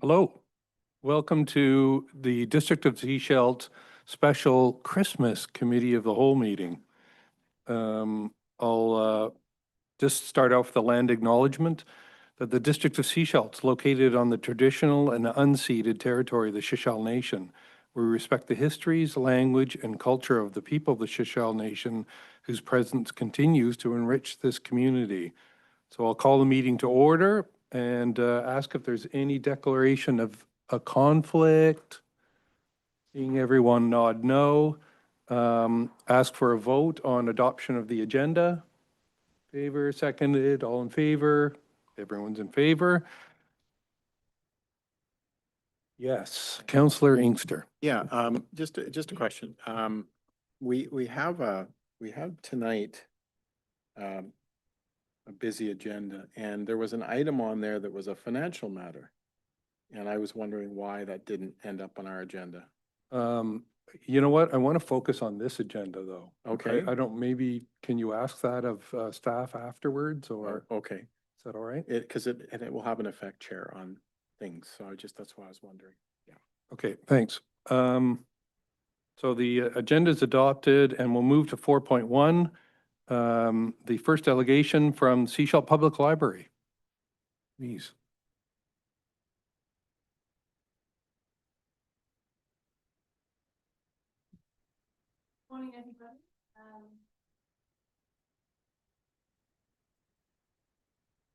Hello. Welcome to the District of Sechelt Special Christmas Committee of the Whole meeting. I'll just start off with the land acknowledgement that the District of Sechelt is located on the traditional and unceded territory of the Sechelt Nation. We respect the histories, language, and culture of the people of the Sechelt Nation, whose presence continues to enrich this community. So I'll call the meeting to order and ask if there's any declaration of a conflict. Seeing everyone nod no. Ask for a vote on adoption of the agenda. Favor, seconded, all in favor? Everyone's in favor? Yes, Councillor Inkster. Yeah, just a question. We have tonight a busy agenda, and there was an item on there that was a financial matter. And I was wondering why that didn't end up on our agenda. You know what? I want to focus on this agenda, though. Okay. I don't, maybe, can you ask that of staff afterwards, or Okay, is that all right? because it will have an effect, Chair, on things. So that's why I was wondering. Yeah. Okay, thanks. So the agenda is adopted, and we'll move to 4.1, the first delegation from Sechelt Public Library. Please. Morning, everybody.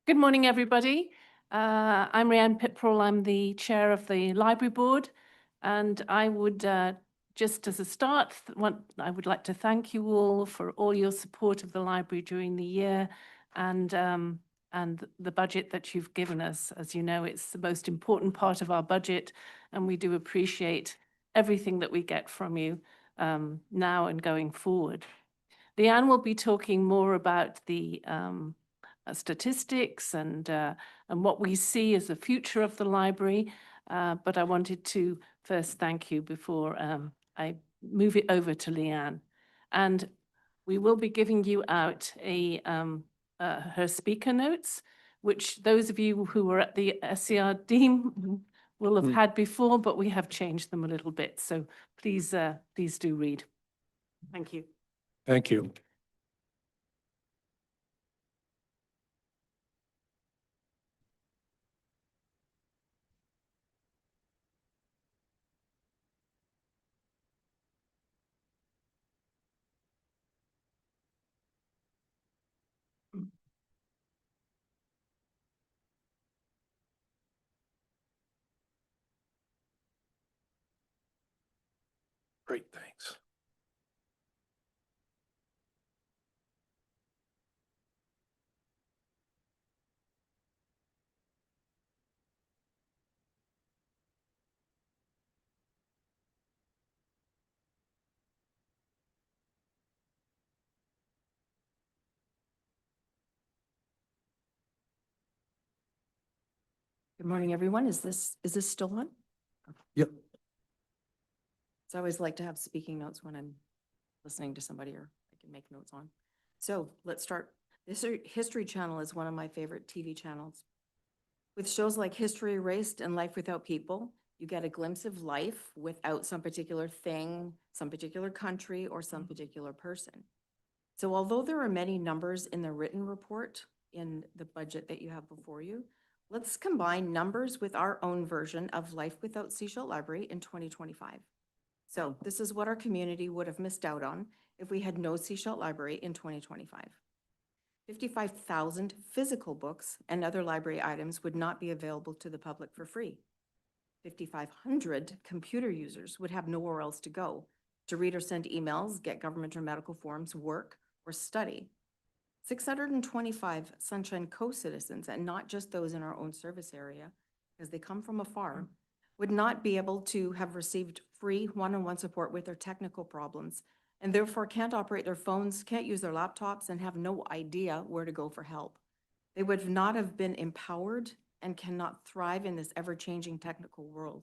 Good morning, everybody. I'm Rhiannon Pitprall. I'm the chair of the library board, and I would just as a start, I would like to thank you all for all your support of the library during the year and the budget that you've given us. As you know, it's the most important part of our budget, and we do appreciate everything that we get from you now and going forward. Leanne will be talking more about the statistics and what we see as the future of the library, but I wanted to first thank you before I move it over to Leanne. And we will be giving you out her speaker notes, which those of you who were at the SCRD will have had before, but we have changed them a little bit. So please do read. Thank you. Thank you. Great, thanks. Good morning, everyone. Is this still on? Yep. So I always like to have speaking notes when I'm listening to somebody or I can make notes on. So let's start. This History Channel is one of my favorite TV channels. With shows like History Erased and Life Without People, you get a glimpse of life without some particular thing, some particular country, or some particular person. So although there are many numbers in the written report in the budget that you have before you, let's combine numbers with our own version of Life Without Sechelt Library in 2025. So this is what our community would have missed out on if we had no Sechelt Library in 2025. 55,000 physical books and other library items would not be available to the public for free. 5,500 computer users would have nowhere else to go to read or send emails, get government or medical forms, work, or study. 625 Sunshine Coast citizens, and not just those in our own service area, because they come from afar, would not be able to have received free one-on-one support with their technical problems, and therefore can't operate their phones, can't use their laptops, and have no idea where to go for help. They would not have been empowered and cannot thrive in this ever-changing technical world.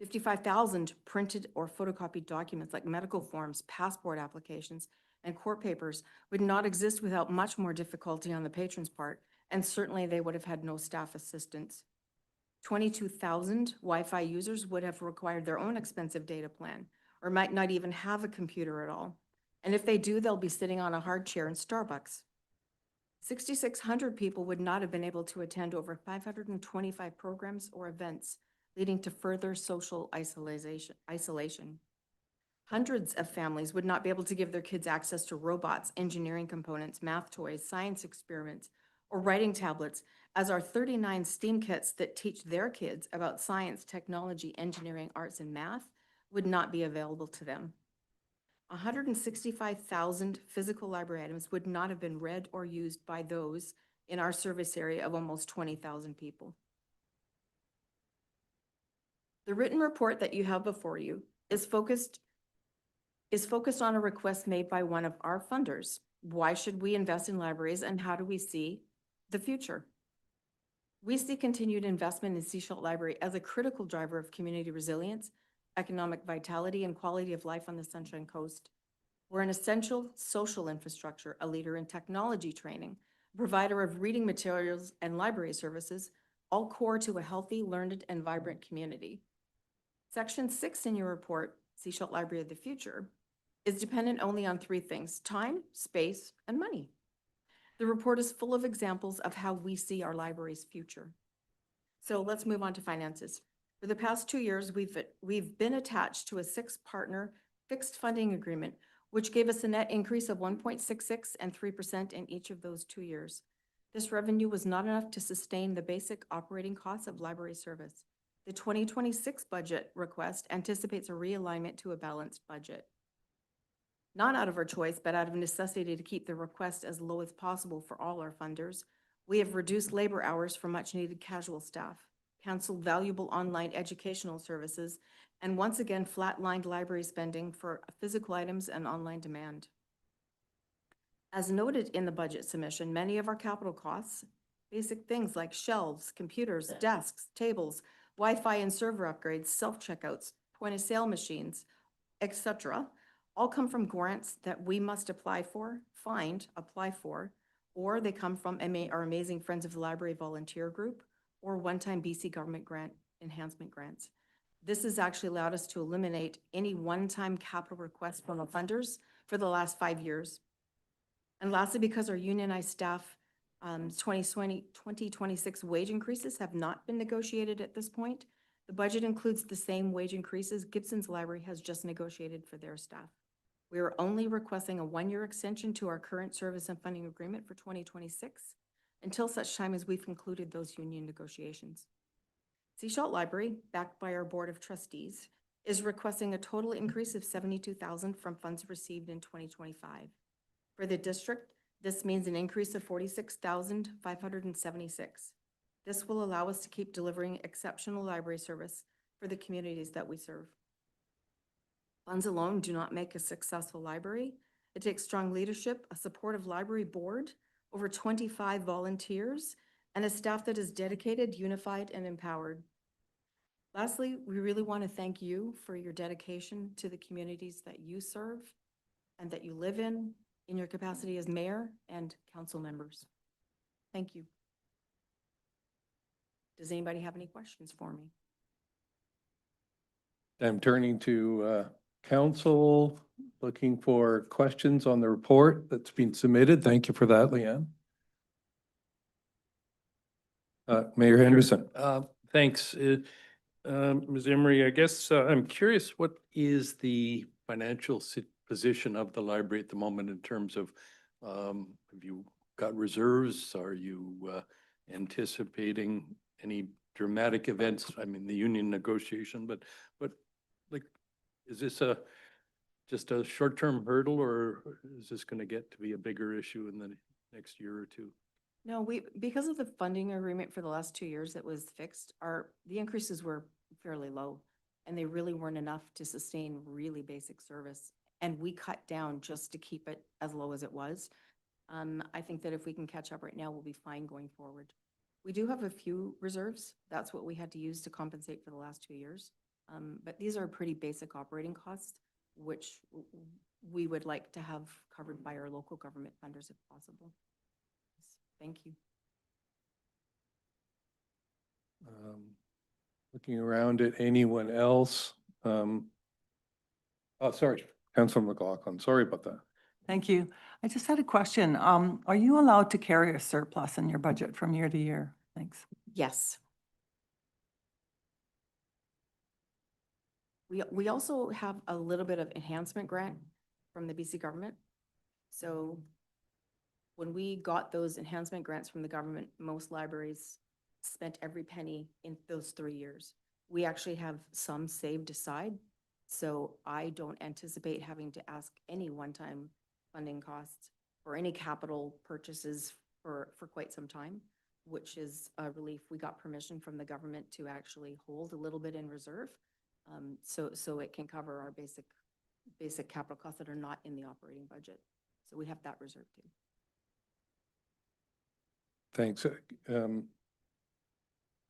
55,000 printed or photocopied documents like medical forms, passport applications, and court papers would not exist without much more difficulty on the patron's part, and certainly they would have had no staff assistance 22,000 Wi-Fi users would have required their own expensive data plan, or might not even have a computer at all. And if they do, they'll be sitting on a hard chair in Starbucks. 6,600 people would not have been able to attend over 525 programs or events, leading to further social isolation. Hundreds of families would not be able to give their kids access to robots, engineering components, math toys, science experiments, or writing tablets, as our 39 STEAM kits that teach their kids about science, technology, engineering, arts, and math would not be available to them. 165,000 physical library items would not have been read or used by those in our service area of almost 20,000 people. The written report that you have before you is focused on a request made by one of our funders. Why should we invest in libraries, and how do we see the future? We see continued investment in Sechelt Library as a critical driver of community resilience, economic vitality, and quality of life on the Sunshine Coast. We're an essential social infrastructure, a leader in technology training, a provider of reading materials and library services, all core to a healthy, learned, and vibrant community. Section 6 in your report, Sechelt Library of the Future, is dependent only on 3 things: time, space, and money. The report is full of examples of how we see our library's future. So let's move on to finances. For the past 2 years, we've been attached to a 6-partner fixed funding agreement, which gave us a net increase of 1.66% and 3% in each of those 2 years. This revenue was not enough to sustain the basic operating costs of library service. The 2026 budget request anticipates a realignment to a balanced budget. Not out of our choice, but out of necessity to keep the request as low as possible for all our funders, we have reduced labor hours for much-needed casual staff, canceled valuable online educational services, and once again flatlined library spending for physical items and online demand. As noted in the budget submission, many of our capital costs, basic things like shelves, computers, desks, tables, Wi-Fi and server upgrades, self-checkouts, point-of-sale machines, etc., all come from grants that we must apply for, or they come from our amazing Friends of the Library volunteer group, or one-time BC government grant enhancement grants. This has actually allowed us to eliminate any one-time capital requests from the funders for the last 5 years. And lastly, because our unionized staff 2026 wage increases have not been negotiated at this point, the budget includes the same wage increases Gibson's Library has just negotiated for their staff. We are only requesting a 1-year extension to our current service and funding agreement for 2026 until such time as we've concluded those union negotiations. Sechelt Library, backed by our Board of Trustees, is requesting a total increase of $72,000 from funds received in 2025. For the district, this means an increase of $46,576. This will allow us to keep delivering exceptional library service for the communities that we serve. Funds alone do not make a successful library. It takes strong leadership, a supportive library board, over 25 volunteers, and a staff that is dedicated, unified, and empowered. Lastly, we really want to thank you for your dedication to the communities that you serve and that you live in your capacity as mayor and council members. Thank you. Does anybody have any questions for me? I'm turning to council, looking for questions on the report that's been submitted. Thank you for that, Leanne. Mayor Henderson. Thanks. Ms. Emery, I guess I'm curious, what is the financial position of the library at the moment in terms of, have you got reserves? Are you anticipating any dramatic events? I mean, the union negotiation, but like, is this just a short-term hurdle, or is this going to get to be a bigger issue in the next year or two? No, because of the funding agreement for the last 2 years that was fixed, the increases were fairly low, and they really weren't enough to sustain really basic service. And we cut down just to keep it as low as it was. I think that if we can catch up right now, we'll be fine going forward. We do have a few reserves. That's what we had to use to compensate for the last 2 years. But these are pretty basic operating costs, which we would like to have covered by our local government funders if possible. Thank you. Looking around at anyone else. Oh, sorry, Councilor McLaughlin, sorry about that. Thank you. I just had a question. Are you allowed to carry a surplus in your budget from year to year? Thanks. Yes. We also have a little bit of enhancement grant from the BC government. So when we got those enhancement grants from the government, most libraries spent every penny in those 3 years. We actually have some saved aside. So I don't anticipate having to ask any one-time funding costs or any capital purchases for quite some time, which is a relief. We got permission from the government to actually hold a little bit in reserve. So it can cover our basic capital costs that are not in the operating budget. So we have that reserved too. Thanks.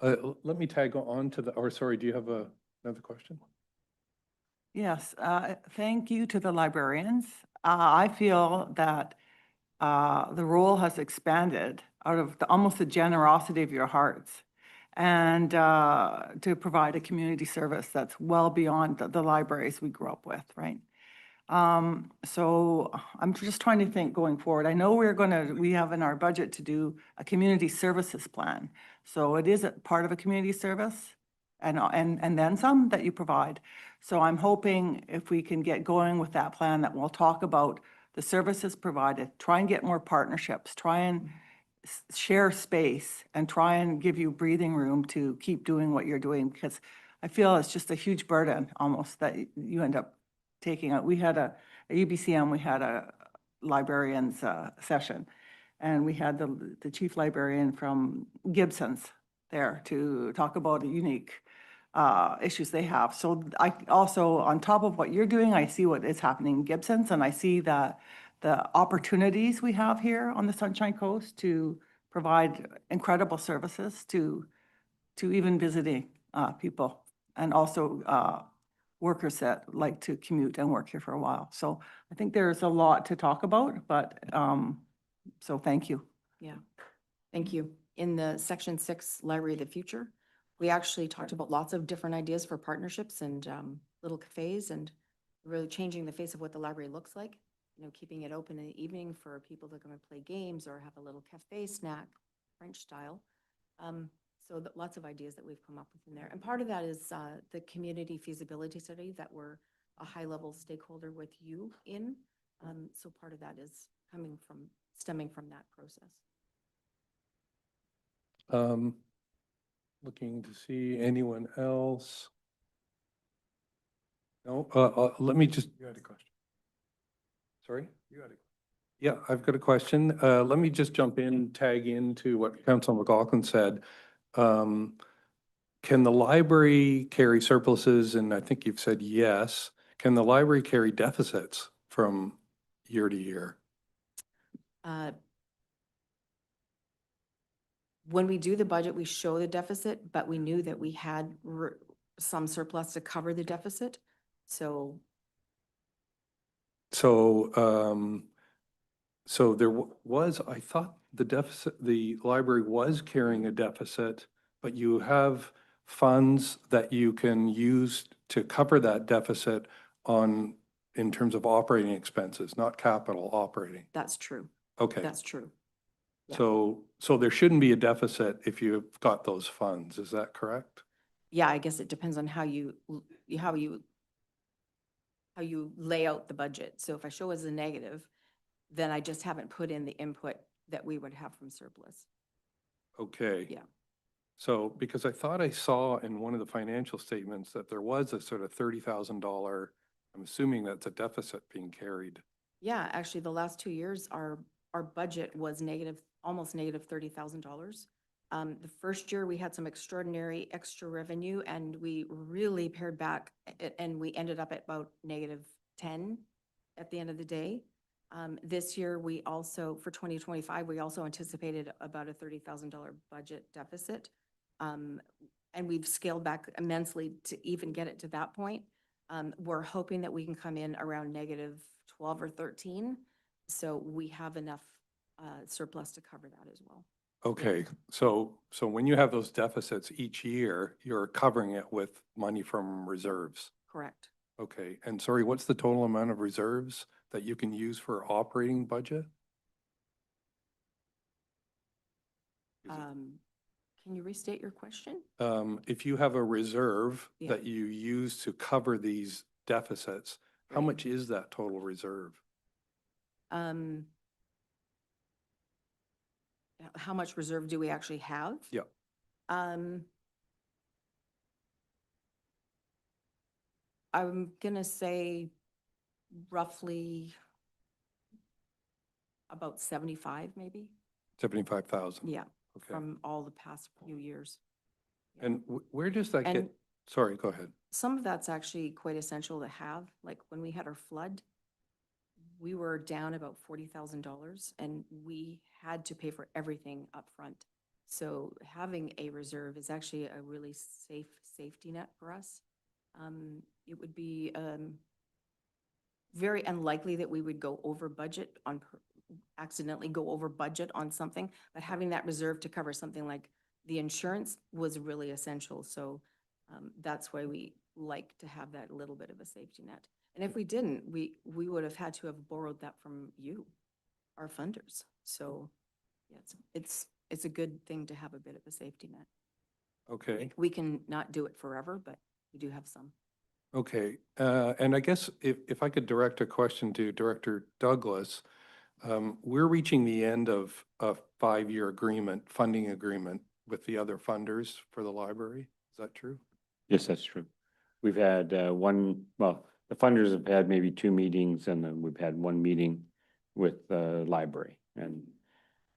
Let me tag on to the, or sorry, do you have another question? Yes, thank you to the librarians. I feel that the role has expanded out of almost the generosity of your hearts and to provide a community service that's well beyond the libraries we grew up with, right? So I'm just trying to think going forward. I know we have in our budget to do a community services plan. So it is a part of a community service and then some that you provide. So I'm hoping if we can get going with that plan, that we'll talk about the services provided, try and get more partnerships, try and share space and try and give you breathing room to keep doing what you're doing, because I feel it's just a huge burden almost that you end up taking out. We had at UBCM, we had a librarians session, and we had the chief librarian from Gibson's there to talk about the unique issues they have. So I also, on top of what you're doing, I see what is happening in Gibson's, and I see the opportunities we have here on the Sunshine Coast to provide incredible services to even visiting people, and also workers that like to commute and work here for a while. So I think there's a lot to talk about, but so thank you. Yeah, thank you. In the Section 6 Library of the Future, we actually talked about lots of different ideas for partnerships and little cafes and really changing the face of what the library looks like. You know, keeping it open in the evening for people to come and play games or have a little cafe snack, French style. So lots of ideas that we've come up with in there. And part of that is the community feasibility study that we're a high-level stakeholder with you in. So part of that is stemming from that process. Looking to see anyone else. No, let me just. You had a question. Sorry? You had a. Yeah, I've got a question. Let me just tag into what Councilor McLaughlin said. Can the library carry surpluses? And I think you've said yes. Can the library carry deficits from year to year? When we do the budget, we show the deficit, but we knew that we had some surplus to cover the deficit. So there was, I thought the library was carrying a deficit, but you have funds that you can use to cover that deficit in terms of operating expenses, not capital operating. that's true. Okay. That's true. Yeah. So there shouldn't be a deficit if you've got those funds. Is that correct? Yeah, I guess it depends on how you lay out the budget. So if I show as a negative, then I just haven't put in the input that we would have from surplus. Okay. Yeah. So, because I thought I saw in one of the financial statements that there was a sort of $30,000, I'm assuming that's a deficit being carried. Yeah, actually, the last 2 years, our budget was almost negative $30,000. The first year, we had some extraordinary extra revenue, and we really pared back, and we ended up at about -10 at the end of the day. This year, for 2025, we also anticipated about a $30,000 budget deficit. And we've scaled back immensely to even get it to that point. We're hoping that we can come in around -12 or 13. So we have enough surplus to cover that as well. Okay, so when you have those deficits each year, you're covering it with money from reserves. Correct. Okay, and sorry, what's the total amount of reserves that you can use for operating budget? Is it- Can you restate your question? If you have a reserve Yeah. that you use to cover these deficits, how Right. much is that total reserve? How much reserve do we actually have? Yeah. I'm gonna say roughly about 75, maybe. 75,000? Yeah, Okay, from all the past few years. Yeah. and where does that get, And sorry, go ahead. some of that's actually quite essential to have, like when we had our flood, we were down about $40,000 and we had to pay for everything up front. So having a reserve is actually a really safety net for us. It would be very unlikely that we would go over budget on, accidentally go over budget on something, but having that reserve to cover something like the insurance was really essential. So that's why we like to have that little bit of a safety net. And if we didn't, we would have had to have borrowed that from you, our funders. So yeah, it's a good thing to have a bit of a safety net. Okay. We can not do it forever, but we do have some. Okay, and I guess if I could direct a question to Director Douglas, we're reaching the end of a 5-year agreement, funding agreement with the other funders for the library. Is that true? Yes, that's true. We've had the funders have had maybe 2 meetings and then we've had 1 meeting with the library. And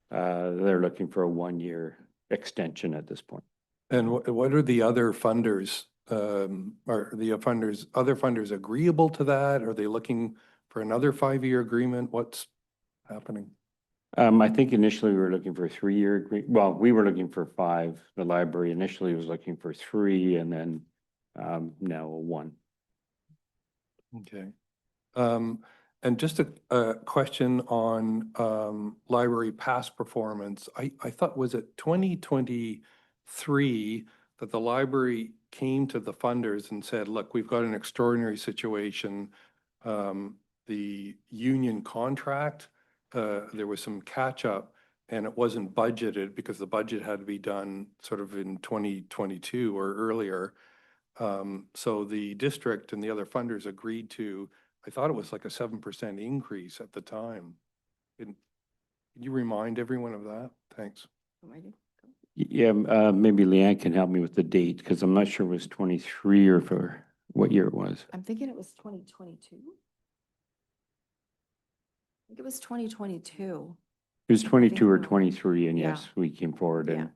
they're looking for a 1-year extension at this point. And what are the other funders? Are the other funders agreeable to that? Are they looking for another 5-year agreement? What's happening? I think initially we were looking for a 3-year we were looking for 5. The library initially was looking for 3 and then now a 1. Okay. And just a question on library past performance. I thought, was it 2023 that the library came to the funders and said, look, we've got an extraordinary situation. The union contract, there was some catch up and it wasn't budgeted because the budget had to be done sort of in 2022 or earlier. So the district and the other funders agreed to, I thought it was like a 7% increase at the time. Can you remind everyone of that? Thanks. Am I good? Yeah, maybe Leanne can help me with the date because I'm not sure it was 23 or for what year it was. I'm thinking it was 2022. I think it was 2022. It was 22 or so. 23 and Yeah. yes, we came forward Yeah.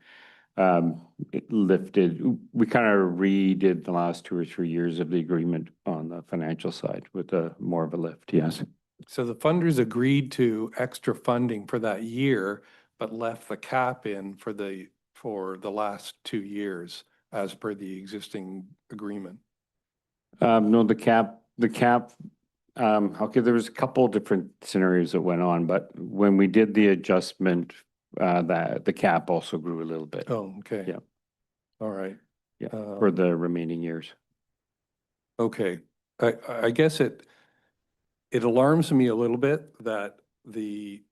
and it lifted, we kind of redid the last 2 or 3 years of the agreement on the financial side with more of a lift, yes. So the funders agreed to extra funding for that year, but left the cap in for the last 2 years as per the existing agreement. No, the cap, okay, there was a couple different scenarios that went on, but when we did the adjustment, that the cap also grew a little bit. Oh, okay. Yeah. All right. Yeah, for the remaining years. Okay. I guess it alarms me a little bit that the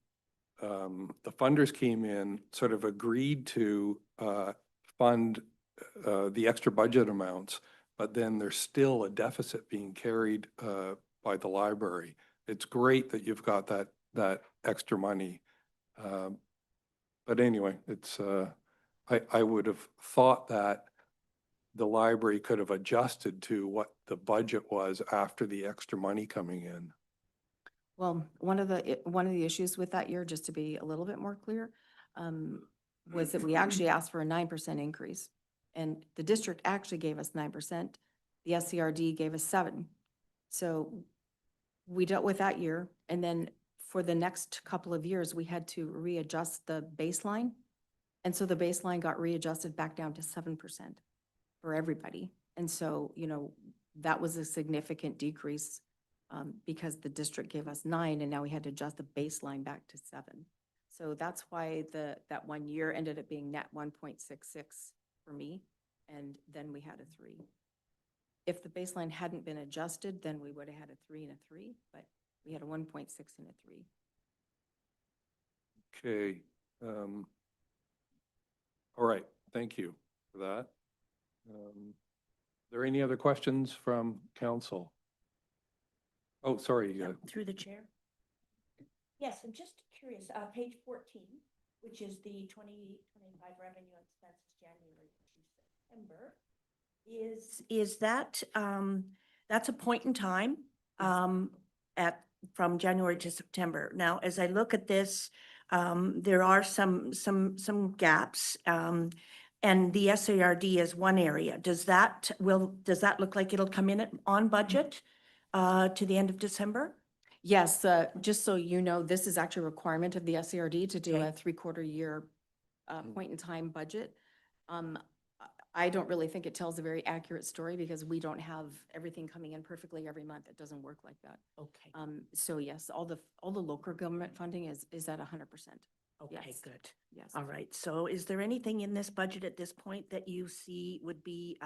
funders came in, sort of agreed to fund the extra budget amounts, but then there's still a deficit being carried by the library. It's great that you've got that extra money. But anyway, it's I would have thought that the library could have adjusted to what the budget was after the extra money coming in. Well, one of the issues with that year, just to be a little bit more clear, was that we actually asked for a 9% increase. And the district actually gave us 9%. The SCRD gave us 7%. So we dealt with that year. And then for the next couple of years, we had to readjust the baseline. And so the baseline got readjusted back down to 7% for everybody. And so, that was a significant decrease because the district gave us 9 and now we had to adjust the baseline back to 7. So that's why that 1 year ended up being net 1.66 for me, and then we had a 3. If the baseline hadn't been adjusted, then we would have had a 3 and a 3, but we had a 1.6 and a 3. Okay. All right, thank you for that. Are there any other questions from council? Oh, sorry. Through the chair. Yes, I'm just curious, page 14, which is the 2025 revenue and expenses January to September. Is that, that's a point in time, from January to September. Now, as I look at this, there are some gaps, and the SARD is one area. Does that look like it'll come in on budget, to the end of December? Yes, just so you know, this is actually a requirement of the SCRD to do Okay. a 3/4 year point in time budget. I don't really think it tells a very accurate story because we don't have everything coming in perfectly every month. It doesn't work like that. Okay, So yes, all the local government funding is at 100%. okay, yes. good. Yes. All right, so is there anything in this budget at this point that you see would be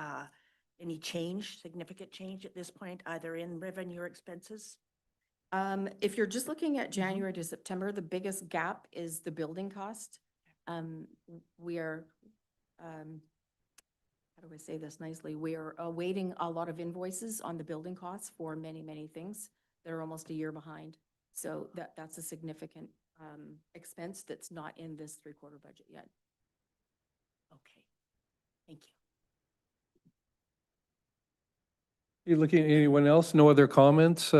any change, significant change at this point, either in revenue or expenses? If you're just looking at January to September, the biggest gap is the building cost. We are, how do I say this nicely? We are awaiting a lot of invoices on the building costs for many, many things. They're almost a year behind. So that's a significant expense that's not in this 3/4 budget yet. Okay, thank you. You looking at anyone else? No other comments?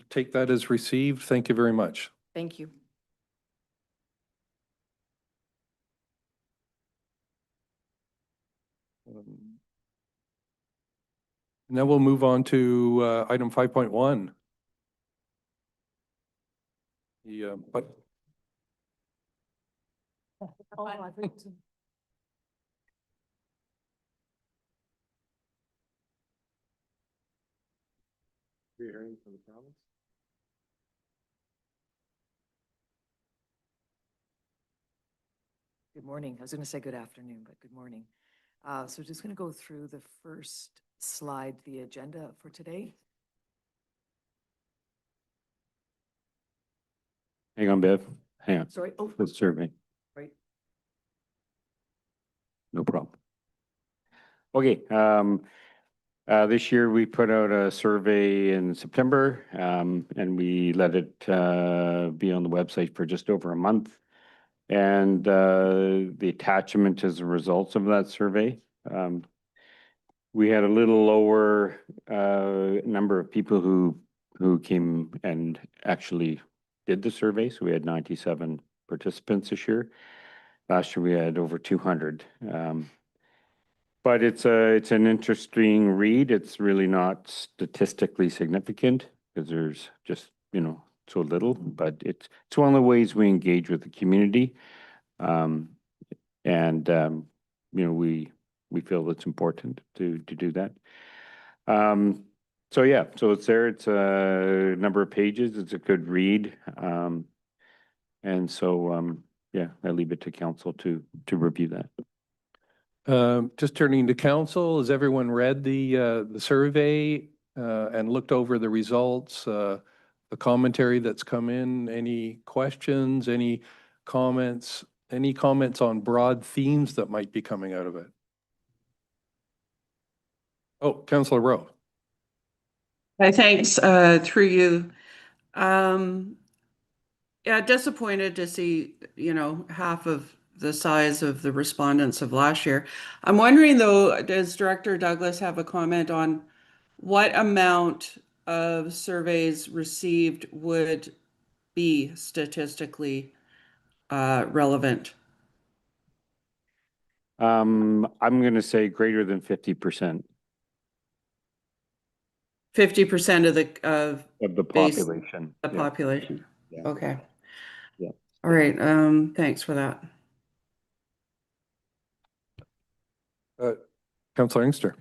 Take that as received. Thank you very much. Thank you. Now we'll move on to item 5.1. But Oh, I think. Hearing from the province? Good morning. I was going to say good afternoon, but good morning. So just going to go through the first slide, the agenda for today. Hang on, Bev. Hang on. Sorry. Oh, The survey. right. No problem. Okay, this year we put out a survey in September, and we let it, be on the website for just over a month. And, the attachment is the results of that survey. We had a little lower, number of people who came and actually did the survey. So we had 97 participants this year. Last year we had over 200. But it's an interesting read. It's really not statistically significant because there's just, so little, but it's one of the ways we engage with the community. We feel it's important to do that. So yeah, so it's there. It's a number of pages. It's a good read. And so, yeah, I leave it to council to review that. just turning to council, has everyone read the survey and looked over the results, the commentary that's come in? Any questions, any comments on broad themes that might be coming out of it? Oh, Councillor Rowe. Hi, thanks, through you. Yeah, disappointed to see, half of the size of the respondents of last year. I'm wondering though, does Director Douglas have a comment on what amount of surveys received would be statistically relevant? I'm going to say greater than 50%. 50% of the Of the base- population. the Yeah. population. Yeah. Okay. Yeah. All right. Thanks for that. Councillor Inkster.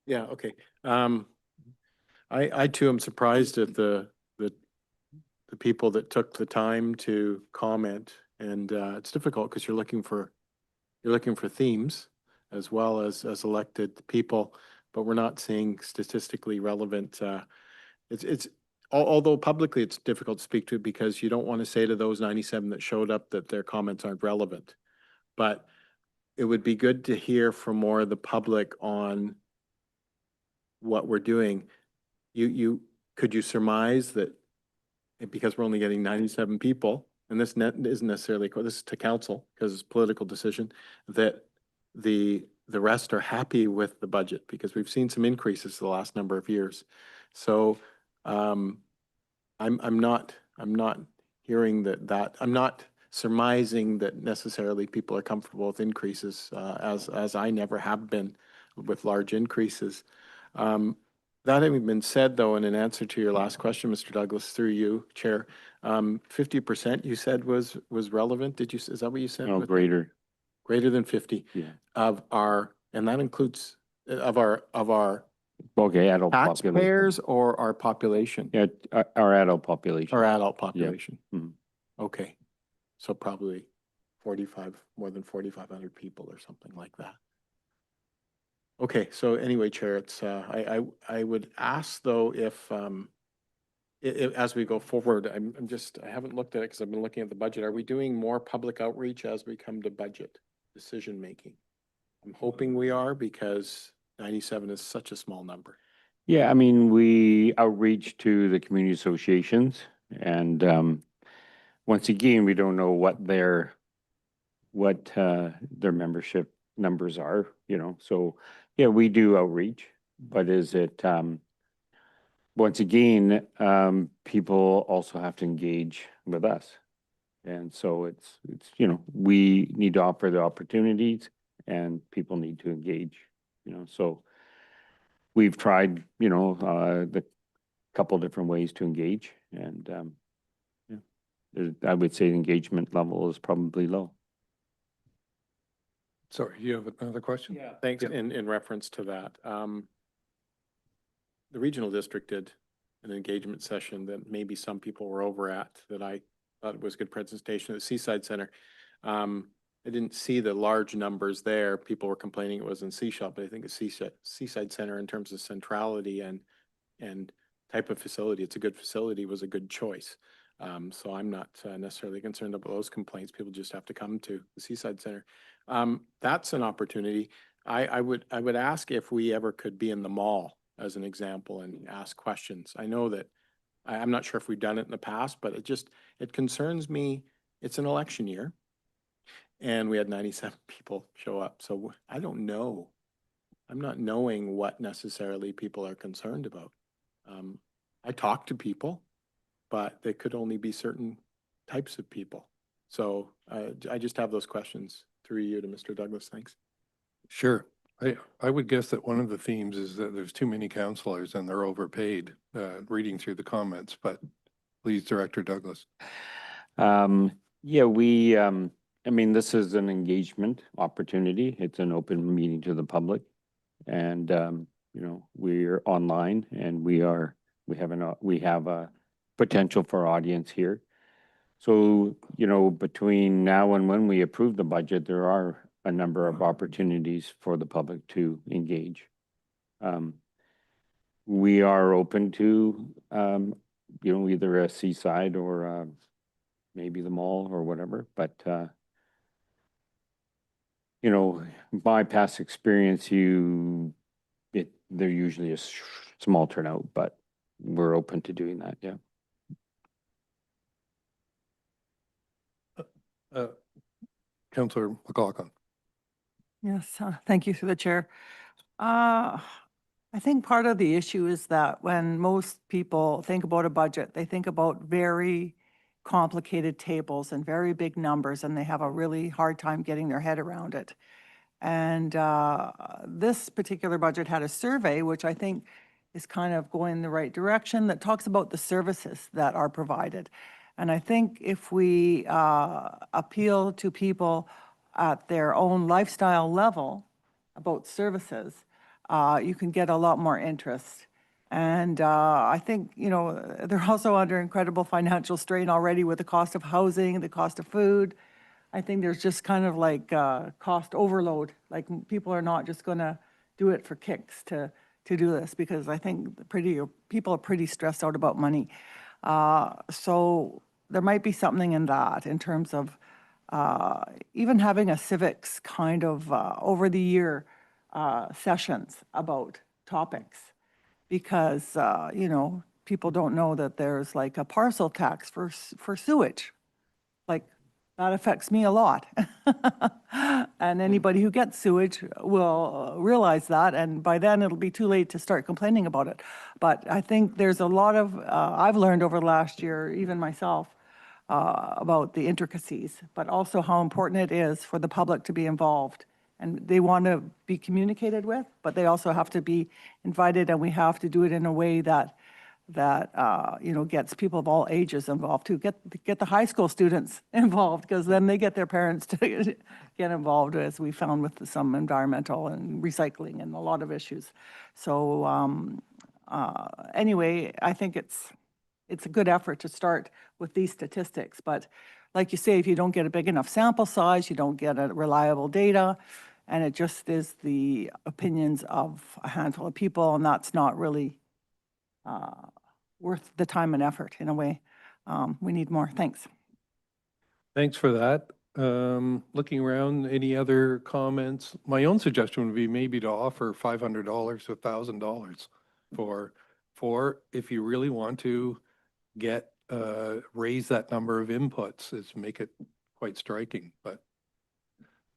Yeah, okay. I too am surprised at the people that took the time to comment. And it's difficult because you're looking for themes as well as elected people, but we're not seeing statistically relevant. Although publicly it's difficult to speak to because you don't want to say to those 97 that showed up that their comments aren't relevant. But it would be good to hear from more of the public on what we're doing. Could you surmise that because we're only getting 97 people, and this isn't necessarily, this is to council because it's a political decision, that the rest are happy with the budget because we've seen some increases the last number of years. So I'm not hearing that I'm not surmising that necessarily people are comfortable with increases as I never have been with large increases. That having been said, though, in an answer to your last question, Mr. Douglas, through you, Chair, 50% you said was relevant. Did you? Is that what you said? No, with- greater. Greater than 50 Yeah. of our, and that includes of our Okay, adult population. taxpayers or our population, Yeah, our adult population. our adult population. Mhm. Okay, so probably 45, more than 4,500 people or something like that. Okay, so anyway, Chair, it's I would ask though if as we go forward, I haven't looked at it because I've been looking at the budget. Are we doing more public outreach as we come to budget decision making? I'm hoping we are because 97 is such a small number. Yeah, I mean, we outreach to the community associations and once again, we don't know what their membership numbers are, so yeah, we do outreach, but is it, once again, people also have to engage with us. And so it's, we need to offer the opportunities and people need to engage, so we've tried, the couple different ways to engage and, I would say the engagement level is probably low. Sorry, you have another question? Yeah. Thanks. Yeah. In reference to that, the regional district did an engagement session that maybe some people were over at that I thought was a good presentation at the Seaside Center. I didn't see the large numbers there. People were complaining it was in Seashell, but I think the Seaside Center in terms of centrality and type of facility, it's a good facility, was a good choice. So I'm not necessarily concerned about those complaints. People just have to come to the Seaside Center. That's an opportunity. I would ask if we ever could be in the mall as an example and ask questions. I know that I'm not sure if we've done it in the past, but it concerns me. It's an election year and we had 97 people show up. So I don't know. I'm not knowing what necessarily people are concerned about. I talk to people, but they could only be certain types of people. So I just have those questions through you to Mr. Douglas. Thanks. Sure. I would guess that one of the themes is that there's too many counselors and they're overpaid, reading through the comments, but please, Director Douglas. Yeah, I mean, this is an engagement opportunity. It's an open meeting to the public. And, we're online and we have a potential for audience here. So, between now and when we approve the budget, there are a number of opportunities for the public to engage. We are open to, either a Seaside or maybe the mall or whatever, but, my past experience, they're usually a small turnout, but we're open to doing that, yeah. Councillor McLaughlin. Yes, thank you through the chair. I think part of the issue is that when most people think about a budget, they think about very complicated tables and very big numbers, and they have a really hard time getting their head around it. And this particular budget had a survey, which I think is kind of going in the right direction, that talks about the services that are provided. And I think if we appeal to people at their own lifestyle level about services, you can get a lot more interest. And I think, you know, they're also under incredible financial strain already with the cost of housing, the cost of food. I think there's just kind of like cost overload, like people are not just going to do it for kicks to do this, because I think people are pretty stressed out about money. So there might be something in that in terms of even having a civics kind of over the year sessions about topics, because, you know, people don't know that there's like a parcel tax for sewage. Like, that affects me a lot. And anybody who gets sewage will realize that, and by then it'll be too late to start complaining about it. But I think there's a lot of, I've learned over the last year, even myself, about the intricacies, but also how important it is for the public to be involved. And they want to be communicated with, but they also have to be invited, and we have to do it in a way that you know, gets people of all ages involved too. Get the high school students involved, because then they get their parents to get involved, as we found with some environmental and recycling and a lot of issues. So anyway, I think it's a good effort to start with these statistics. But like you say, if you don't get a big enough sample size, you don't get a reliable data, and it just is the opinions of a handful of people, and that's not really worth the time and effort in a way. We need more. Thanks. Thanks for that. Looking around, any other comments? My own suggestion would be maybe to offer $500 to $1,000 for if you really want to get, raise that number of inputs, is make it quite striking, but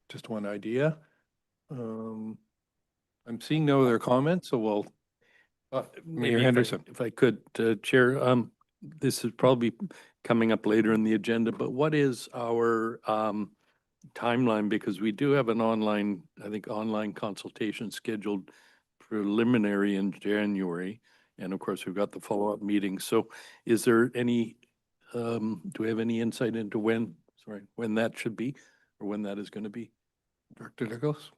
just one idea. I'm seeing no other comments, so we'll, Maybe Mayor Henderson. If I could, Chair, this is probably coming up later in the agenda, but what is our timeline? Because we do have an online, I think, online consultation scheduled preliminary in January. And of course, we've got the follow-up meeting. So is there any, do we have any insight into when that should be, or when that is going to be? Director Douglas?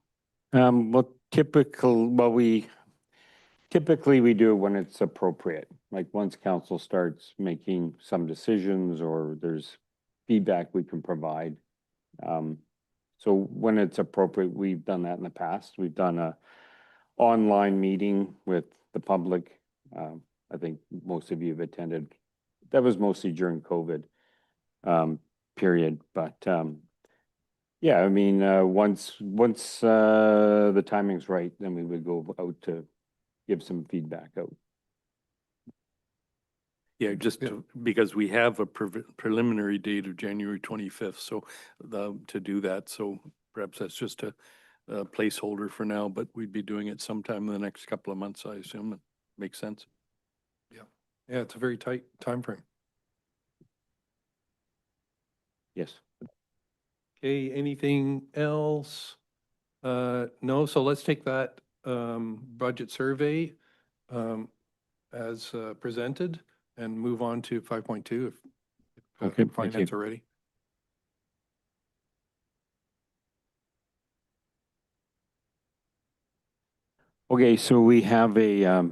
Typically we do it when it's appropriate, like once council starts making some decisions or there's feedback we can provide. So when it's appropriate, we've done that in the past. We've done a online meeting with the public. I think most of you have attended. That was mostly during COVID period, but yeah, I mean, once the timing's right, then we would go out to give some feedback out. Yeah, because we have a preliminary date of January 25th, so to do that, so perhaps that's just a placeholder for now, but we'd be doing it sometime in the next couple of months, I assume. It makes sense. Yeah, it's a very tight timeframe. Yes. Okay, anything else? No, so let's take that budget survey as presented and move on to 5.2 if Okay, thank finance you. are ready. Okay, so we have a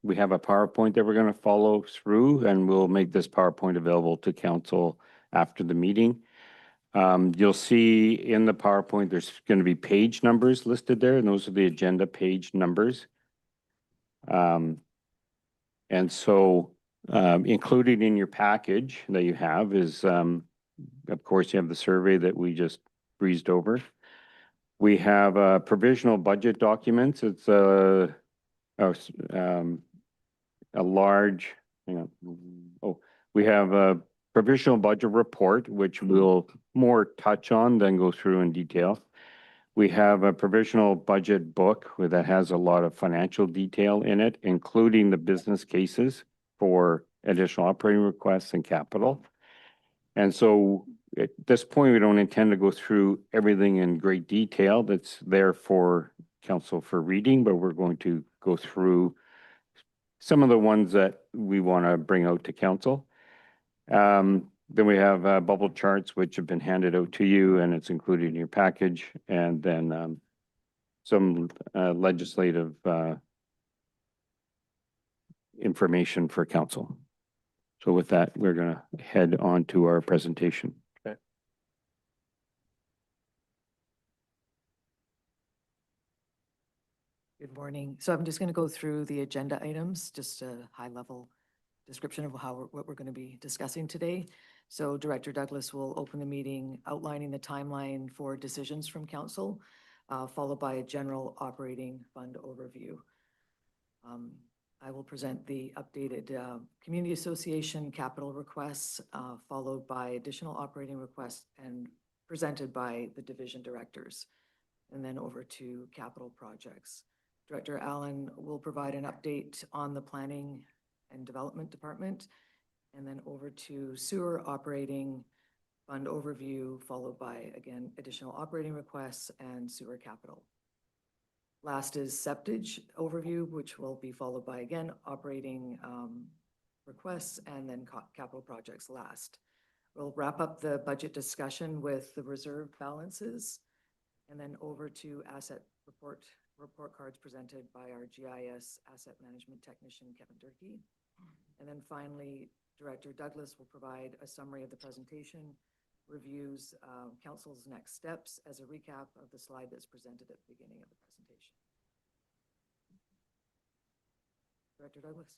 PowerPoint that we're going to follow through, and we'll make this PowerPoint available to council after the meeting. You'll see in the PowerPoint, there's going to be page numbers listed there, and those are the agenda page numbers. And so included in your package that you have is, of course, you have the survey that we just breezed over. We have provisional budget documents. It's a large, we have a provisional budget report, which we'll more touch on than go through in detail. We have a provisional budget book that has a lot of financial detail in it, including the business cases for additional operating requests and capital. And so at this point, we don't intend to go through everything in great detail that's there for council for reading, but we're going to go through some of the ones that we want to bring out to council. Then we have bubble charts, which have been handed out to you, and it's included in your package. And then some legislative information for council. So with that, we're going to head on to our presentation. Good morning. So I'm just going to go through the agenda items, just a high-level description of what we're going to be discussing today. So Director Douglas will open the meeting outlining the timeline for decisions from council, followed by a general operating fund overview. I will present the updated Community Association capital requests, followed by additional operating requests and presented by the division directors, and then over to capital projects. Director Allen will provide an update on the Planning and Development Department, and then over to Sewer Operating Fund Overview, followed by, again, additional operating requests and sewer capital. Last is Septage Overview, which will be followed by, again, operating requests and then capital projects last. We'll wrap up the budget discussion with the reserve balances, and then over to asset report cards presented by our GIS asset management technician, Kevin Durkee. And then finally, Director Douglas will provide a summary of the presentation, reviews council's next steps as a recap of the slide that's presented at the beginning of the presentation. Director Douglas.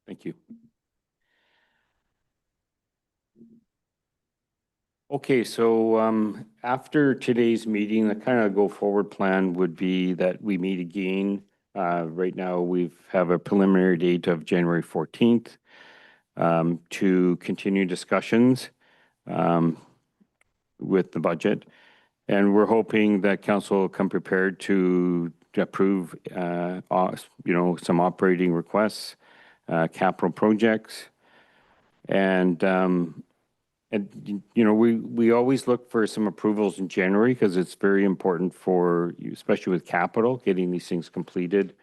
Thank you. Okay, so after today's meeting, the kind of go forward plan would be that we meet again. Right now, we have a preliminary date of January 14th to continue discussions with the budget. And we're hoping that council will come prepared to approve, some operating requests, capital projects, and we always look for some approvals in January because it's very important for you, especially with capital, getting these things completed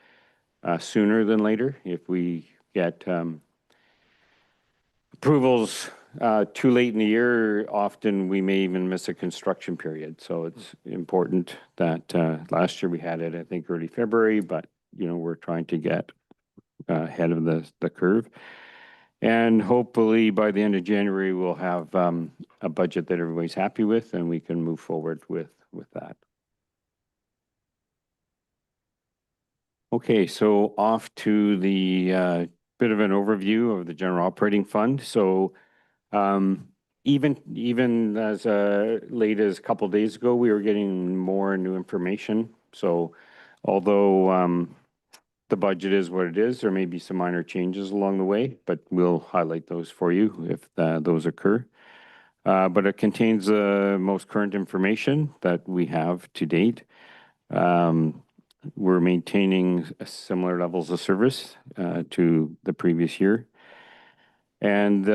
sooner than later. If we get approvals too late in the year, often we may even miss a construction period. So it's important that last year we had it, I think, early February, but we're trying to get ahead of the curve. And hopefully by the end of January, we'll have a budget that everybody's happy with and we can move forward with that. Okay, so off to the bit of an overview of the general operating fund. So even as late as a couple of days ago, we were getting more new information. So although the budget is what it is, there may be some minor changes along the way, but we'll highlight those for you if those occur. But it contains the most current information that we have to date. We're maintaining similar levels of service to the previous year. And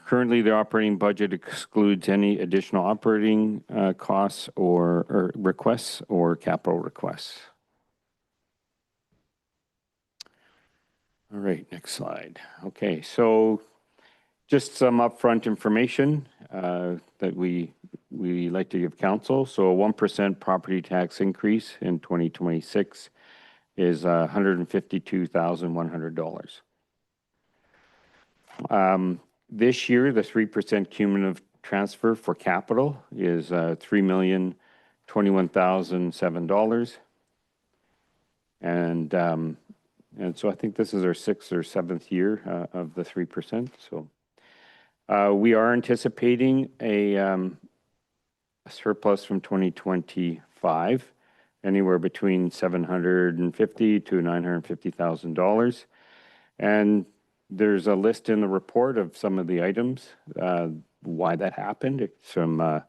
currently the operating budget excludes any additional operating costs or requests or capital requests. All right, next slide. Okay, so just some upfront information that we like to give council. So a 1% property tax increase in 2026 is $152,100. This year, the 3% cumulative transfer for capital is $3,021,007. And so I think this is our 6th or 7th year of the 3%. So we are anticipating a surplus from 2025, anywhere between $750,000 to $950,000. And there's a list in the report of some of the items, why that happened. It's from,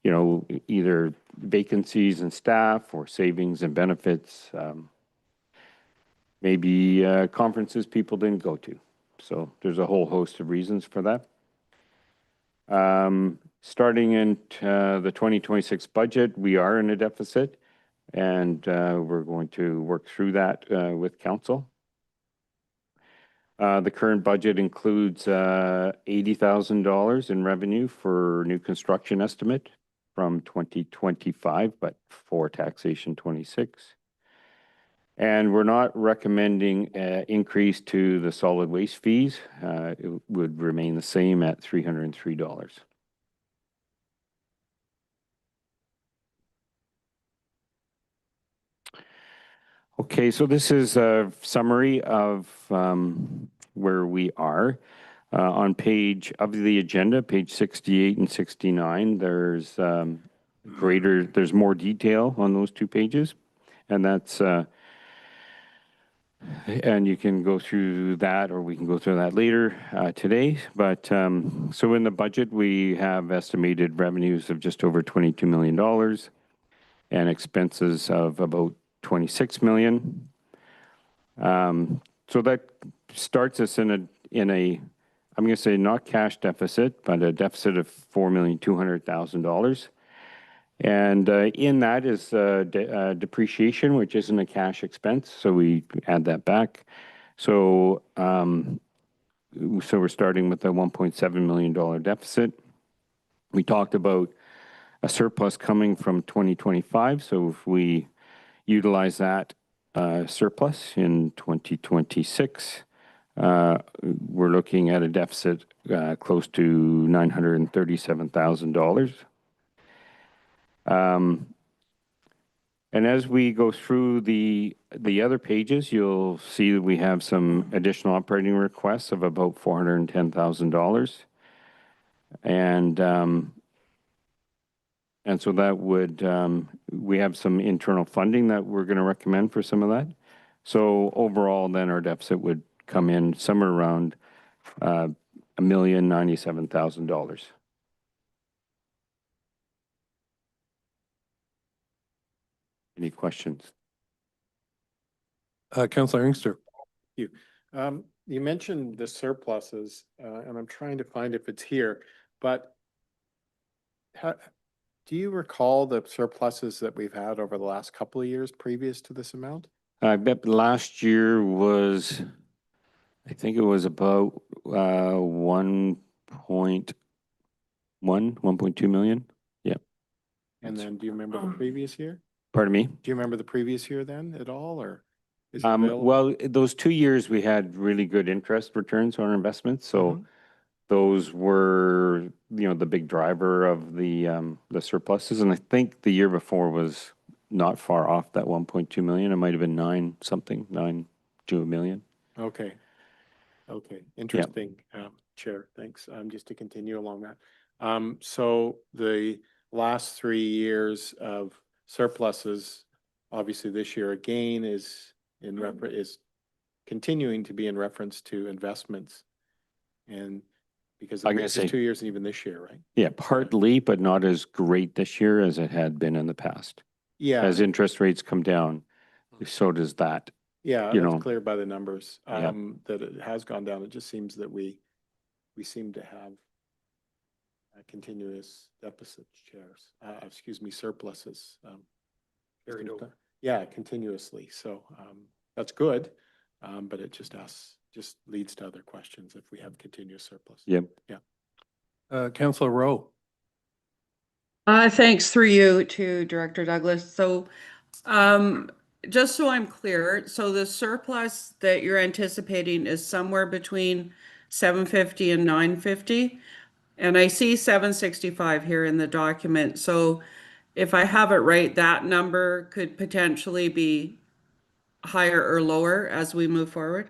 either vacancies in staff or savings and benefits. Maybe conferences people didn't go to. So there's a whole host of reasons for that. Starting in the 2026 budget, we are in a deficit, and we're going to work through that with council. The current budget includes $80,000 in revenue for new construction estimate from 2025, but for taxation 26. And we're not recommending increase to the solid waste fees. It would remain the same at $303. Okay, so this is a summary of where we are. On page of the agenda, page 68 and 69, there's there's more detail on those two pages. And that's, and you can go through that, or we can go through that later today. But so in the budget, we have estimated revenues of just over $22 million and expenses of about 26 million. So that starts us in a, I'm going to say not cash deficit, but a deficit of $4,200,000. And in that is depreciation, which isn't a cash expense, so we add that back. So we're starting with a $1.7 million deficit. We talked about a surplus coming from 2025, so if we utilize that surplus in 2026, we're looking at a deficit close to $937,000. And as we go through the other pages, you'll see that we have some additional operating requests of about $410,000. And so that would, we have some internal funding that we're going to recommend for some of that. So overall, then our deficit would come in somewhere around $1,097,000. Any questions? Councillor Inkster. You mentioned the surpluses, and I'm trying to find if it's here, but do you recall the surpluses that we've had over the last couple of years previous to this amount? I bet last year was, I think it was about 1.2 million. Yeah. And then do you remember the previous year? Pardon me? Do you remember the previous year then at all, or? is it available? Well, those 2 years we had really good interest returns on our investments, so those were, the big driver of the surpluses. And I think the year before was not far off that 1.2 million. It might have been 9 to a million. Okay. Interesting, Chair. Thanks. Just to continue along that. So the last 3 years of surpluses, obviously this year again is continuing to be in reference to investments, and because I'm of gonna the say- 2 years and even this year, right? Yeah, partly, but not as great this year as it had been in the past. Yeah, As interest rates come down, so does that. yeah, you that's know. clear by the numbers, Yeah. that it has gone down. It just seems that we seem to have continuous deficit shares, surpluses. Carried over. Yeah, continuously. So that's good, but it just leads to other questions if we have continuous surplus. Yep. Councillor Rowe. Thanks through you to Director Douglas. So, just so I'm clear, so the surplus that you're anticipating is somewhere between 750 and 950? And I see 765 here in the document. So if I have it right, that number could potentially be higher or lower as we move forward?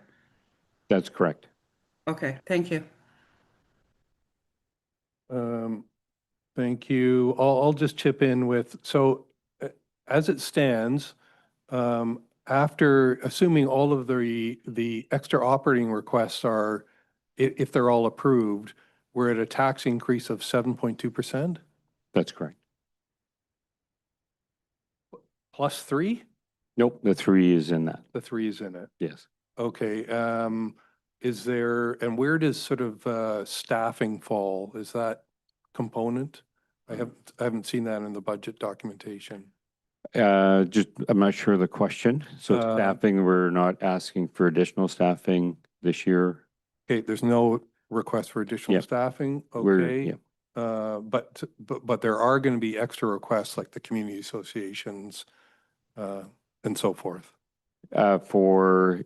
That's correct. Okay, thank you. Thank you. I'll just chip in with, so as it stands, after assuming all of the extra operating requests are, if they're all approved, we're at a tax increase of 7.2%? That's correct. Plus 3? Nope, the 3 is in that. The 3 is in it. Yes. Okay. Is there, and where does sort of staffing fall? Is that component? I haven't seen that in the budget documentation. Just, I'm not sure of the question. So Uh, staffing, we're not asking for additional staffing this year. Okay, there's no request for additional Yep. staffing? We're- Okay. yeah. But there are going to be extra requests like the community associations and so forth.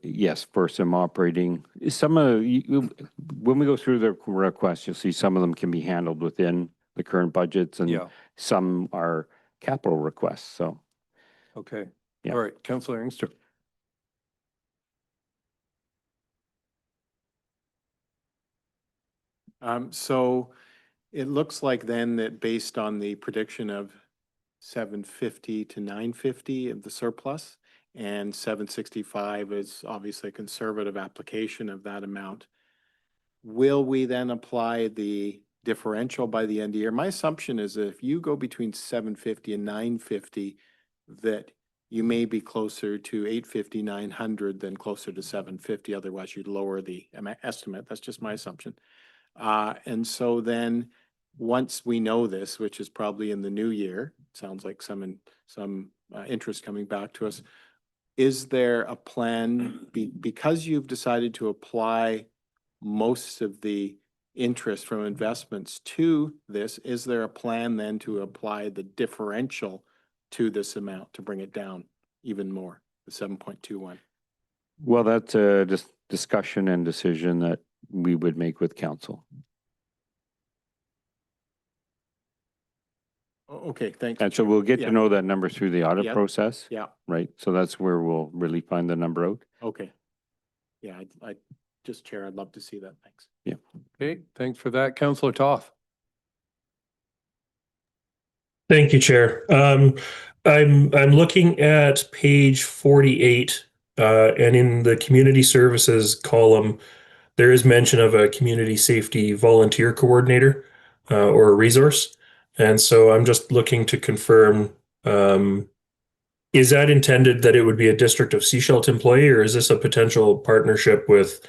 Yes, for some operating, some of, when we go through the requests, you'll see some of them can be handled within the current budgets and Yeah, some are capital requests, so. okay. Yeah. All right, Councillor Inkster. So it looks like then that based on the prediction of 750 to 950 of the surplus, and 765 is obviously a conservative application of that amount. Will we then apply the differential by the end of the year? My assumption is that if you go between 750 and 950, that you may be closer to 850, 900 than closer to 750. Otherwise, you'd lower the estimate. That's just my assumption. And so then, once we know this, which is probably in the new year, sounds like some interest coming back to us. Is there a plan, because you've decided to apply most of the interest from investments to this, is there a plan then to apply the differential to this amount to bring it down even more, the 7.21? Well, that's a discussion and decision that we would make with council. Okay, thanks. And so we'll get Yeah. to know that number through the audit Yep. process, Yeah, right? So that's where we'll really find the number out. okay. Yeah, I just, Chair, I'd love to see that. Thanks. Okay, thanks for that. Councillor Toth. Thank you, Chair. I'm looking at page 48, and in the community services column, there is mention of a community safety volunteer coordinator or a resource. And so I'm just looking to confirm, is that intended that it would be a District of Sechelt employee, or is this a potential partnership with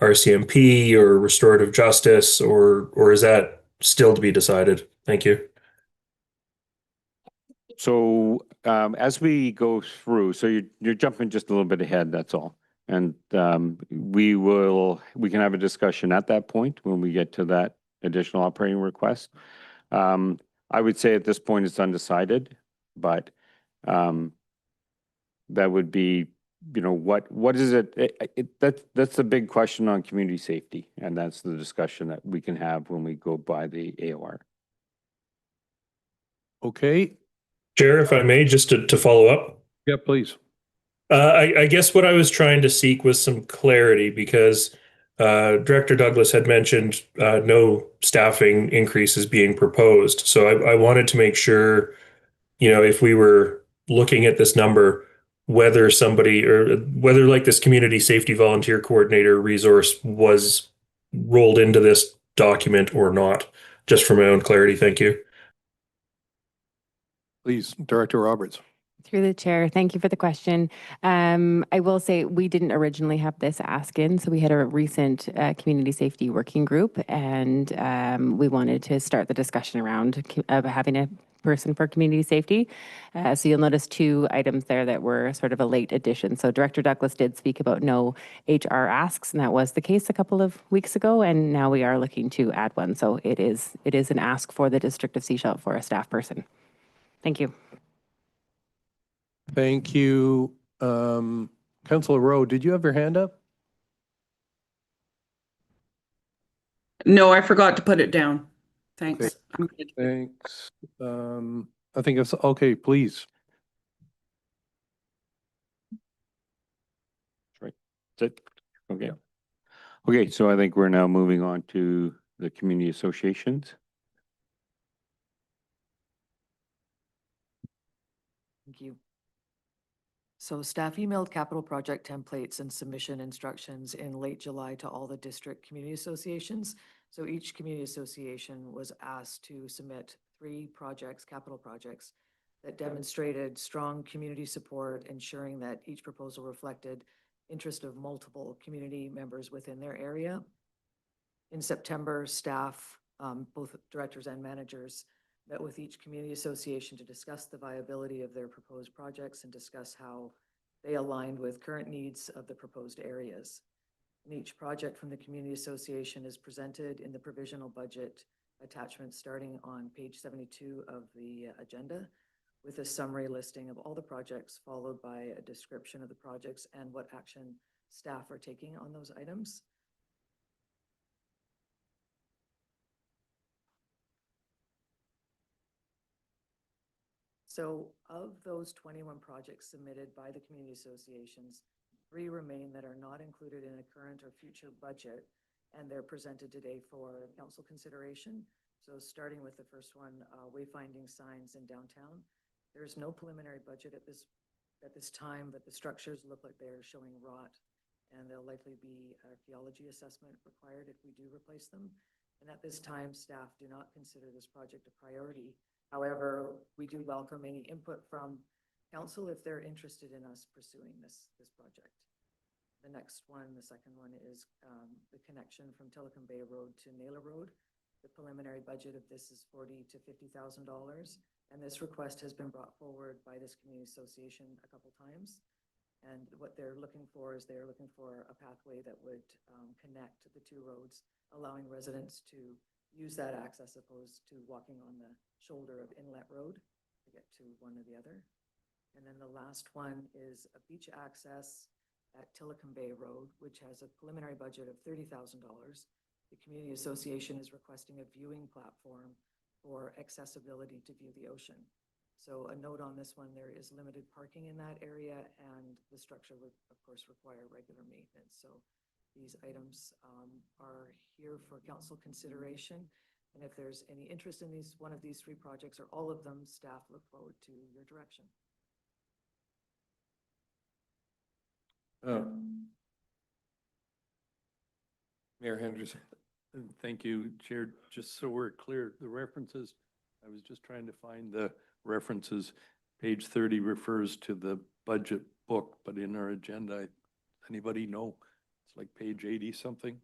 RCMP or Restorative Justice, or is that still to be decided? Thank you. So as we go through, so you're jumping just a little bit ahead, that's all. And we can have a discussion at that point when we get to that additional operating request. I would say at this point it's undecided, but that would be, what is it? That's the big question on community safety. And that's the discussion that we can have when we go by the AOR. Okay, Chair, if I may, just to follow up. yeah, please. I guess what I was trying to seek was some clarity because Director Douglas had mentioned no staffing increases being proposed. So I wanted to make sure, if we were looking at this number, whether somebody or whether like this community safety volunteer coordinator resource was rolled into this document or not, just for my own clarity. Thank you. Please, Director Roberts. Through the chair, thank you for the question. I will say we didn't originally have this ask in, so we had a recent community safety working group, and we wanted to start the discussion around having a person for community safety. So you'll notice two items there that were sort of a late addition. So Director Douglas did speak about no HR asks, and that was the case a couple of weeks ago, and now we are looking to add one. So it is an ask for the District of Sechelt for a staff person. Thank you. Thank you. Councillor Rowe, did you have your hand up? No, I forgot to put it down. Thanks. Okay. I'm good. Thanks. I think it's okay, please. That's it? Okay. Okay, so I think we're now moving on to the community associations. Thank you. So staff emailed capital project templates and submission instructions in late July to all the district community associations. So each community association was asked to submit 3 projects, capital projects, that demonstrated strong community support, ensuring that each proposal reflected interest of multiple community members within their area. In September, staff, both directors and managers, met with each community association to discuss the viability of their proposed projects and discuss how they aligned with current needs of the proposed areas. And each project from the community association is presented in the provisional budget attachment starting on page 72 of the agenda with a summary listing of all the projects, followed by a description of the projects and what action staff are taking on those items. So of those 21 projects submitted by the community associations, 3 remain that are not included in a current or future budget, and they're presented today for council consideration. So starting with the first one, wayfinding signs in downtown. There is no preliminary budget at this time, but the structures look like they're showing rot, and there'll likely be archaeology assessment required if we do replace them. And at this time, staff do not consider this project a priority. However, we do welcome any input from council if they're interested in us pursuing this project. The next one, the second one, is the connection from Telecom Bay Road to Naylor Road. The preliminary budget of this is $40,000 to $50,000, and this request has been brought forward by this community association a couple times. And what they're looking for is they're looking for a pathway that would connect the 2 roads, allowing residents to use that access opposed to walking on the shoulder of Inlet Road to get to one or the other. And then the last one is a beach access at Telecom Bay Road, which has a preliminary budget of $30,000. The community association is requesting a viewing platform for accessibility to view the ocean. So a note on this one, there is limited parking in that area, and the structure would, of course, require regular maintenance. So these items are here for council consideration. And if there's any interest in one of these 3 projects or all of them, staff look forward to your direction. Mayor Henderson. Thank you, Chair. Just so we're clear, the references, I was just trying to find the references. Page 30 refers to the budget book, but in our agenda, anybody know? It's like page 80 something.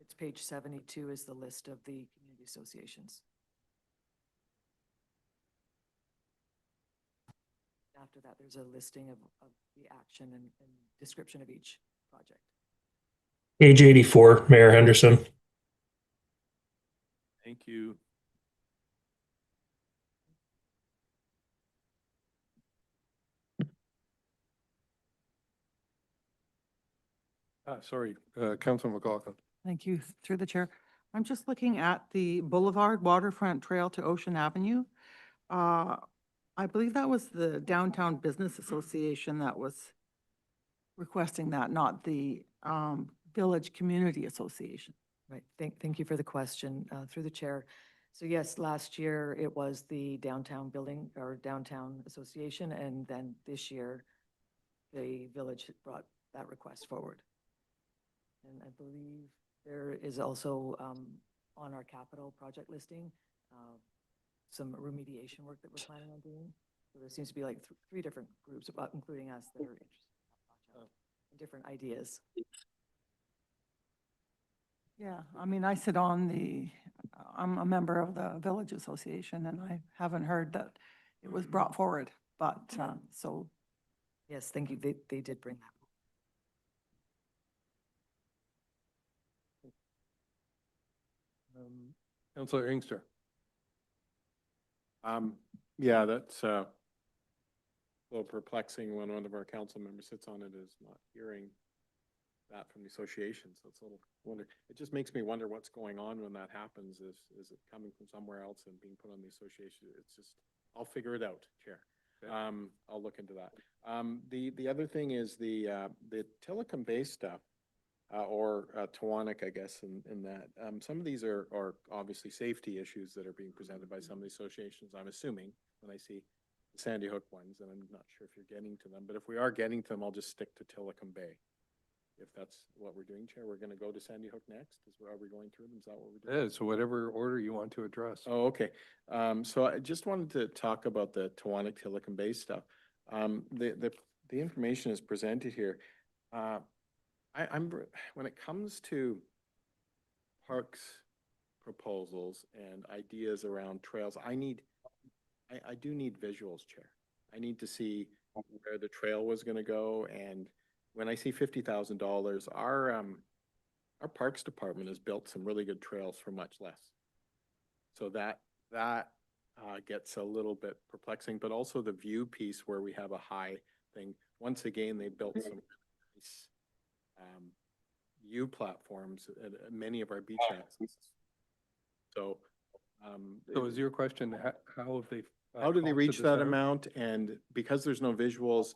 It's page 72 is the list of the community associations. After that, there's a listing of the action and description of each project. Page 84, Mayor Henderson. Thank you. Sorry, Councilor McLaughlin. Thank you, through the chair. I'm just looking at the Boulevard Waterfront Trail to Ocean Avenue. I believe that was the Downtown Business Association that was requesting that, not the Village Community Association. Right. Thank you for the question, through the chair. So yes, last year it was the Downtown Building or Downtown Association, and then this year the village brought that request forward. And I believe there is also on our capital project listing, some remediation work that we're planning on doing. So there seems to be like 3 different groups, including us, that are interested in that project, and different ideas. Yeah, I mean, I'm a member of the Village Association, and I haven't heard that it was brought forward, but, so. Yes, thank you. They did bring that. Councilor Inkster. Yeah, that's a little perplexing when one of our council members sits on it is not hearing that from the association. So it's a little wonder. It just makes me wonder what's going on when that happens. Is it coming from somewhere else and being put on the association? It's just, I'll figure it out, Chair. Okay. I'll look into that. The other thing is the Telecom Bay stuff, or Tawanik, I guess, in that. Some of these are obviously safety issues that are being presented by some of the associations, I'm assuming, when I see the Sandy Hook ones, and I'm not sure if you're getting to them, but if we are getting to them, I'll just stick to Telecom Bay. If that's what we're doing, Chair, we're going to go to Sandy Hook next? Are we going through them? Is that what we're doing? Yeah, so whatever order you want to address. Oh, okay. So I just wanted to talk about the Tawanik Telecom Bay stuff. The information is presented here. When it comes to parks proposals and ideas around trails, I do need visuals, Chair. I need to see where the trail was going to go, and when I see $50,000, our Parks Department has built some really good trails for much less. So that gets a little bit perplexing, but also the view piece where we have a high thing. Once again, they built some nice view platforms at many of our beach accesses. So, So is your question, how have they? how do they costed reach this that out? amount? And because there's no visuals,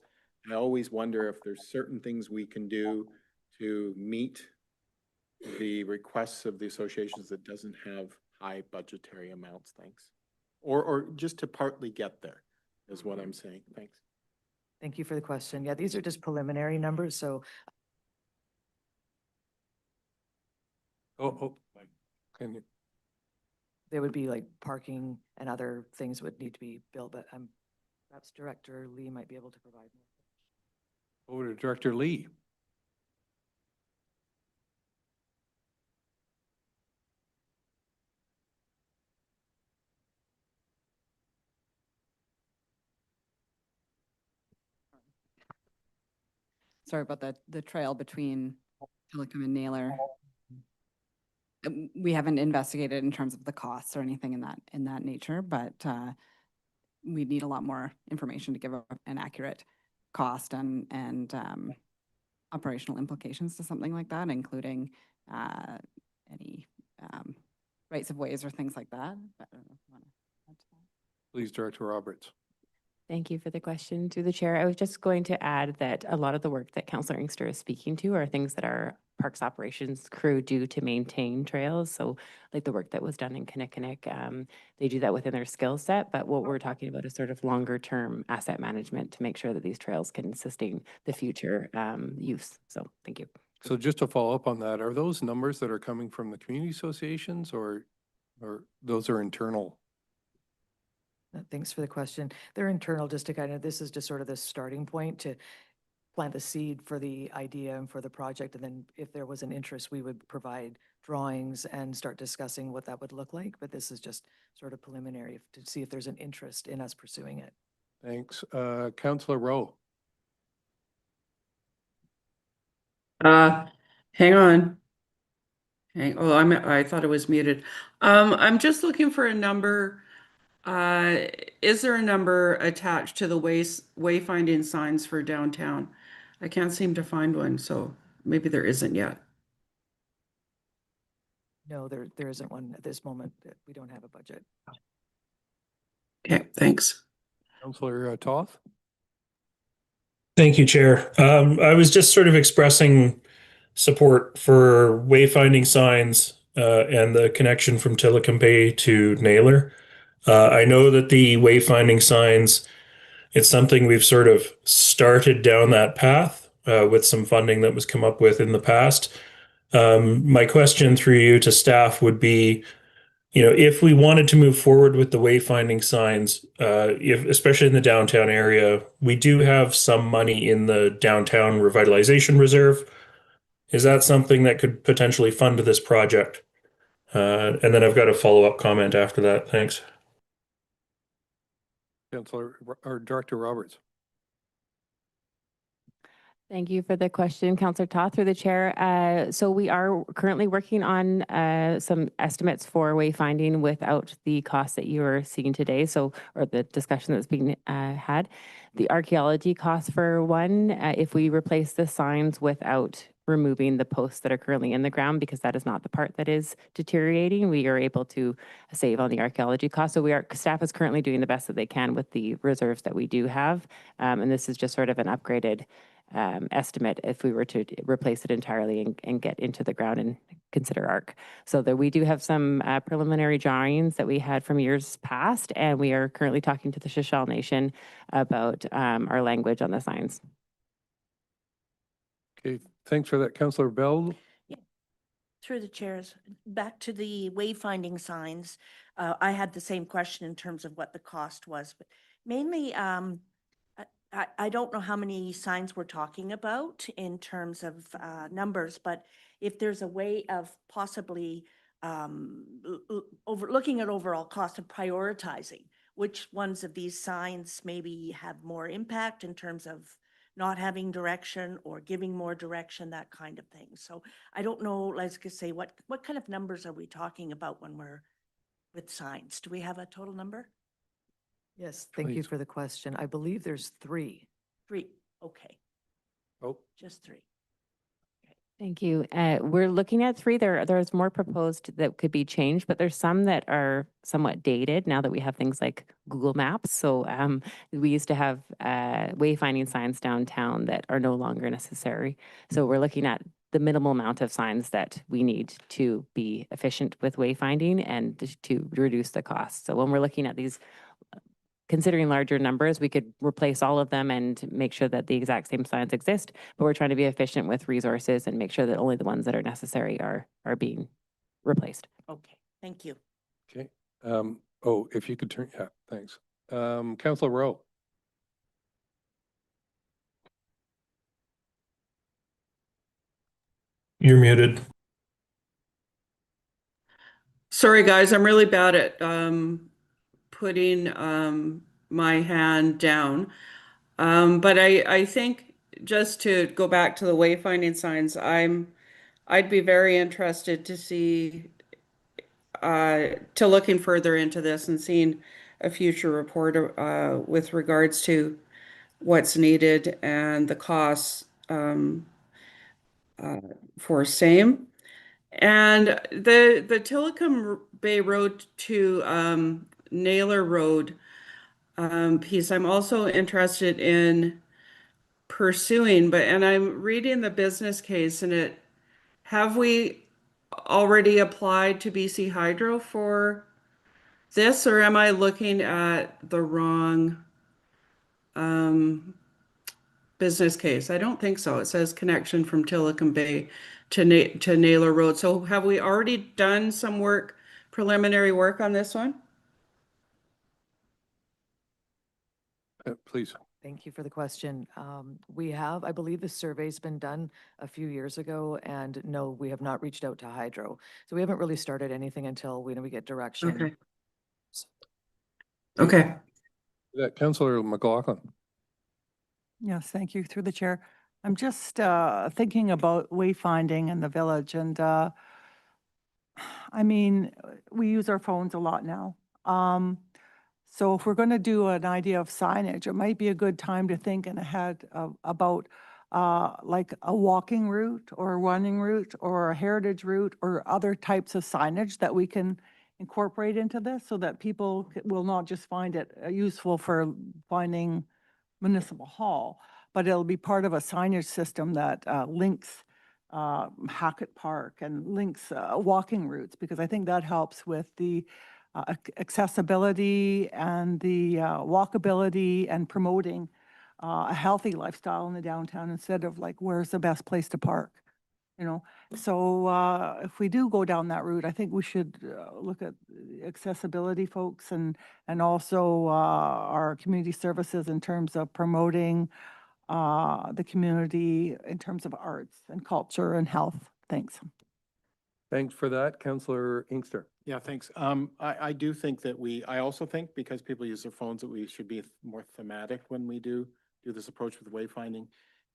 I always wonder if there's certain things we can do to meet the requests of the associations that doesn't have high budgetary amounts, thanks. Or just to partly get there, is what I'm saying, thanks. Thank you for the question. Yeah, these are just preliminary numbers, so Oh, can you, there would be like parking and other things would need to be built, but perhaps Director Lee might be able to provide more. over to Director Lee. Sorry about the trail between Telecom and Naylor. We haven't investigated in terms of the costs or anything in that nature, but we need a lot more information to give an accurate cost and operational implications to something like that, including any rights of ways or things like that. But I don't know if you want to add to that. Please, Director Roberts. Thank you for the question through the chair. I was just going to add that a lot of the work that Councillor Inkster is speaking to are things that our parks operations crew do to maintain trails. So like the work that was done in Kinnickinnick, they do that within their skill set. But what we're talking about is sort of longer term asset management to make sure that these trails can sustain the future use. So thank you. So just to follow up on that, are those numbers that are coming from the community associations or those are internal? Thanks for the question. They're internal, just to kind of, this is just sort of the starting point to plant the seed for the idea and for the project. And then if there was an interest, we would provide drawings and start discussing what that would look like. But this is just sort of preliminary to see if there's an interest in us pursuing it. Thanks. Councillor Rowe. Hang on. Oh, I thought it was muted. I'm just looking for a number. Is there a number attached to the wayfinding signs for downtown? I can't seem to find one, so maybe there isn't yet. No, there isn't one at this moment. We don't have a budget. Okay, thanks. Councillor Toth. Thank you, Chair. I was just sort of expressing support for wayfinding signs and the connection from Tilikum Bay to Naylor. I know that the wayfinding signs, it's something we've sort of started down that path with some funding that was come up with in the past. My question through you to staff would be, if we wanted to move forward with the wayfinding signs, especially in the downtown area, we do have some money in the downtown revitalization reserve. Is that something that could potentially fund this project? And then I've got a follow-up comment after that. Thanks. Councillor or Director Roberts. Thank you for the question, Councillor Toth, through the chair. So we are currently working on some estimates for wayfinding without the costs that you are seeing today. So, or the discussion that's being had. The archaeology costs for one, if we replace the signs without removing the posts that are currently in the ground, because that is not the part that is deteriorating, we are able to save on the archaeology costs. So staff is currently doing the best that they can with the reserves that we do have. And this is just sort of an upgraded estimate if we were to replace it entirely and get into the ground and consider ARC. So that we do have some preliminary drawings that we had from years past, and we are currently talking to the Shishal Nation about our language on the signs. Okay, thanks for that. Councillor Bell. Through the chairs, back to the wayfinding signs. I had the same question in terms of what the cost was, but mainly, I don't know how many signs we're talking about in terms of numbers, but if there's a way of possibly looking at overall cost and prioritizing which ones of these signs maybe have more impact in terms of not having direction or giving more direction, that kind of thing. So I don't know, let's just say, what kind of numbers are we talking about when we're with signs? Do we have a total number? Yes, thank you Please. for the question. I believe there's 3. 3, okay, Oh, just 3. Thank you. We're looking at 3. There's more proposed that could be changed, but there's some that are somewhat dated now that we have things like Google Maps. So we used to have wayfinding signs downtown that are no longer necessary. So we're looking at the minimal amount of signs that we need to be efficient with wayfinding and to reduce the cost. So when we're looking at these, considering larger numbers, we could replace all of them and make sure that the exact same signs exist, but we're trying to be efficient with resources and make sure that only the ones that are necessary are being replaced. Okay, thank you. okay. Oh, if you could turn, yeah, thanks. Councillor Rowe. You're muted. Sorry, guys, I'm really bad at putting my hand down. But I think just to go back to the wayfinding signs, I'd be very interested to see to looking further into this and seeing a future report with regards to what's needed and the costs for same. And the Tillicum Bay Road to Naylor Road piece, I'm also interested in pursuing, and I'm reading the business case and have we already applied to BC Hydro for this, or am I looking at the wrong business case? I don't think so. It says connection from Tillicum Bay to Naylor Road. So have we already done some work, preliminary work on this one? Please. Thank you for the question. We have, I believe the survey's been done a few years ago, and no, we have not reached out to Hydro. So we haven't really started anything until we get direction. Okay. Okay. Councillor McLaughlin. Yes, thank you, through the chair. I'm just thinking about wayfinding in the village, and I mean, we use our phones a lot now. So if we're going to do an idea of signage, it might be a good time to think ahead about like a walking route or a running route or a heritage route or other types of signage that we can incorporate into this so that people will not just find it useful for finding Municipal Hall, but it'll be part of a signage system that links Hackett Park and links walking routes, because I think that helps with the accessibility and the walkability and promoting a healthy lifestyle in the downtown instead of like, where's the best place to park? You know, so if we do go down that route, I think we should look at accessibility folks and also our community services in terms of promoting the community in terms of arts and culture and health. Thanks. Thanks for that. Councillor Inkster. Yeah, thanks. I do think that I also think because people use their phones that we should be more thematic when we do this approach with wayfinding.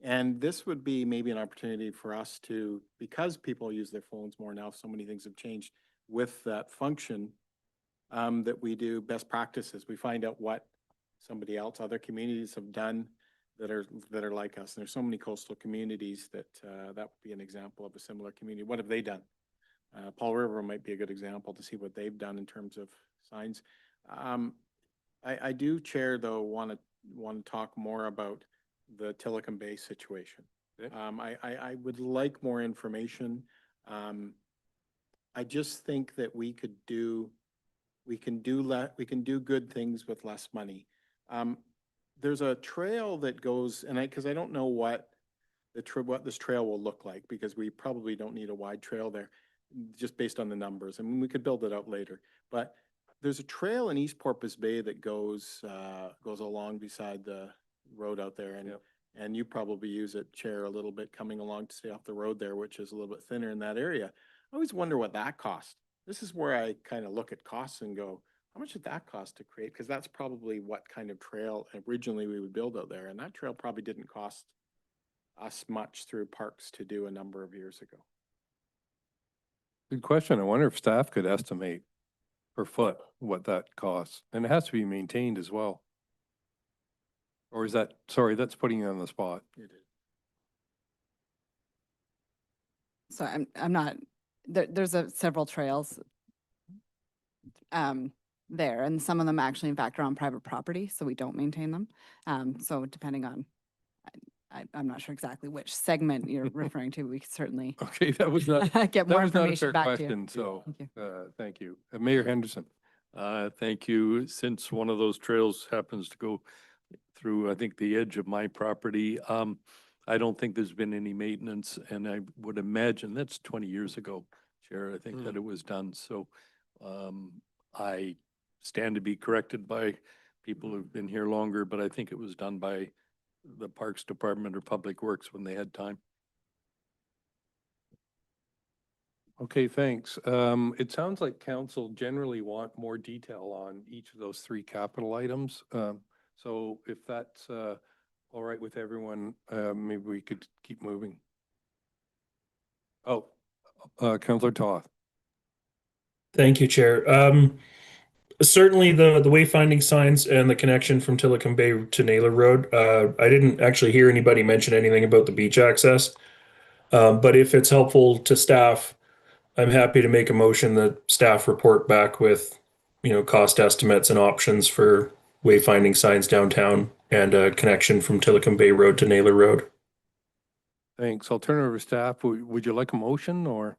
And this would be maybe an opportunity for us to, because people use their phones more now, so many things have changed with that function, that we do best practices. We find out what somebody else, other communities have done that are like us. And there's so many coastal communities that that would be an example of a similar community. What have they done? Paul River might be a good example to see what they've done in terms of signs. I do, Chair, though, want to talk more about the Tillicum Bay situation. Okay. I would like more information. I just think that we can do good things with less money. There's a trail that goes, and because I don't know what this trail will look like, because we probably don't need a wide trail there, just based on the numbers. I mean, we could build it out later, but there's a trail in East Porpoise Bay that goes along beside the road out there, and Yep. and you probably use it, Chair, a little bit coming along to stay off the road there, which is a little bit thinner in that area. I always wonder what that cost. This is where I kind of look at costs and go, How much did that cost to create? Because that's probably what kind of trail originally we would build out there. And that trail probably didn't cost us much through parks to do a number of years ago. Good question. I wonder if staff could estimate per foot what that costs. And it has to be maintained as well. Or is that, sorry, that's putting you on the spot. It is. So I'm not, there's several trails there, and some of them actually in fact are on private property, so we don't maintain them. So depending on, I'm not sure exactly which segment you're referring to, we could certainly Okay, that was not, get that more was not a information fair back to you. question, so, Thank you. thank you. Mayor Henderson. Thank you. Since one of those trails happens to go through, I think, the edge of my property, I don't think there's been any maintenance, and I would imagine that's 20 years ago, Chair, I think that it was done. So I stand to be corrected by people who've been here longer, but I think it was done by the Parks Department or Public Works when they had time. Okay, thanks. It sounds like council generally want more detail on each of those three capital items. So if that's all right with everyone, maybe we could keep moving. Oh, Councillor Toth. Thank you, Chair. Certainly the wayfinding signs and the connection from Tillicum Bay to Naylor Road. I didn't actually hear anybody mention anything about the beach access. But if it's helpful to staff, I'm happy to make a motion that staff report back with, cost estimates and options for wayfinding signs downtown and a connection from Tillicum Bay Road to Naylor Road. Thanks. I'll turn it over to staff. Would you like a motion or?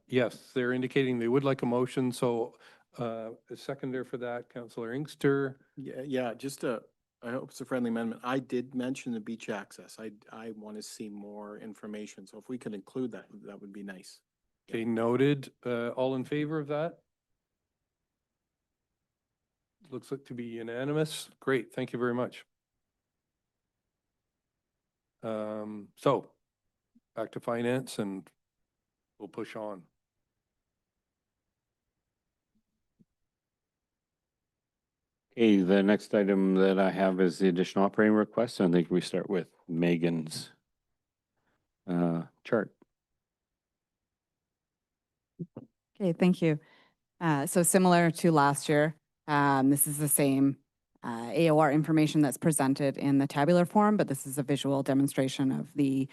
Yes, they're indicating they would like a motion. So a seconder for that, Councillor Inkster. Yeah, I hope it's a friendly amendment. I did mention the beach access. I want to see more information. So if we could include that, that would be nice. Okay, noted. All in favor of that? Looks like to be unanimous. Great, thank you very much. So back to finance and we'll push on. Okay, the next item that I have is the additional operating request. I think we start with Megan's chart. Okay, thank you. So similar to last year, this is the same AOR information that's presented in the tabular form, but this is a visual demonstration of the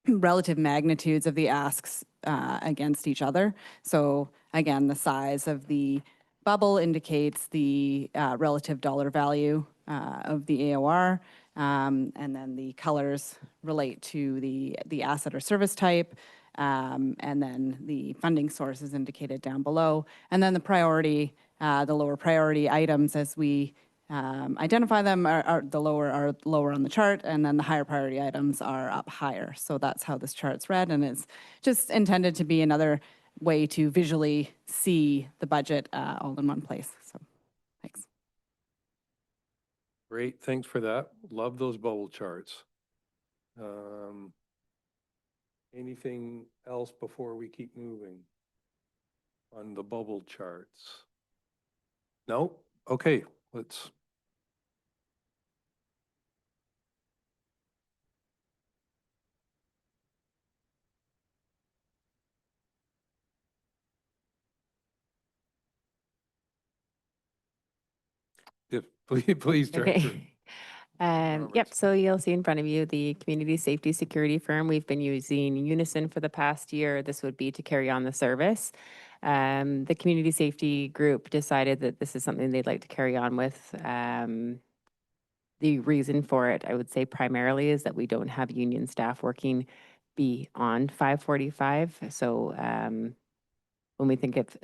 relative magnitudes of the asks against each other. So again, the size of the bubble indicates the relative dollar value of the AOR, and then the colors relate to the asset or service type, and then the funding source is indicated down below. And then the priority, the lower priority items as we identify them are lower on the chart, and then the higher priority items are up higher. So that's how this chart's read, and it's just intended to be another way to visually see the budget all in one place. So thanks. Great, thanks for that. Love those bubble charts. Anything else before we keep moving on the bubble charts? No? Okay, let's. Please, Director. Okay. Yep, Roberts. so you'll see in front of you the community safety security firm. We've been using Unison for the past year. This would be to carry on the service. The community safety group decided that this is something they'd like to carry on with. The reason for it, I would say primarily, is that we don't have union staff working beyond 5:45. So when we think of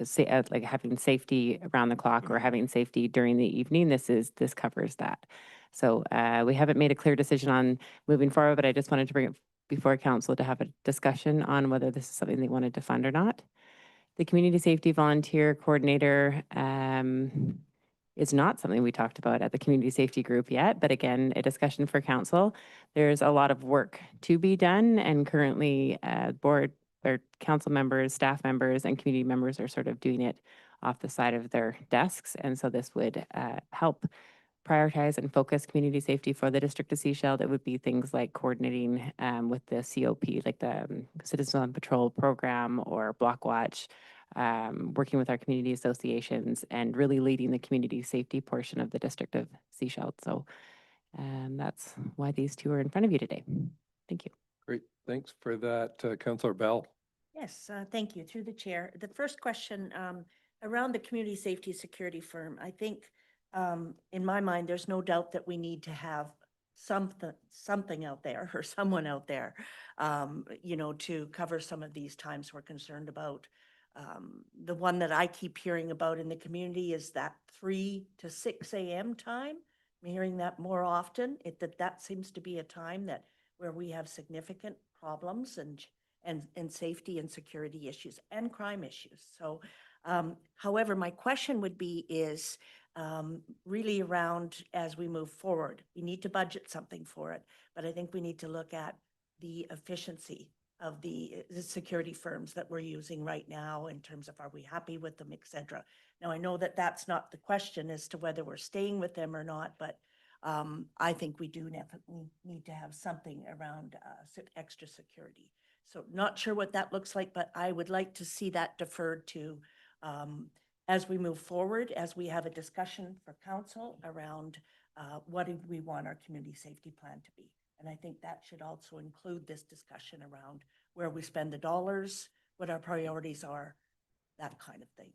like having safety around the clock or having safety during the evening, this covers that. So we haven't made a clear decision on moving forward, but I just wanted to bring it before council to have a discussion on whether this is something they wanted to fund or not. The community safety volunteer coordinator is not something we talked about at the community safety group yet, but again, a discussion for council. There's a lot of work to be done, and currently board their council members, staff members, and community members are sort of doing it off the side of their desks. And so this would help prioritize and focus community safety for the District of Sechelt. It would be things like coordinating with the COP, like the Citizens on Patrol program or Block Watch, working with our community associations and really leading the community safety portion of the District of Sechelt. So that's why these two are in front of you today. Thank you. Great, thanks for that, Councillor Bell. Yes, thank you. Through the chair. The first question around the community safety security firm, I think in my mind, there's no doubt that we need to have something out there or someone out there, you know, to cover some of these times we're concerned about. The one that I keep hearing about in the community is that 3 to 6 a.m. time. I'm hearing that more often. That seems to be a time where we have significant problems and safety and security issues and crime issues. So, however, my question would be is really around as we move forward. We need to budget something for it, but I think we need to look at the efficiency of the security firms that we're using right now in terms of are we happy with them, et cetera. Now, I know that that's not the question as to whether we're staying with them or not, but I think we do definitely need to have something around extra security. So not sure what that looks like, but I would like to see that deferred to as we move forward, as we have a discussion for council around what do we want our community safety plan to be. And I think that should also include this discussion around where we spend the dollars, what our priorities are, that kind of thing.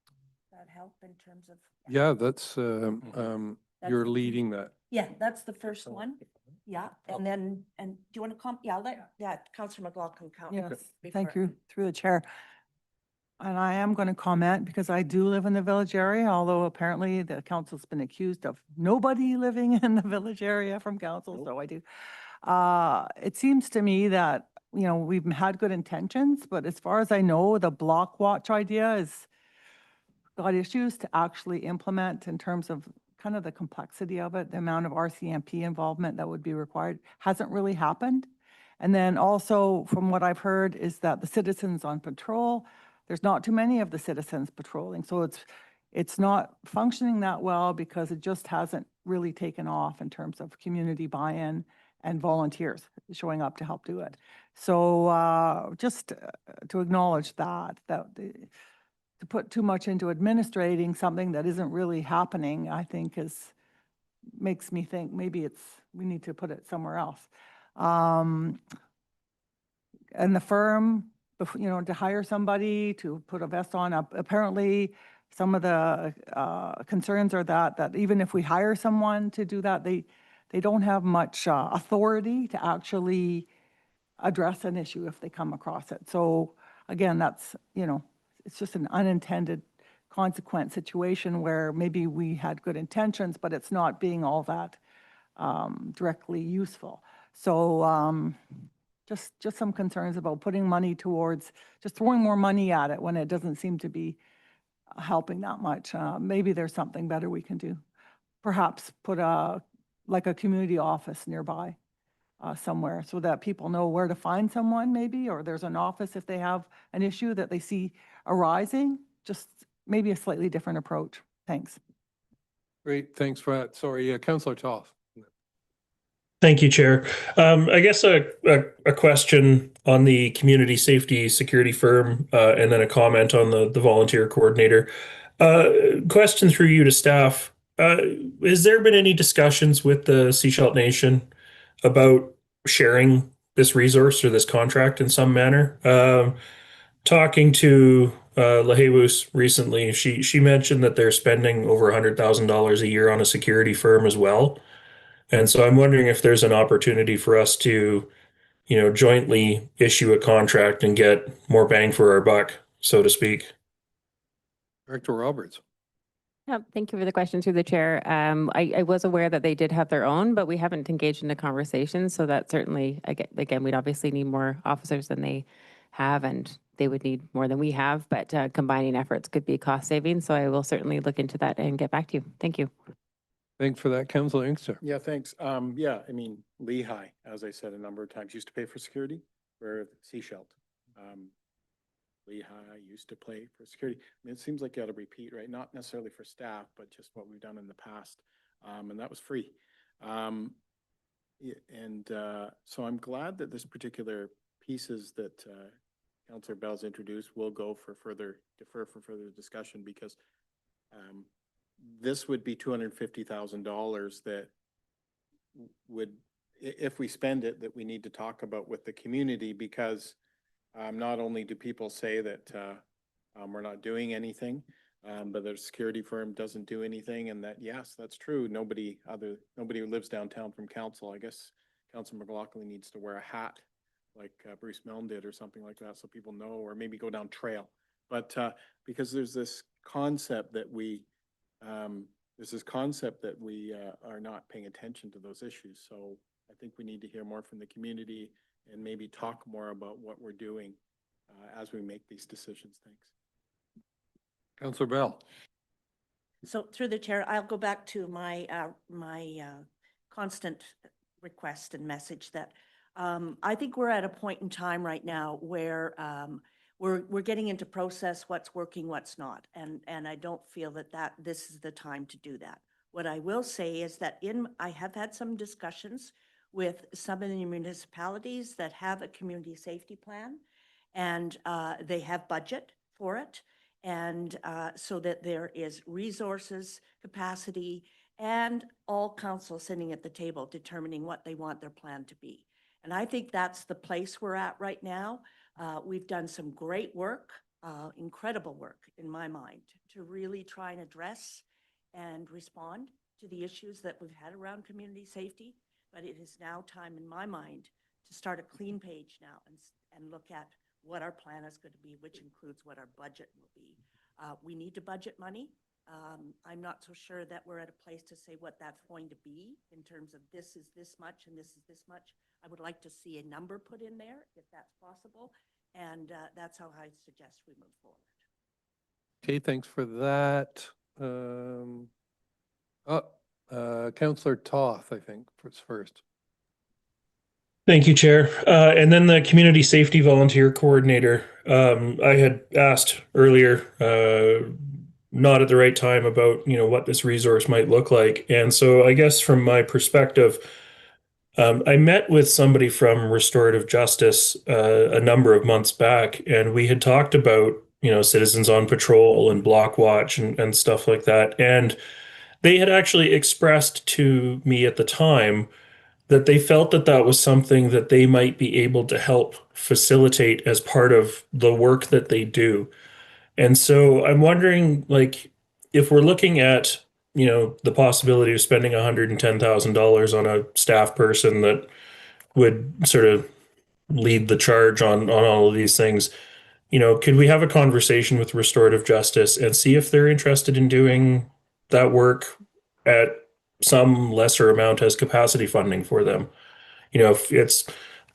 Does that help in terms of? Yeah, that's, That's you're the- leading that. Yeah, that's the first one. Yeah, and then, and do you want to come? Yeah, Councillor McLaughlin count. Yes, before- thank you, through the chair. And I am going to comment because I do live in the village area, although apparently the council's been accused of nobody living in the village area from council, so I do. It seems to me that, you know, we've had good intentions, but as far as I know, the block watch idea is got issues to actually implement in terms of kind of the complexity of it, the amount of RCMP involvement that would be required hasn't really happened. And then also from what I've heard is that the citizens on patrol, there's not too many of the citizens patrolling. So it's not functioning that well because it just hasn't really taken off in terms of community buy-in and volunteers showing up to help do it. So just to acknowledge that to put too much into administrating something that isn't really happening, I think makes me think maybe we need to put it somewhere else. And the firm, you know, to hire somebody to put a vest on, apparently some of the concerns are that even if we hire someone to do that, they don't have much authority to actually address an issue if they come across it. So again, that's, you know, it's just an unintended consequent situation where maybe we had good intentions, but it's not being all that directly useful. So just some concerns about putting money towards, just throwing more money at it when it doesn't seem to be helping that much. Maybe there's something better we can do. Perhaps put like a community office nearby somewhere so that people know where to find someone maybe, or there's an office if they have an issue that they see arising, just maybe a slightly different approach. Thanks. Great, thanks for that. Sorry, Councillor Toth. Thank you, Chair. I guess a question on the community safety security firm, and then a comment on the volunteer coordinator. Question through you to staff. Has there been any discussions with the Sechelt Nation about sharing this resource or this contract in some manner? Talking to Lahewus recently, she mentioned that they're spending over $100,000 a year on a security firm as well. And so I'm wondering if there's an opportunity for us to, you know, jointly issue a contract and get more bang for our buck, so to speak. Director Roberts. Yeah, thank you for the question through the chair. I was aware that they did have their own, but we haven't engaged in a conversation. So that certainly, again, we'd obviously need more officers than they have, and they would need more than we have, but combining efforts could be cost saving. So I will certainly look into that and get back to you. Thank you. Thanks for that, Councillor Inkster. Yeah, thanks. Yeah, I mean, Lehigh, as I said a number of times, used to pay for security for Sechelt. Lehigh used to play for security. I mean, it seems like you ought to repeat, right? Not necessarily for staff, but just what we've done in the past. And that was free. So I'm glad that this particular pieces that Councillor Bell's introduced will go for defer for further discussion, because this would be $250,000 that would, if we spend it, that we need to talk about with the community, because not only do people say that we're not doing anything, but their security firm doesn't do anything, and that, yes, that's true. Nobody who lives downtown from council, I guess Councilor McLaughlin needs to wear a hat like Bruce Milne did or something like that, so people know, or maybe go down trail. But because there's this concept that we are not paying attention to those issues. So I think we need to hear more from the community and maybe talk more about what we're doing as we make these decisions. Thanks. Councillor Bell. So through the chair, I'll go back to my constant request and message that I think we're at a point in time right now where we're getting into process what's working, what's not, and I don't feel that this is the time to do that. What I will say is that I have had some discussions with some of the municipalities that have a community safety plan, and they have budget for it. And so that there is resources, capacity, and all council sitting at the table determining what they want their plan to be. And I think that's the place we're at right now. We've done some great work, incredible work in my mind, to really try and address and respond to the issues that we've had around community safety. But it is now time, in my mind, to start a clean page now and look at what our plan is going to be, which includes what our budget will be. We need to budget money. I'm not so sure that we're at a place to say what that's going to be in terms of this is this much and this is this much. I would like to see a number put in there if that's possible. And that's how I suggest we move forward. Okay, thanks for that. Councillor Toth, I think, first. Thank you, Chair. And then the Community Safety Volunteer Coordinator. I had asked earlier, not at the right time, about what this resource might look like. And so I guess from my perspective, I met with somebody from Restorative Justice a number of months back, and we had talked about Citizens on Patrol and Block Watch and stuff like that. And they had actually expressed to me at the time that they felt that that was something that they might be able to help facilitate as part of the work that they do. And so I'm wondering, like, if we're looking at, the possibility of spending $110,000 on a staff person that would sort of lead the charge on all of these things, could we have a conversation with Restorative Justice and see if they're interested in doing that work at some lesser amount as capacity funding for them? If it's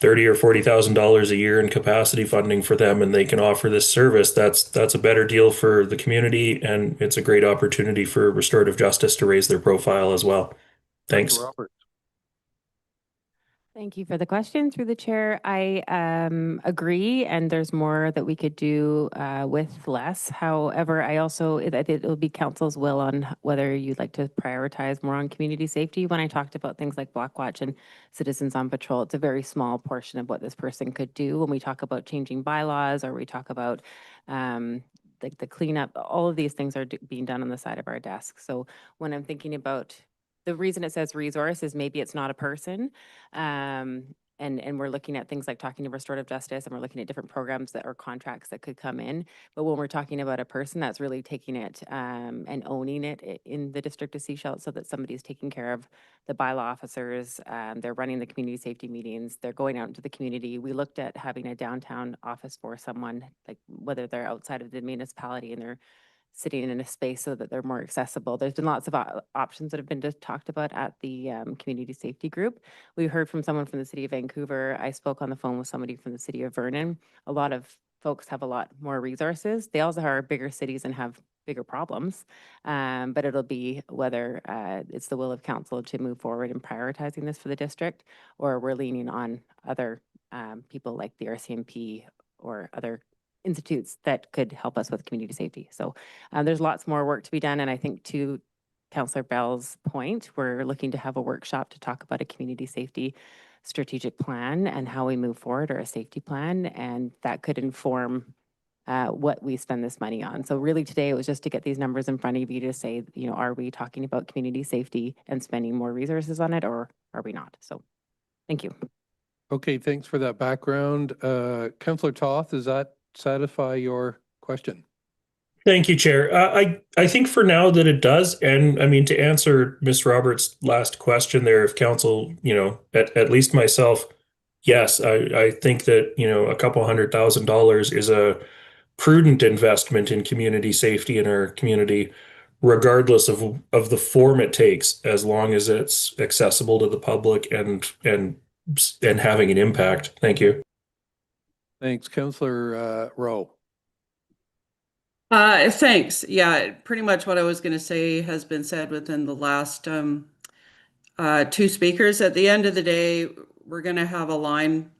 $30,000 or $40,000 a year in capacity funding for them, and they can offer this service, that's a better deal for the community, and it's a great opportunity for Restorative Justice to raise their profile as well. Thanks. Robert. Thank you for the question through the chair. I agree, and there's more that we could do with less. However, I think it'll be council's will on whether you'd like to prioritize more on community safety. When I talked about things like Block Watch and Citizens on Patrol, it's a very small portion of what this person could do. When we talk about changing bylaws, or we talk about like the cleanup, all of these things are being done on the side of our desk. So when I'm thinking about the reason it says resource is maybe it's not a person. And we're looking at things like talking to Restorative Justice, and we're looking at different programs or contracts that could come in. But when we're talking about a person that's really taking it and owning it in the District of Sechelt, so that somebody's taking care of the bylaw officers, they're running the community safety meetings, they're going out into the community. We looked at having a downtown office for someone, like whether they're outside of the municipality and they're sitting in a space so that they're more accessible. There's been lots of options that have been just talked about at the community safety group. We heard from someone from the city of Vancouver. I spoke on the phone with somebody from the city of Vernon. A lot of folks have a lot more resources. They also are bigger cities and have bigger problems. But it'll be whether it's the will of council to move forward in prioritizing this for the district, or we're leaning on other people like the RCMP or other institutes that could help us with community safety. So there's lots more work to be done. And I think to Councillor Bell's point, we're looking to have a workshop to talk about a community safety strategic plan and how we move forward, or a safety plan, and that could inform what we spend this money on. So really today it was just to get these numbers in front of you to say, you know, are we talking about community safety and spending more resources on it, or are we not? So thank you. Okay, thanks for that background. Councillor Toth, does that satisfy your question? Thank you, Chair. I think for now that it does. And I mean, to answer Ms. Roberts' last question there, if council, you know, at least myself, yes, I think that, you know, a couple $100,000 is a prudent investment in community safety in our community, regardless of the form it takes, as long as it's accessible to the public and having an impact. Thank you. Thanks. Councillor Rowe. Thanks. Yeah, pretty much what I was going to say has been said within the last two speakers. At the end of the day, we're going to have a line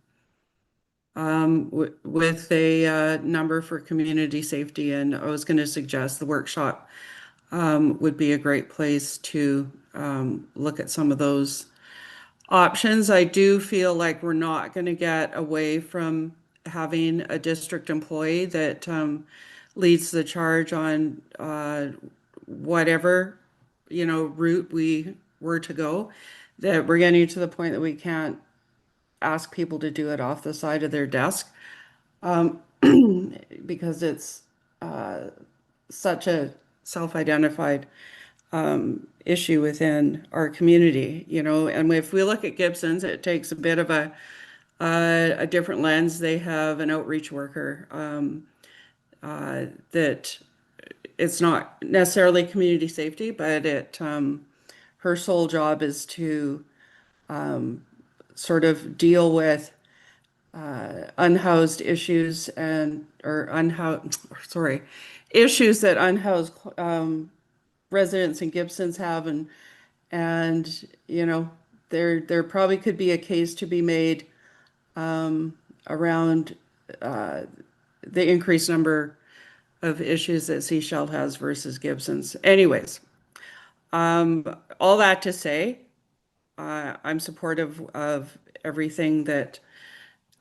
with a number for community safety, and I was going to suggest the workshop would be a great place to look at some of those options. I do feel like we're not going to get away from having a district employee that leads the charge on whatever, you know, route we were to go, that we're getting to the point that we can't ask people to do it off the side of their desk because it's such a self-identified issue within our community, you know. And if we look at Gibson's, it takes a bit of a different lens. They have an outreach worker that it's not necessarily community safety, but her sole job is to sort of deal with unhoused issues issues that unhoused residents in Gibson's have, and you know, there probably could be a case to be made around the increased number of issues that Sechelt has versus Gibson's. Anyways, all that to say, I'm supportive of everything that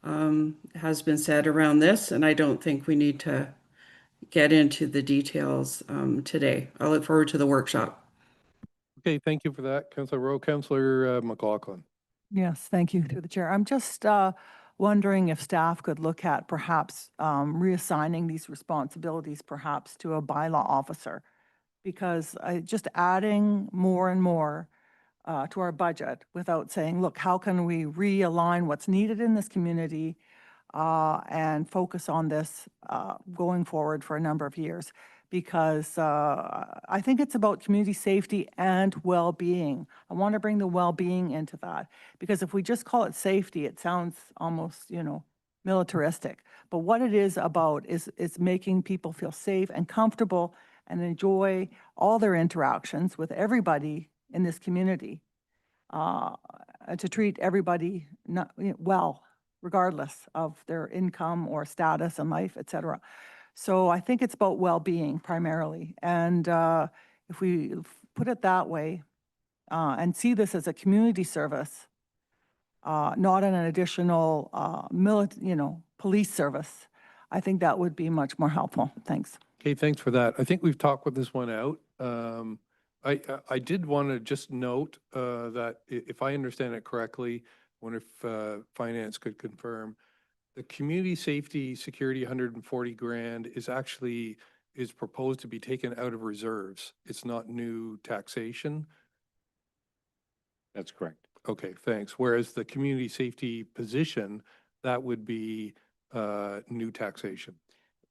has been said around this, and I don't think we need to get into the details today. I look forward to the workshop. Okay, thank you for that, Councillor Rowe. Councillor McLaughlin. Yes, thank you through the chair. I'm just wondering if staff could look at perhaps reassigning these responsibilities perhaps to a bylaw officer, because just adding more and more to our budget without saying, look, how can we realign what's needed in this community and focus on this going forward for a number of years? Because I think it's about community safety and well-being. I want to bring the well-being into that, because if we just call it safety, it sounds almost, you know, militaristic. But what it is about is making people feel safe and comfortable and enjoy all their interactions with everybody in this community, to treat everybody well, regardless of their income or status in life, et cetera. So I think it's about well-being primarily. And if we put it that way and see this as a community service, not an additional police service, I think that would be much more helpful. Thanks. Okay, thanks for that. I think we've talked with this one out. I did want to just note that if I understand it correctly, I wonder if finance could confirm, the community safety security 140 grand is proposed to be taken out of reserves. It's not new taxation. That's correct. Okay, thanks. Whereas the community safety position, that would be new taxation.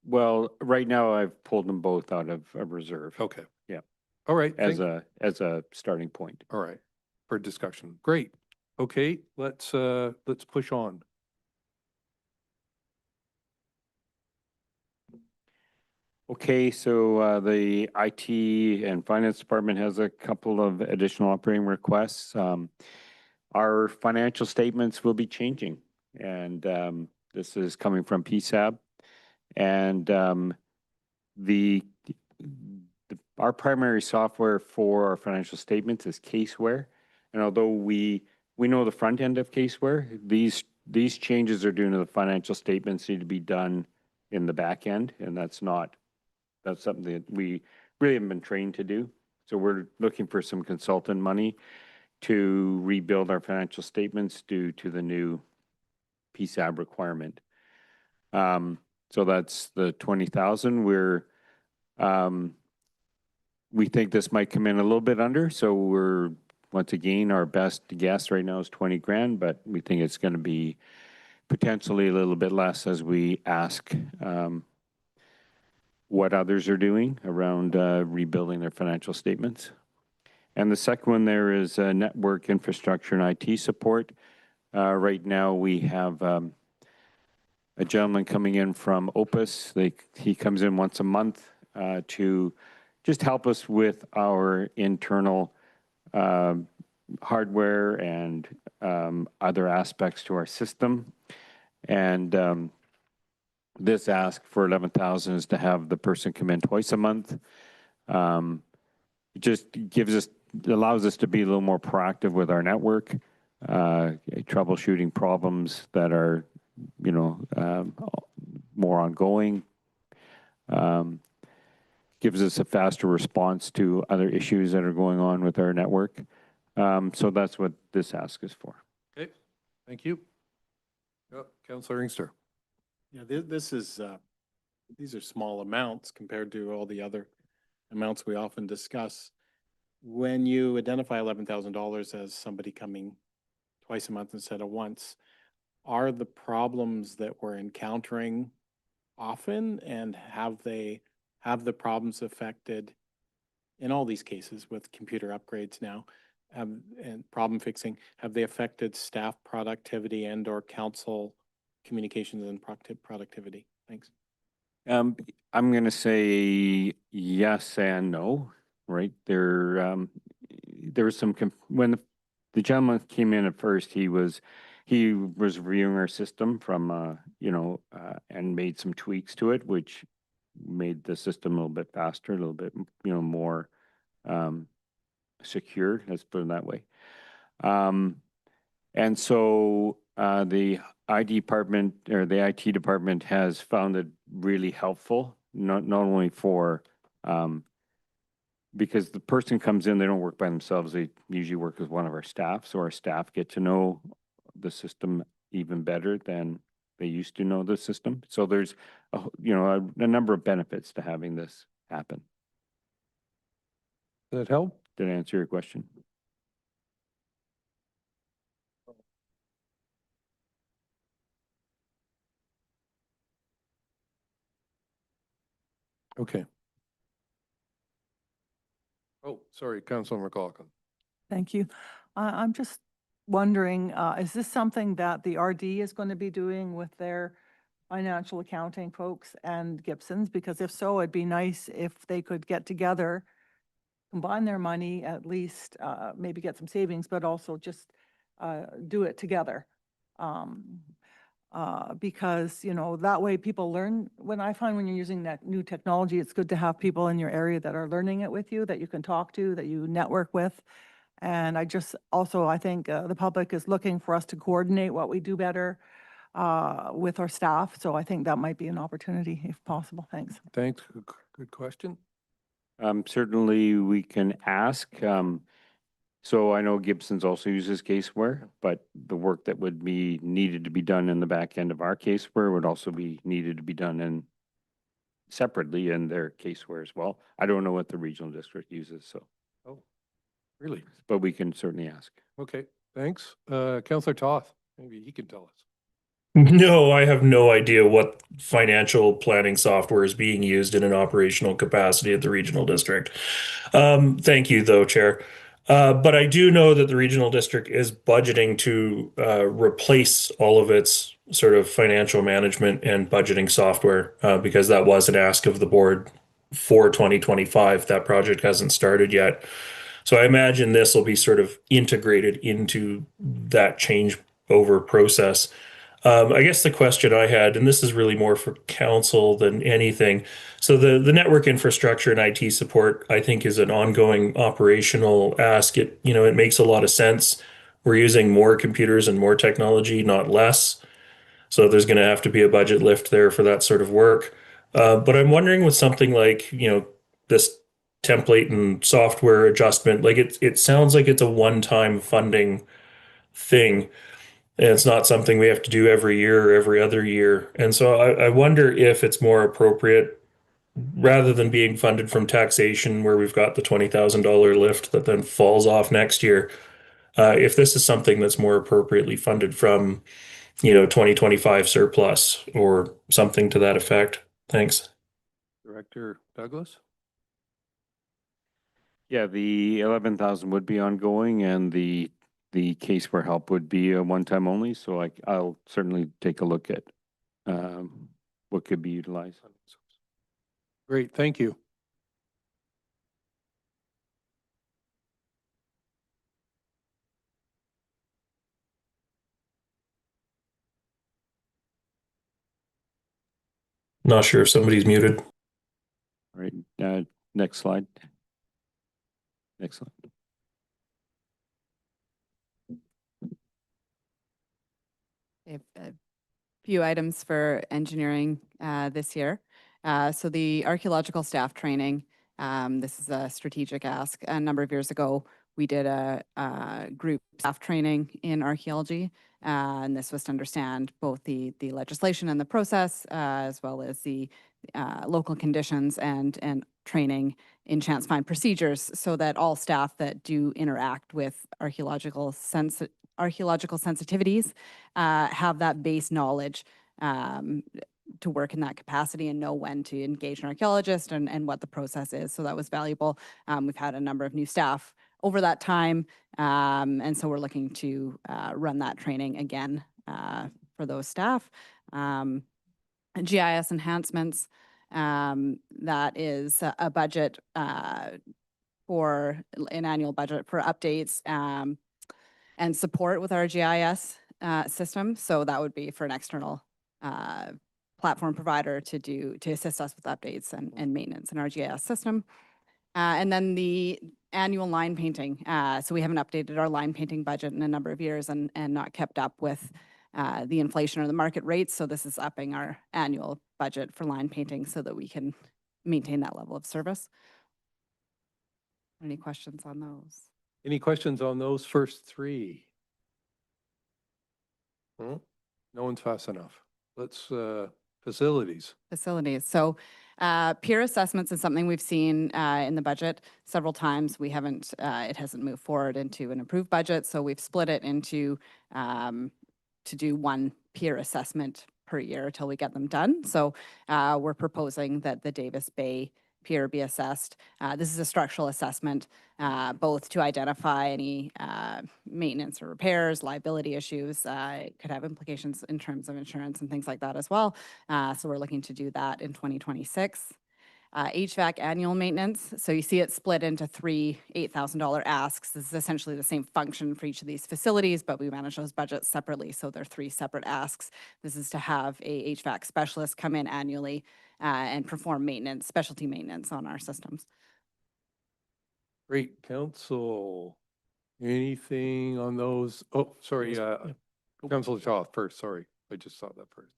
Well, right now I've pulled them both out of a reserve. Okay. Yeah. All right. As a starting point. All right. For discussion. Great. Okay, let's push on. Okay, so the IT and Finance Department has a couple of additional operating requests. Our financial statements will be changing, and This is coming from PSAB. And our primary software for our financial statements is Caseware. And although we know the front end of Caseware, these changes are due to the financial statements need to be done in the back end, and that's something that we really haven't been trained to do. So we're looking for some consultant money to rebuild our financial statements due to the new PSAB requirement. So that's the 20,000. We think this might come in a little bit under, so we're, once again, our best guess right now is 20 grand, but we think it's going to be potentially a little bit less as we ask what others are doing around rebuilding their financial statements. And the second one there is network infrastructure and IT support. Right now we have a gentleman coming in from Opus. He comes in once a month to just help us with our internal hardware and other aspects to our system. And this ask for 11,000 is to have the person come in twice a month. It just allows us to be a little more proactive with our network, troubleshooting problems that are, more ongoing. Gives us a faster response to other issues that are going on with our network. So that's what this ask is for. Okay, thank you. Councillor Inkster. Yeah, these are small amounts compared to all the other amounts we often discuss. When you identify $11,000 as somebody coming twice a month instead of once, are the problems that we're encountering often, and have the problems affected, in all these cases with computer upgrades now, and problem fixing, have they affected staff productivity and or council communications and productivity? Thanks. I'm going to say yes and no, right? There was some, when the gentleman came in at first, he was reviewing our system from, and made some tweaks to it, which made the system a little bit faster, a little bit, more secure, let's put it that way. And so the IT department has found it really helpful, not only for, because the person comes in, they don't work by themselves, they usually work with one of our staff, so our staff get to know the system even better than they used to know the system. So there's a number of benefits to having this happen. Does that help? Did I answer your question? Okay. Oh, sorry, Councillor McLaughlin. Thank you. I'm just wondering, is this something that the RD is going to be doing with their financial accounting folks and Gibson's? Because if so, it'd be nice if they could get together, combine their money, at least maybe get some savings, but also just do it together. Because, that way people learn. When you're using that new technology, it's good to have people in your area that are learning it with you, that you can talk to, that you network with. And I think the public is looking for us to coordinate what we do better with our staff. So I think that might be an opportunity if possible. Thanks. Thanks. Good question. Certainly we can ask. So I know Gibson's also uses Caseware, but the work that would be needed to be done in the back end of our Caseware would also be needed to be done separately in their Caseware as well. I don't know what the regional district uses, so. Oh, really? But we can certainly ask. Okay, thanks. Councillor Toth, maybe he can tell us. No, I have no idea what financial planning software is being used in an operational capacity at the regional district. Thank you, though, Chair. But I do know that the regional district is budgeting to replace all of its sort of financial management and budgeting software because that was an ask of the board for 2025. That project hasn't started yet. So I imagine this will be sort of integrated into that change over process. I guess the question I had, and this is really more for council than anything. So the network infrastructure and IT support, I think, is an ongoing operational ask. It makes a lot of sense. We're using more computers and more technology, not less. So there's going to have to be a budget lift there for that sort of work. But I'm wondering with something like, this template and software adjustment, like it sounds like it's a one-time funding thing. And it's not something we have to do every year or every other year. And so I wonder if it's more appropriate rather than being funded from taxation where we've got the $20,000 lift that then falls off next year. If this is something that's more appropriately funded from 2025 surplus or something to that effect. Thanks. Director Douglas? Yeah, the 11,000 would be ongoing and the case for help would be a one-time only. So I'll certainly take a look at what could be utilized. Great, thank you. Not sure if somebody's muted. All right, next slide. Next slide. A few items for engineering this year. So the archaeological staff training, this is a strategic ask. A number of years ago, we did a group staff training in archaeology, and this was to understand both the legislation and the process, as well as the local conditions and training in chance find procedures, so that all staff that do interact with archaeological sensitivities have that base knowledge to work in that capacity and know when to engage an archaeologist and what the process is. So that was valuable. We've had a number of new staff over that time, and so we're looking to run that training again for those staff. GIS enhancements, that is a budget for an annual budget for updates and support with our GIS system. So that would be for an external platform provider to assist us with updates and maintenance in our GIS system. And then the annual line painting. So we haven't updated our line painting budget in a number of years and not kept up with the inflation or the market rates. So this is upping our annual budget for line painting so that we can maintain that level of service. Any questions on those? Any questions on those first three? No one's fast enough. Let's, facilities. Facilities. So peer assessments is something we've seen in the budget several times. We haven't, it hasn't moved forward into an approved budget. So we've split it into to do one peer assessment per year until we get them done. So we're proposing that the Davis Bay pier be assessed. This is a structural assessment, both to identify any maintenance or repairs, liability issues. It could have implications in terms of insurance and things like that as well. So we're looking to do that in 2026. HVAC annual maintenance. So you see it split into three $8,000 asks. This is essentially the same function for each of these facilities, but we manage those budgets separately. So they're three separate asks. This is to have a HVAC specialist come in annually and perform maintenance, specialty maintenance on our systems. Great, council. Anything on those? Oh, sorry, Councilor Shaw first, sorry. I just saw that first.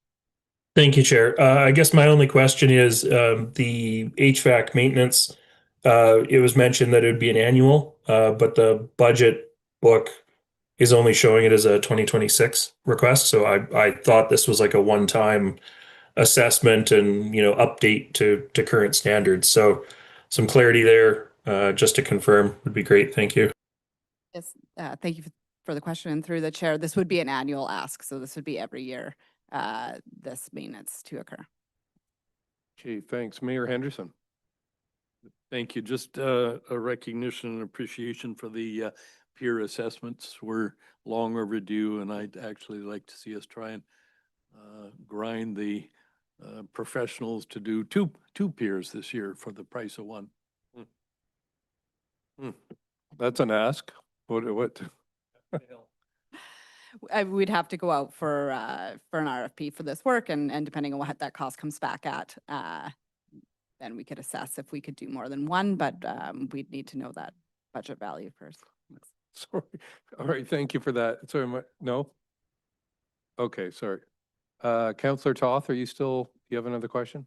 Thank you, Chair. I guess my only question is the HVAC maintenance. It was mentioned that it would be an annual, but the budget book is only showing it as a 2026 request. So I thought this was like a one-time assessment and update to current standards. So some clarity there, just to confirm, would be great. Thank you. Yes, thank you for the question. Through the chair, this would be an annual ask. So this would be every year. This maintenance to occur. Okay, thanks. Mayor Henderson. Thank you. Just a recognition and appreciation for the peer assessments. We're long overdue, and I'd actually like to see us try and grind the professionals to do two peers this year for the price of one. That's an ask. What? we'd have to go out for an RFP for this work, and depending on what that cost comes back at, then we could assess if we could do more than one, but we'd need to know that budget value first. Sorry. All right, thank you for that. Sorry, no? Okay, sorry. Counselor Toth, do you have another question?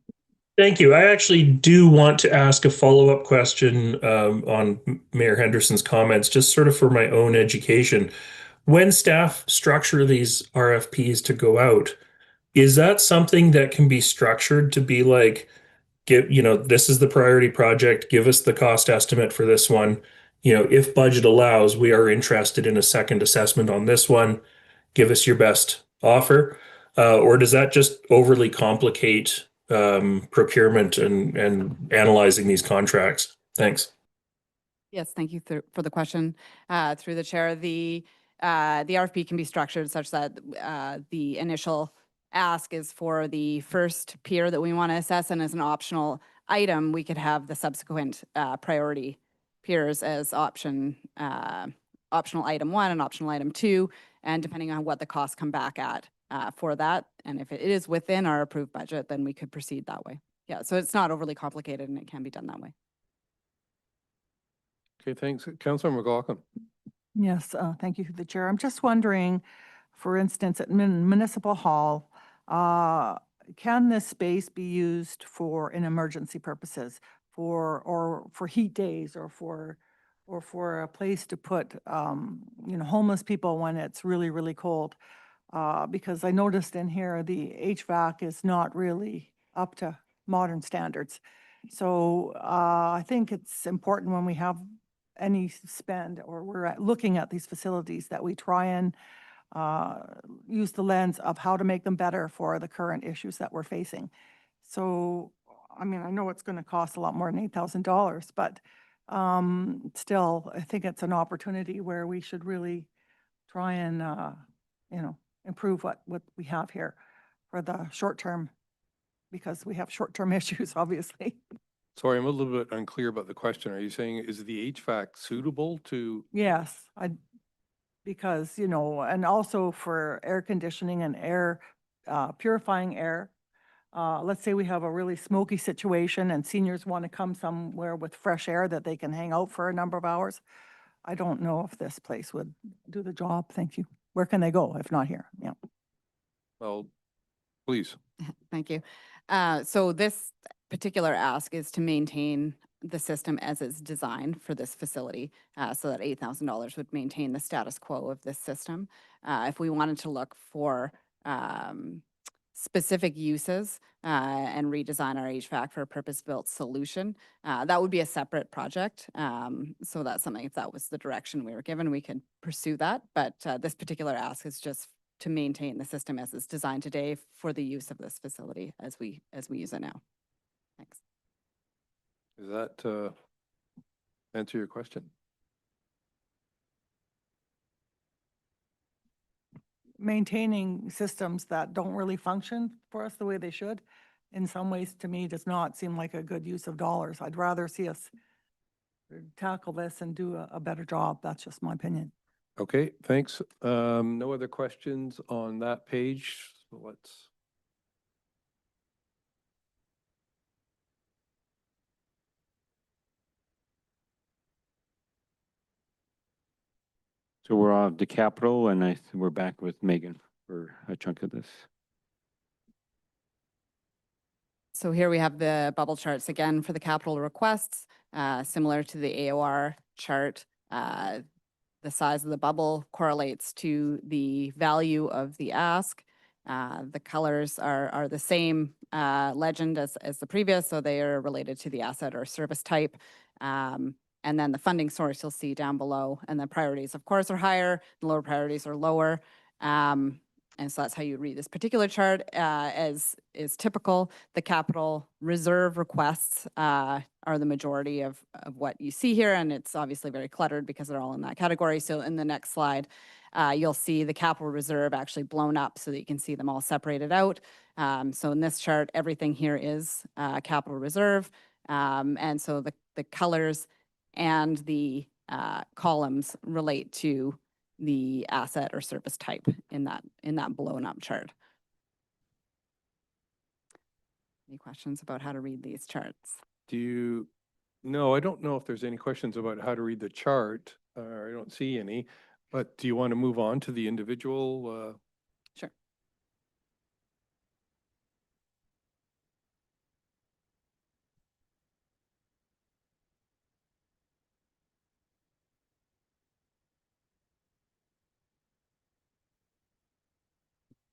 Thank you. I actually do want to ask a follow-up question on Mayor Henderson's comments, just sort of for my own education. When staff structure these RFPs to go out, is that something that can be structured to be like, this is the priority project, give us the cost estimate for this one. If budget allows, we are interested in a second assessment on this one. Give us your best offer. Or does that just overly complicate procurement and analyzing these contracts? Thanks. Yes, thank you for the question. Through the chair, the RFP can be structured such that the initial ask is for the first peer that we want to assess, and as an optional item, we could have the subsequent priority peers as optional item 1 and optional item 2, and depending on what the costs come back at for that, and if it is within our approved budget, then we could proceed that way. Yeah, so it's not overly complicated, and it can be done that way. Okay, thanks. Counselor McLaughlin. Yes, thank you, the chair. I'm just wondering, for instance, at Municipal Hall, can this space be used in emergency purposes, or for heat days, or for a place to put, homeless people when it's really, really cold? Because I noticed in here, the HVAC is not really up to modern standards. So I think it's important when we have any spend, or we're looking at these facilities, that we try and use the lens of how to make them better for the current issues that we're facing. So, I mean, I know it's going to cost a lot more than $8,000, but still, I think it's an opportunity where we should really try and, improve what we have here for the short term, because we have short-term issues, obviously. Sorry, I'm a little bit unclear about the question. Are you saying, is the HVAC suitable to? Yes, because, and also for air conditioning and air, purifying air. Let's say we have a really smoky situation and seniors want to come somewhere with fresh air that they can hang out for a number of hours. I don't know if this place would do the job. Thank you. Where can they go if not here? Yeah. Well, please. Thank you. So this particular ask is to maintain the system as it's designed for this facility, so that $8,000 would maintain the status quo of this system. If we wanted to look for specific uses and redesign our HVAC for a purpose-built solution, that would be a separate project. So that's something, if that was the direction we were given, we could pursue that. But this particular ask is just to maintain the system as it's designed today for the use of this facility as we use it now. Thanks. Does that answer your question? Maintaining systems that don't really function for us the way they should, in some ways, to me, does not seem like a good use of dollars. I'd rather see us tackle this and do a better job. That's just my opinion. Okay, thanks. No other questions on that page. So let's. So we're on the capital, and we're back with Megan for a chunk of this. So here we have the bubble charts again for the capital requests, similar to the AOR chart. The size of the bubble correlates to the value of the ask. The colors are the same legend as the previous, so they are related to the asset or service type. And then the funding source you'll see down below, and the priorities, of course, are higher, the lower priorities are lower. And so that's how you read this particular chart. As is typical, the capital reserve requests are the majority of what you see here, and it's obviously very cluttered because they're all in that category. So in the next slide, you'll see the capital reserve actually blown up so that you can see them all separated out. So in this chart, everything here is capital reserve. And so the colors and the columns relate to the asset or service type in that blown up chart. Any questions about how to read these charts? No, I don't know if there's any questions about how to read the chart. I don't see any, but do you want to move on to the individual? Sure.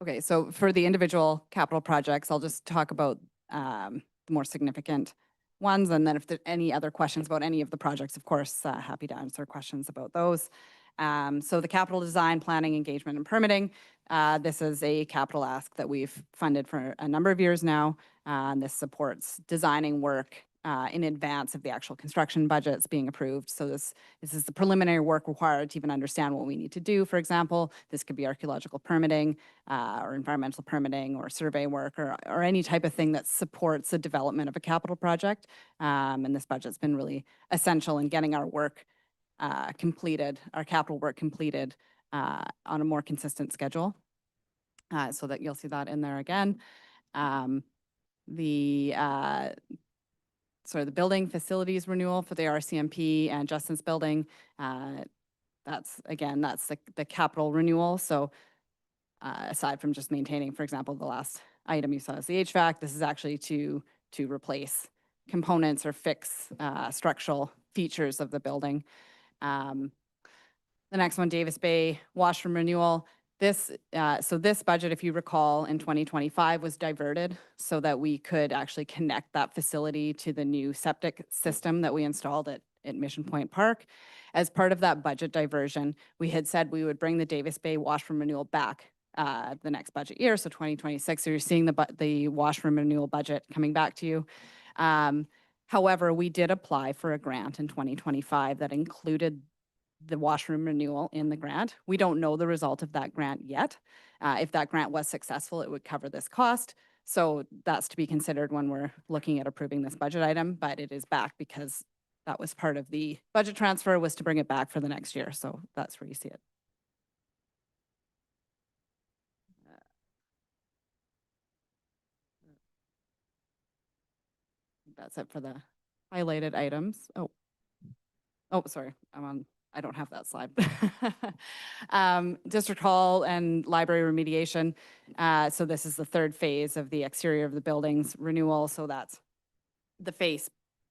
Okay, so for the individual capital projects, I'll just talk about the more significant ones. And then if there are any other questions about any of the projects, of course, happy to answer questions about those. So the capital design, planning, engagement, and permitting, this is a capital ask that we've funded for a number of years now. And this supports designing work in advance of the actual construction budgets being approved. So this is the preliminary work required to even understand what we need to do. For example, this could be archaeological permitting or environmental permitting or survey work or any type of thing that supports the development of a capital project. And this budget's been really essential in getting our work completed, our capital work completed on a more consistent schedule. So that you'll see that in there again. The building facilities renewal for the RCMP and Justin's building. That's the capital renewal. So aside from just maintaining, for example, the last item you saw is the HVAC, this is actually to replace components or fix structural features of the building. The next one, Davis Bay washroom renewal. This budget, if you recall, in 2025 was diverted so that we could actually connect that facility to the new septic system that we installed at Mission Point Park. As part of that budget diversion, we had said we would bring the Davis Bay washroom renewal back the next budget year, so 2026. So you're seeing the washroom renewal budget coming back to you. However, we did apply for a grant in 2025 that included the washroom renewal in the grant. We don't know the result of that grant yet. If that grant was successful, it would cover this cost. So that's to be considered when we're looking at approving this budget item, but it is back because that was part of the budget transfer, was to bring it back for the next year. So that's where you see it. That's it for the highlighted items. Oh, sorry, I don't have that slide. District Hall and library remediation. So this is the third phase of the exterior of the buildings renewal. So that's the face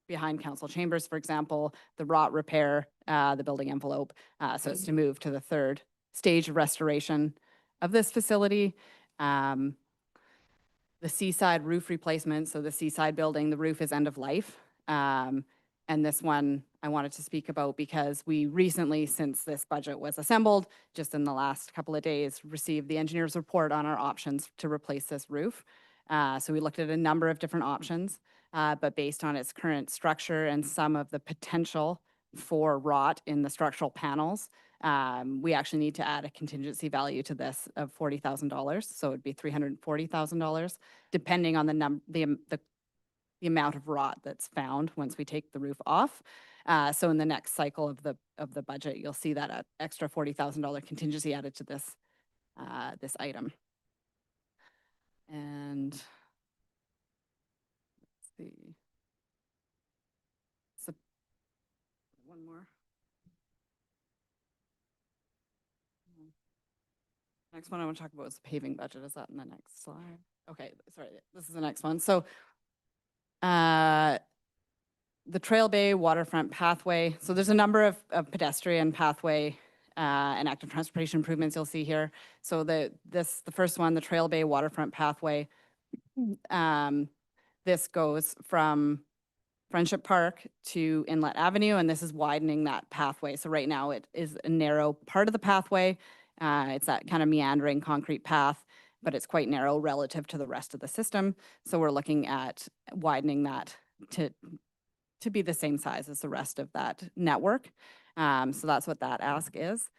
behind council chambers, for example, the rot repair, the building envelope. So it's to move to the third stage of restoration of this facility. The Seaside roof replacement. So the Seaside building, the roof is end of life. And this one I wanted to speak about because we recently, since this budget was assembled, just in the last couple of days, received the engineer's report on our options to replace this roof. So we looked at a number of different options, but based on its current structure and some of the potential for rot in the structural panels, we actually need to add a contingency value to this of $40,000. So it'd be $340,000, depending on the amount of rot that's found once we take the roof off. So in the next cycle of the budget, you'll see that extra $40,000 contingency added to this this item. And let's see. So one more. Next one I want to talk about is the paving budget. Is that in the next slide? Okay, sorry, this is the next one. So the Trail Bay waterfront pathway. So there's a number of pedestrian pathway and active transportation improvements you'll see here. So the first one, the Trail Bay waterfront pathway, this goes from Friendship Park to Inlet Avenue, and this is widening that pathway. So right now it is a narrow part of the pathway. It's that kind of meandering concrete path, but it's quite narrow relative to the rest of the system. So we're looking at widening that to be the same size as the rest of that network. So that's what that ask is.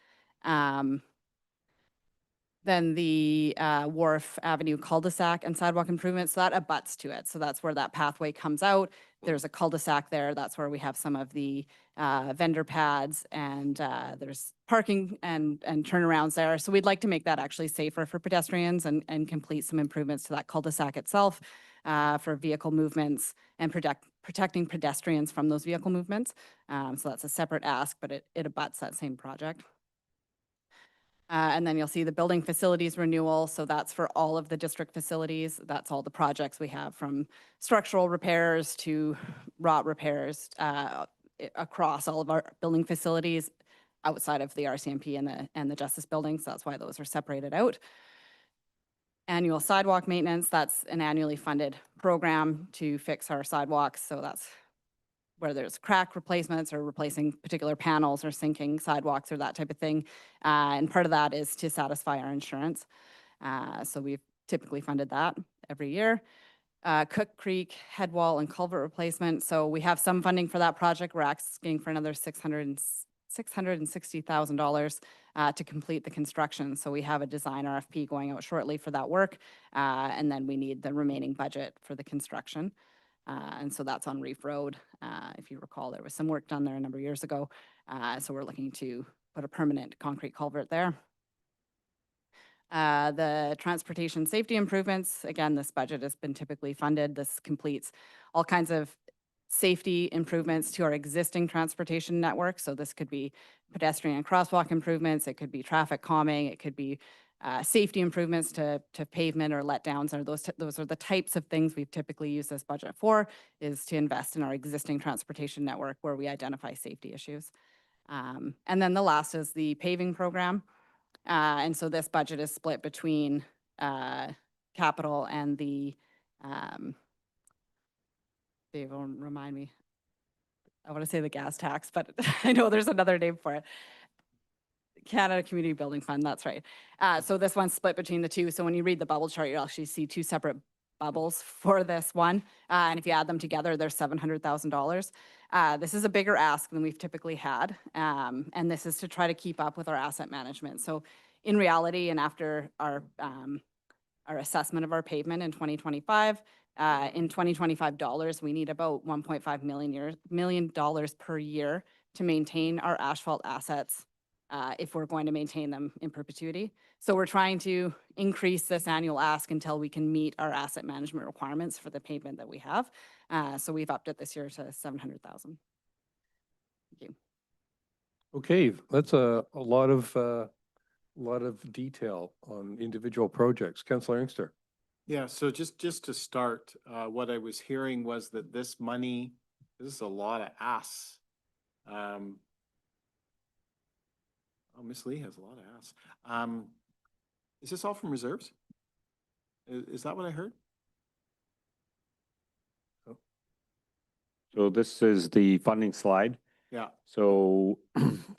Then the Wharf Avenue cul-de-sac and sidewalk improvements, so that abuts to it. So that's where that pathway comes out. There's a cul-de-sac there. That's where we have some of the vendor pads and there's parking and turnarounds there. So we'd like to make that actually safer for pedestrians and complete some improvements to that cul-de-sac itself for vehicle movements and protecting pedestrians from those vehicle movements. So that's a separate ask, but it abuts that same project. And then you'll see the building facilities renewal. So that's for all of the district facilities. That's all the projects we have, from structural repairs to rot repairs across all of our building facilities outside of the RCMP and the Justice Building. So that's why those are separated out. Annual sidewalk maintenance, that's an annually funded program to fix our sidewalks. So that's where there's crack replacements or replacing particular panels or sinking sidewalks or that type of thing. And part of that is to satisfy our insurance. So we've typically funded that every year. Cook Creek head wall and culvert replacement. So we have some funding for that project. We're asking for another $660,000 to complete the construction. So we have a design RFP going out shortly for that work. And then we need the remaining budget for the construction. And so that's on Reef Road. If you recall, there was some work done there a number of years ago. So we're looking to put a permanent concrete culvert there. The transportation safety improvements, again, this budget has been typically funded. This completes all kinds of safety improvements to our existing transportation network. So this could be pedestrian and crosswalk improvements. It could be traffic calming. It could be safety improvements to pavement or letdowns. Or those are the types of things we've typically used this budget for, is to invest in our existing transportation network where we identify safety issues. And then the last is the paving program. And so this budget is split between capital and the, Dave will remind me. I want to say the gas tax, but I know there's another name for it. Canada Community Building Fund, that's right. So this one's split between the two. So when you read the bubble chart, you'll actually see two separate bubbles for this one. And if you add them together, there's $700,000. This is a bigger ask than we've typically had. And this is to try to keep up with our asset management. So in reality, and after our assessment of our pavement in 2025, in 2025 dollars, we need about $1.5 million per year to maintain our asphalt assets if we're going to maintain them in perpetuity. So we're trying to increase this annual ask until we can meet our asset management requirements for the pavement that we have. So we've upped it this year to $700,000. Thank you. Okay, that's a lot of detail on individual projects. Councillor Inkster. Yeah, so just to start, what I was hearing was that this money, this is a lot of asks. Oh, Miss Lee has a lot of asks. Is this all from reserves? Is that what I heard? So this is the funding slide. Yeah. So,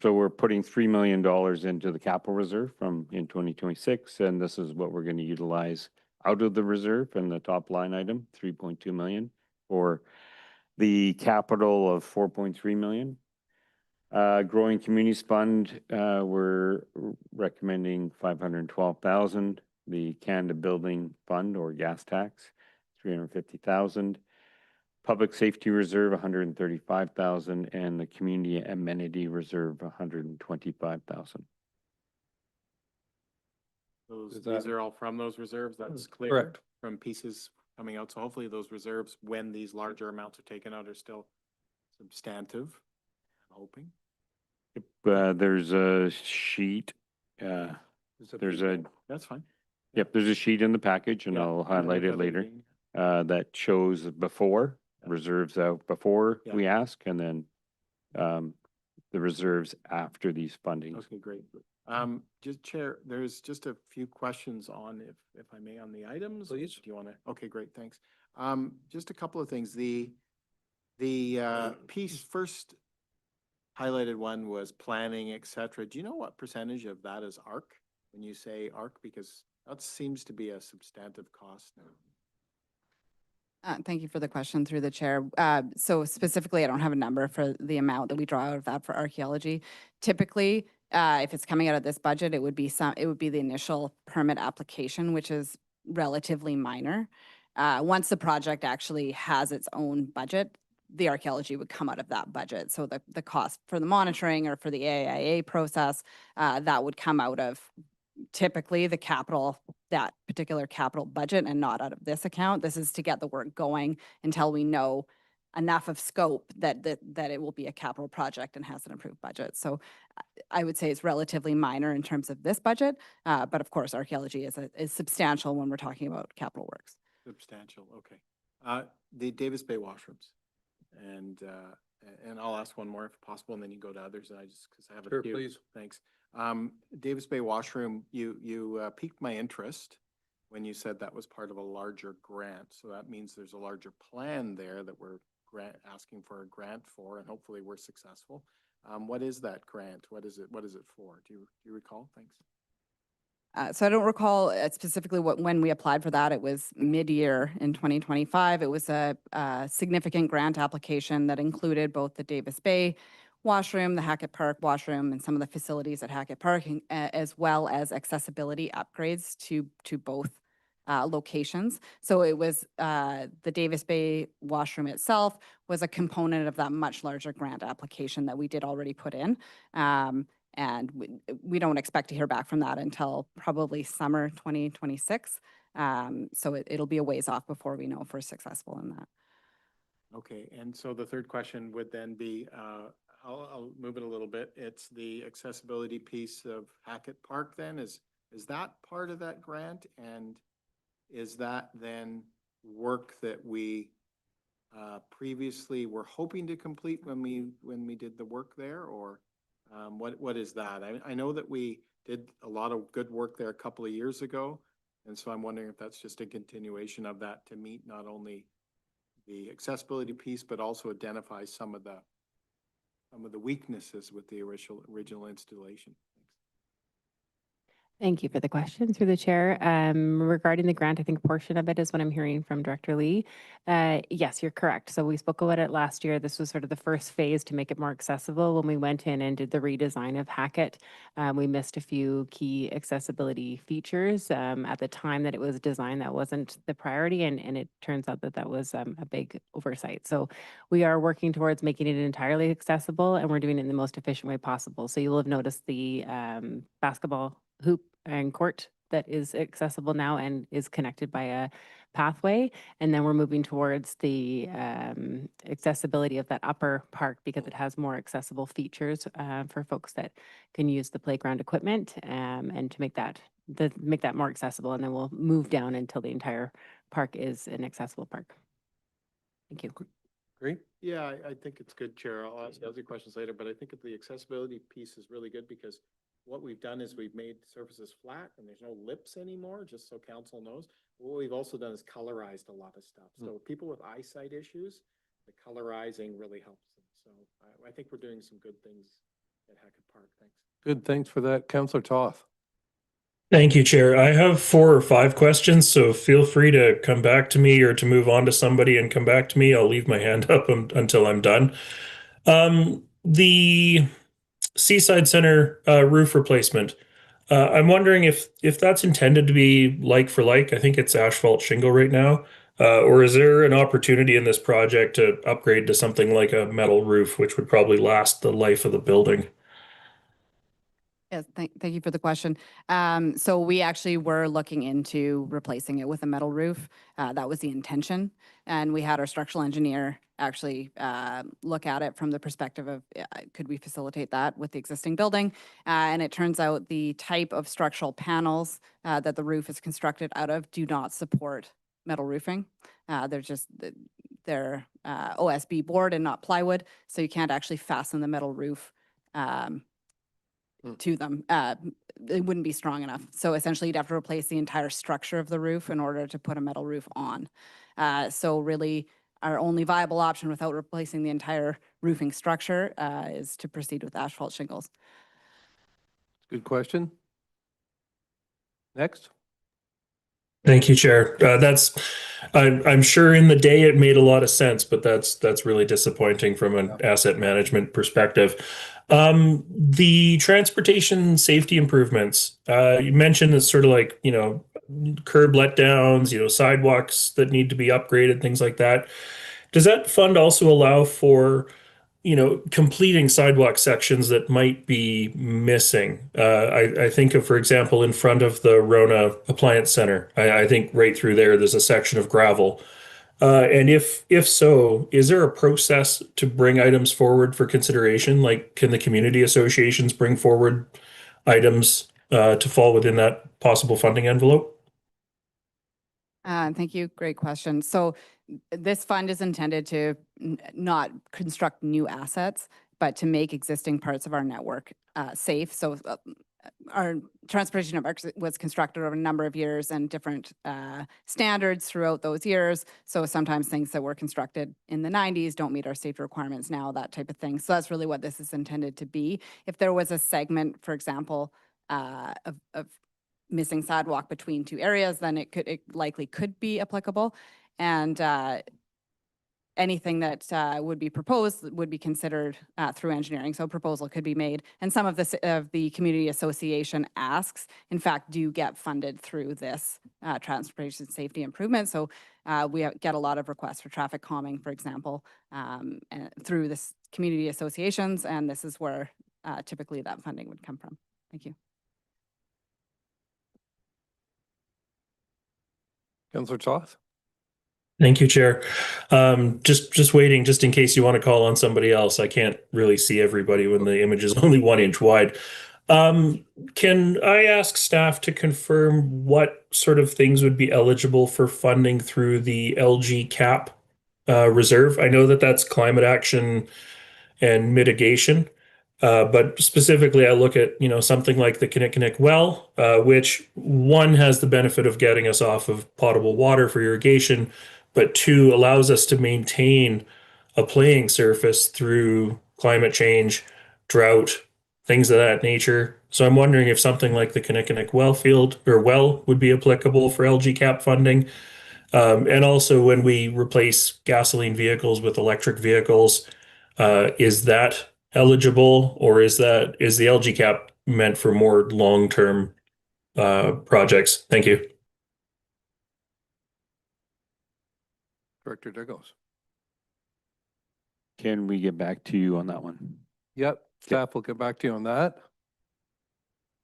so we're putting $3 million into the capital reserve in 2026, and this is what we're going to utilize out of the reserve in the top line item, 3.2 million, for the capital of 4.3 million. Growing Communities Fund, we're recommending 512,000. The Canada Building Fund or gas tax, 350,000. Public Safety Reserve, 135,000, and the Community Amenity Reserve, 125,000. These are all from those reserves. That's clear. Correct. From pieces coming out. So hopefully those reserves, when these larger amounts are taken out, are still substantive. I'm hoping. There's a sheet. There's a That's fine. Yep, there's a sheet in the package, and Yeah, I'll and highlight it later. That shows before reserves out before Yeah. we ask, and then the reserves after these fundings. Okay, great. Just Chair, there's just a few questions on, if I may, on the items. Please. Do you want to? Okay, great, thanks. Just a couple of things. The piece first highlighted one was planning, et cetera. Do you know what percentage of that is ARC when you say ARC? Because that seems to be a substantive cost now. Thank you for the question through the chair. So specifically, I don't have a number for the amount that we draw out of that for archaeology. Typically, if it's coming out of this budget, it would be the initial permit application, which is relatively minor. Once the project actually has its own budget, the archaeology would come out of that budget. So the cost for the monitoring or for the AIA process, that would come out of typically that particular capital budget and not out of this account. This is to get the work going until we know enough of scope that it will be a capital project and has an approved budget. So I would say it's relatively minor in terms of this budget, but of course, archaeology is substantial when we're talking about capital works. Substantial, okay. The Davis Bay washrooms, and I'll ask one more if possible, and then you go to others, and because I have a Sure, few. please. Thanks. Davis Bay washroom, you piqued my interest when you said that was part of a larger grant. So that means there's a larger plan there that we're asking for a grant for, and hopefully we're successful. What is that grant? What is it for? Do you recall? Thanks. So I don't recall specifically when we applied for that. It was mid-year in 2025. It was a significant grant application that included both the Davis Bay washroom, the Hackett Park washroom, and some of the facilities at Hackett Park, as well as accessibility upgrades to both locations. So it was the Davis Bay washroom itself was a component of that much larger grant application that we did already put in. And we don't expect to hear back from that until probably summer 2026. So it'll be a ways off before we know if we're successful in that. Okay, and so the third question would then be, I'll move it a little bit. It's the accessibility piece of Hackett Park then. Is that part of that grant? And is that then work that we previously were hoping to complete when we did the work there, or what is that? I know that we did a lot of good work there a couple of years ago, and so I'm wondering if that's just a continuation of that to meet not only the accessibility piece, but also identify some of the weaknesses with the original installation. Thank you for the question through the chair. Regarding the grant, I think a portion of it is what I'm hearing from Director Lee. Yes, you're correct. So we spoke about it last year. This was sort of the first phase to make it more accessible. When we went in and did the redesign of Hackett, we missed a few key accessibility features. At the time that it was designed, that wasn't the priority, and it turns out that was a big oversight. So we are working towards making it entirely accessible, and we're doing it in the most efficient way possible. So you will have noticed the basketball hoop and court that is accessible now and is connected by a pathway. And then we're moving towards the accessibility of that upper park because it has more accessible features for folks that can use the playground equipment and to make that more accessible. And then we'll move down until the entire park is an accessible park. Thank you. Great. Yeah, I think it's good, Chair. I'll ask other questions later, but I think the accessibility piece is really good because what we've done is we've made surfaces flat and there's no lips anymore, just so council knows. What we've also done is colorized a lot of stuff. So people with eyesight issues, the colorizing really helps them. So I think we're doing some good things at Hackett Park. Thanks. Good, thanks for that. Councillor Toth. Thank you, Chair. I have 4 or 5 questions, so feel free to come back to me or to move on to somebody and come back to me. I'll leave my hand up until I'm done. The Seaside Center roof replacement. I'm wondering if that's intended to be like for like. I think it's asphalt shingle right now. Or is there an opportunity in this project to upgrade to something like a metal roof, which would probably last the life of the building? Yes, thank you for the question. So we actually were looking into replacing it with a metal roof. That was the intention. And we had our structural engineer actually look at it from the perspective of could we facilitate that with the existing building? And it turns out the type of structural panels that the roof is constructed out of do not support metal roofing. They're OSB board and not plywood. So you can't actually fasten the metal roof to them. It wouldn't be strong enough. So essentially you'd have to replace the entire structure of the roof in order to put a metal roof on. So really our only viable option without replacing the entire roofing structure is to proceed with asphalt shingles. Good question. Next. Thank you, Chair. I'm sure in the day it made a lot of sense, but that's really disappointing from an asset management perspective. The transportation safety improvements, you mentioned it's sort of like, curb letdowns, sidewalks that need to be upgraded, things like that. Does that fund also allow for, completing sidewalk sections that might be missing? I think of, for example, in front of the Rona Appliance Center, I think right through there's a section of gravel. And if so, is there a process to bring items forward for consideration? Like, can the community associations bring forward items to fall within that possible funding envelope? Thank you. Great question. So this fund is intended to not construct new assets, but to make existing parts of our network safe. So our transportation network was constructed over a number of years and different standards throughout those years. So sometimes things that were constructed in the 90s don't meet our safety requirements now, that type of thing. So that's really what this is intended to be. If there was a segment, for example, of missing sidewalk between two areas, then it likely could be applicable. And anything that would be proposed would be considered through engineering. So a proposal could be made. And some of the community association asks, in fact, do get funded through this transportation safety improvement. So we get a lot of requests for traffic calming, for example, and through this community associations. And this is where typically that funding would come from. Thank you. Councillor Toth? Thank you, Chair. Just waiting, just in case you want to call on somebody else. I can't really see everybody when the image is only 1 inch wide. Can I ask staff to confirm what sort of things would be eligible for funding through the LG CAP reserve? I know that that's climate action and mitigation. But specifically, I look at, something like the Kinnickinnic well, which one has the benefit of getting us off of potable water for irrigation, but two allows us to maintain a playing surface through climate change, drought, things of that nature. So I'm wondering if something like the Kinnickinnic well would be applicable for LG CAP funding. And also when we replace gasoline vehicles with electric vehicles, is that eligible, or is the LG CAP meant for more long-term projects? Thank you. Director Douglas? Can we get back to you on that one? Yep, staff will get back to you on that. Do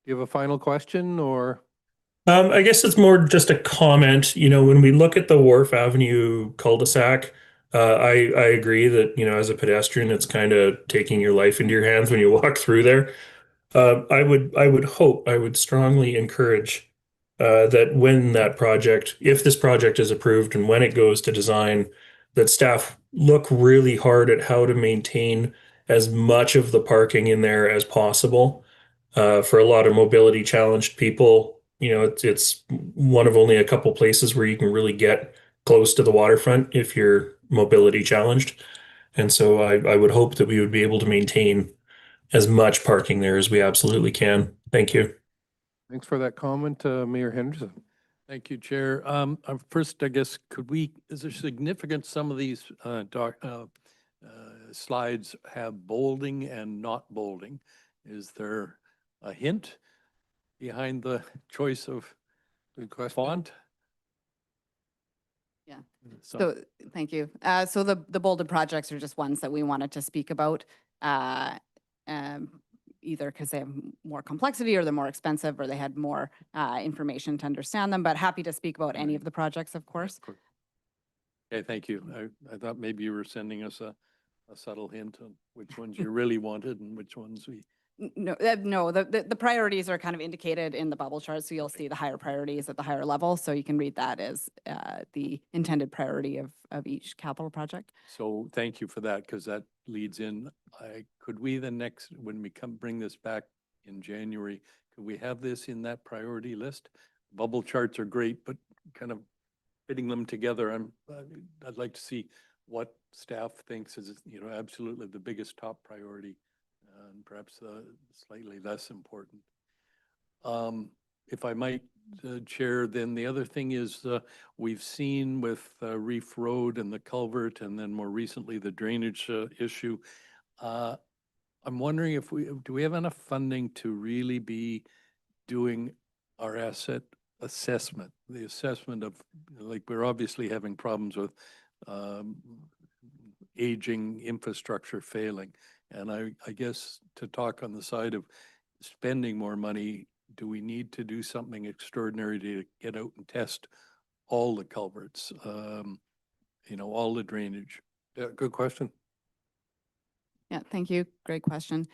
you have a final question, or? I guess it's more just a comment. When we look at the Wharf Avenue cul-de-sac, I agree that, as a pedestrian, it's kind of taking your life into your hands when you walk through there. I would strongly encourage that when if this project is approved and when it goes to design, that staff look really hard at how to maintain as much of the parking in there as possible. For a lot of mobility challenged people, it's one of only a couple places where you can really get close to the waterfront if you're mobility challenged. And so I would hope that we would be able to maintain as much parking there as we absolutely can. Thank you. Thanks for that comment, Mayor Henderson. Thank you, Chair. First, I guess, is there significance some of these slides have bolding and not bolding? Is there a hint behind the choice of font? Yeah. So thank you. So the bolded projects are just ones that we wanted to speak about, either because they have more complexity or they're more expensive or they had more information to understand them, but happy to speak about any of the projects, of course. Okay, thank you. I thought maybe you were sending us a subtle hint on which ones you really wanted and which ones we. No, the priorities are kind of indicated in the bubble chart. So you'll see the higher priorities at the higher level. So you can read that as the intended priority of each capital project. So thank you for that, because that leads in. Could we when we bring this back in January, could we have this in that priority list? Bubble charts are great, but kind of fitting them together, I'd like to see what staff thinks is, absolutely the biggest top priority. And perhaps slightly less important. If I might, Chair, then the other thing is we've seen with Reef Road and the culvert, and then more recently the drainage issue. I'm wondering if do we have enough funding to really be doing our asset assessment? The assessment of, like, we're obviously having problems with um, aging infrastructure failing. And I guess to talk on the side of spending more money, do we need to do something extraordinary to get out and test all the culverts, all the drainage? Yeah, good question. Yeah, thank you. Great question.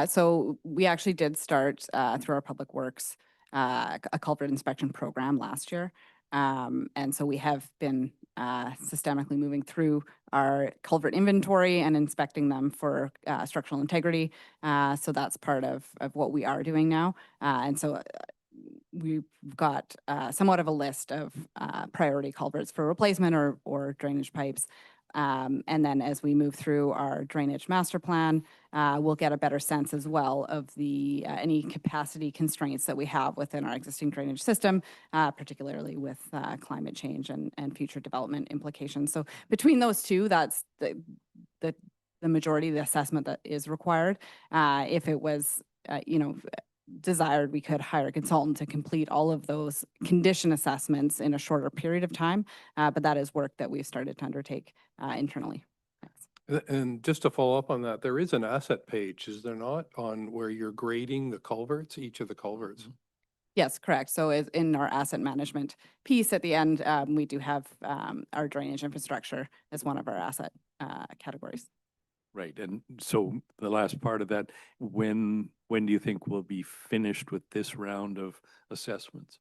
So we actually did start through our Public Works a culvert inspection program last year. And so we have been systemically moving through our culvert inventory and inspecting them for structural integrity. So that's part of what we are doing now. And so we've got somewhat of a list of priority culverts for replacement or drainage pipes. And then as we move through our drainage master plan, we'll get a better sense as well of the any capacity constraints that we have within our existing drainage system, particularly with climate change and future development implications. So between those two, that's the majority of the assessment that is required. If it was, desired, we could hire a consultant to complete all of those condition assessments in a shorter period of time. But that is work that we've started to undertake internally. Thanks. And just to follow up on that, there is an asset page, is there not, on where you're grading the culverts, each of the culverts? Yes, correct. So in our asset management piece at the end, we do have our drainage infrastructure as one of our asset categories. Right, and so the last part of that, when do you think we'll be finished with this round of assessments?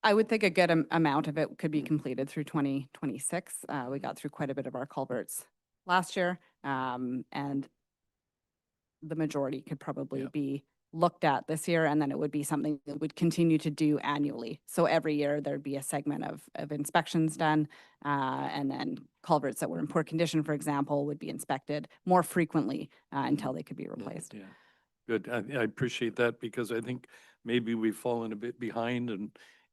I would think a good amount of it could be completed through 2026. We got through quite a bit of our culverts last year, and the majority could probably be looked at this year, and then it would be something that would continue to do annually. So every year there'd be a segment of inspections done, and then culverts that were in poor condition, for example, would be inspected more frequently until they could be replaced. Yeah, good. I appreciate that because I think maybe we've fallen a bit behind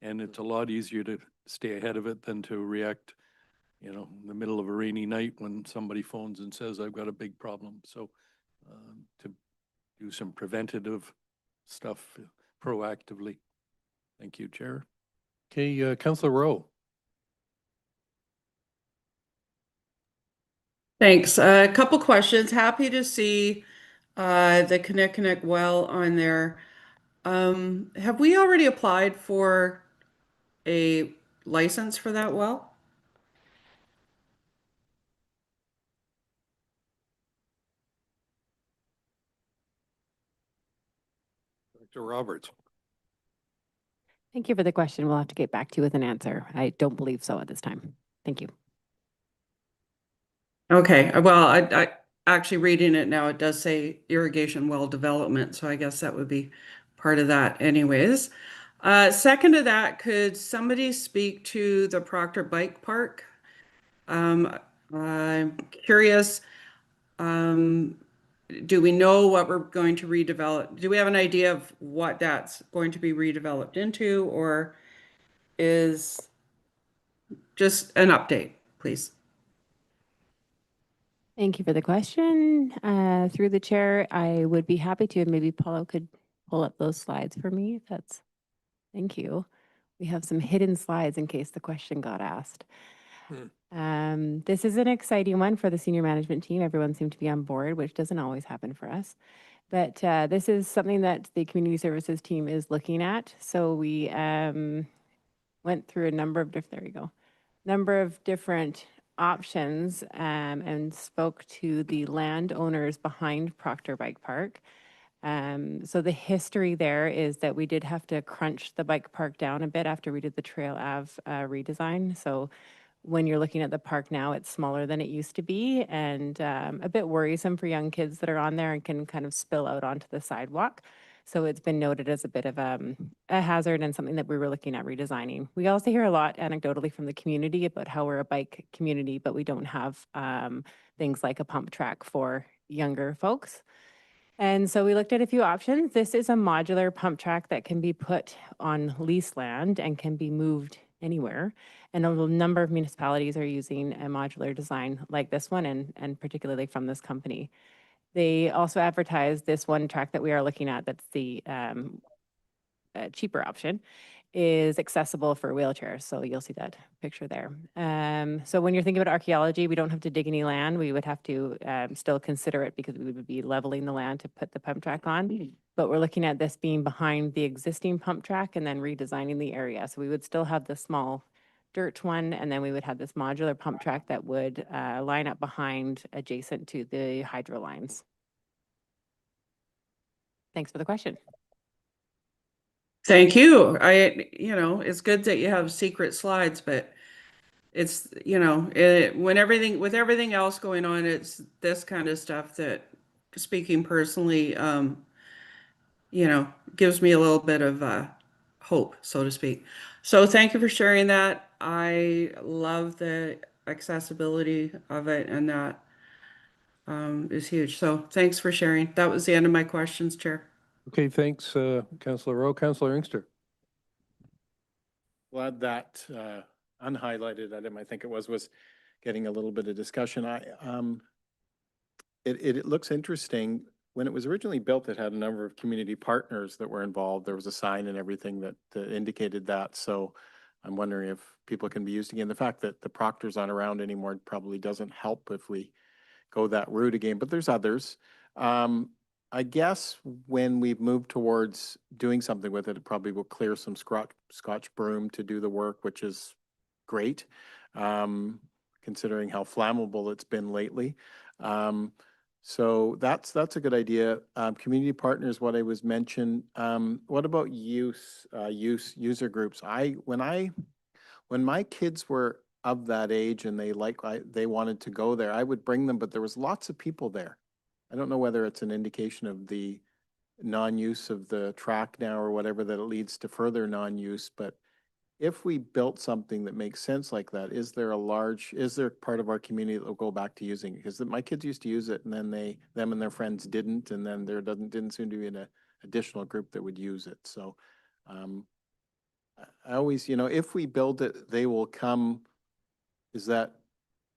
and it's a lot easier to stay ahead of it than to react, in the middle of a rainy night when somebody phones and says, I've got a big problem. So to do some preventative stuff proactively. Thank you, Chair. Okay, Councillor Rowe. Thanks. A couple questions. Happy to see the Connect well on there. Have we already applied for a license for that well? Dr. Roberts. Thank you for the question. We'll have to get back to you with an answer. I don't believe so at this time. Thank you. Okay, well, I actually reading it now, it does say irrigation well development, so I guess that would be part of that anyways. Second to that, could somebody speak to the Proctor Bike Park? I'm curious, do we know what we're going to redevelop? Do we have an idea of what that's going to be redeveloped into, or is just an update, please? Thank you for the question. Through the chair, I would be happy to, and maybe Paulo could pull up those slides for me if that's, thank you. We have some hidden slides in case the question got asked. This is an exciting one for the senior management team. Everyone seemed to be on board, which doesn't always happen for us. But this is something that the community services team is looking at. So we went through a number of different options and spoke to the landowners behind Proctor Bike Park. So the history there is that we did have to crunch the bike park down a bit after we did the Trail Ave redesign. So when you're looking at the park now, it's smaller than it used to be and a bit worrisome for young kids that are on there and can kind of spill out onto the sidewalk. So it's been noted as a bit of a hazard and something that we were looking at redesigning. We also hear a lot anecdotally from the community about how we're a bike community, but we don't have things like a pump track for younger folks. And so we looked at a few options. This is a modular pump track that can be put on leased land and can be moved anywhere. And a number of municipalities are using a modular design like this one and particularly from this company. They also advertise this one track that we are looking at, that's the cheaper option, is accessible for wheelchairs. So you'll see that picture there. So when you're thinking about archaeology, we don't have to dig any land. We would have to still consider it because we would be leveling the land to put the pump track on. But we're looking at this being behind the existing pump track and then redesigning the area. So we would still have the small dirt one, and then we would have this modular pump track that would line up behind, adjacent to the hydro lines. Thanks for the question. Thank you. It's good that you have secret slides, but it's, when with everything else going on, it's this kind of stuff that, speaking personally, gives me a little bit of hope, so to speak. So thank you for sharing that. I love the accessibility of it, and that is huge. So thanks for sharing. That was the end of my questions, Chair. Okay, thanks, Councillor Rowe. Councillor Inkster. Glad that unhighlighted item, I think it was getting a little bit of discussion. It looks interesting. When it was originally built, it had a number of community partners that were involved. There was a sign and everything that indicated that. So I'm wondering if people can be used again. The fact that the Proctors aren't around anymore probably doesn't help if we go that route again, but there's others. I guess when we've moved towards doing something with it, it probably will clear some Scotch broom to do the work, which is great, considering how flammable it's been lately. So that's a good idea. Community partners, what I was mentioned. What about user groups? When my kids were of that age and they wanted to go there, I would bring them, but there was lots of people there. I don't know whether it's an indication of the non-use of the track now or whatever, that it leads to further non-use. But if we built something that makes sense like that, is there part of our community that will go back to using it? Because my kids used to use it, and then them and their friends didn't, and then there didn't seem to be an additional group that would use it. So I always, if we build it, they will come. Is that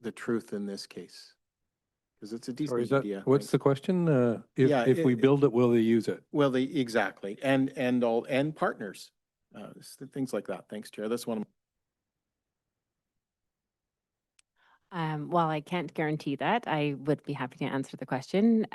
the truth in this case? Because it's a Sorry, decent idea. what's the question? Yeah, If we build it, will they use it? Well, exactly. And partners, things like that. Thanks, Chair. That's one of While I can't guarantee that, I would be happy to answer the question.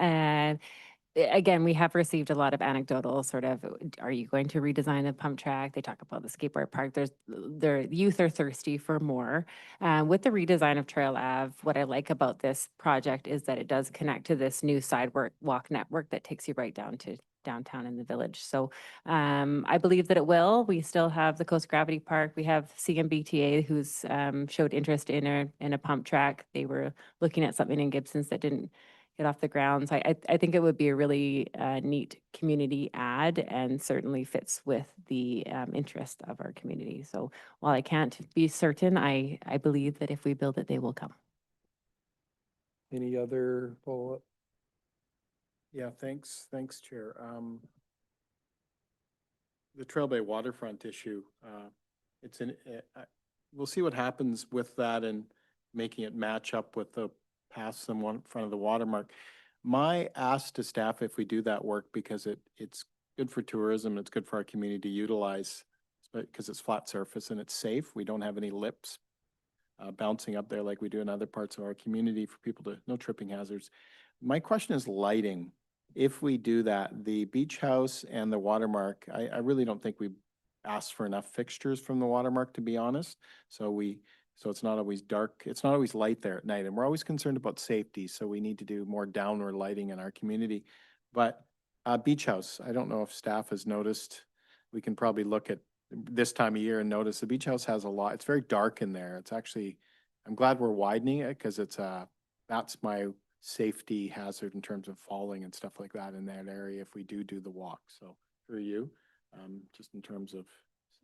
Again, we have received a lot of anecdotal sort of, are you going to redesign the pump track? They talk about the skateboard park. The youth are thirsty for more. With the redesign of Trail Ave, what I like about this project is that it does connect to this new sidewalk network that takes you right down to downtown in the village. So I believe that it will. We still have the Coast Gravity Park. We have CMBTA who's showed interest in a pump track. They were looking at something in Gibson's that didn't get off the ground. So I think it would be a really neat community ad, and certainly fits with the interest of our community. So while I can't be certain, I believe that if we build it, they will come. Any other follow-up? Yeah, thanks, Chair. The Trail Bay waterfront issue, we'll see what happens with that and making it match up with the paths in front of the watermark. My ask to staff, if we do that work, because it's good for tourism, it's good for our community to utilize, because it's flat surface and it's safe. We don't have any lips bouncing up there like we do in other parts of our community for people no tripping hazards. My question is lighting. If we do that, the beach house and the watermark, I really don't think we asked for enough fixtures from the watermark, to be honest. So it's not always dark. It's not always light there at night. And we're always concerned about safety. So we need to do more downward lighting in our community. But beach house, I don't know if staff has noticed. We can probably look at this time of year and notice the beach house has a lot. It's very dark in there. It's actually, I'm glad we're widening it, because that's my safety hazard in terms of falling and stuff like that in that area if we do the walk. So for you, just in terms of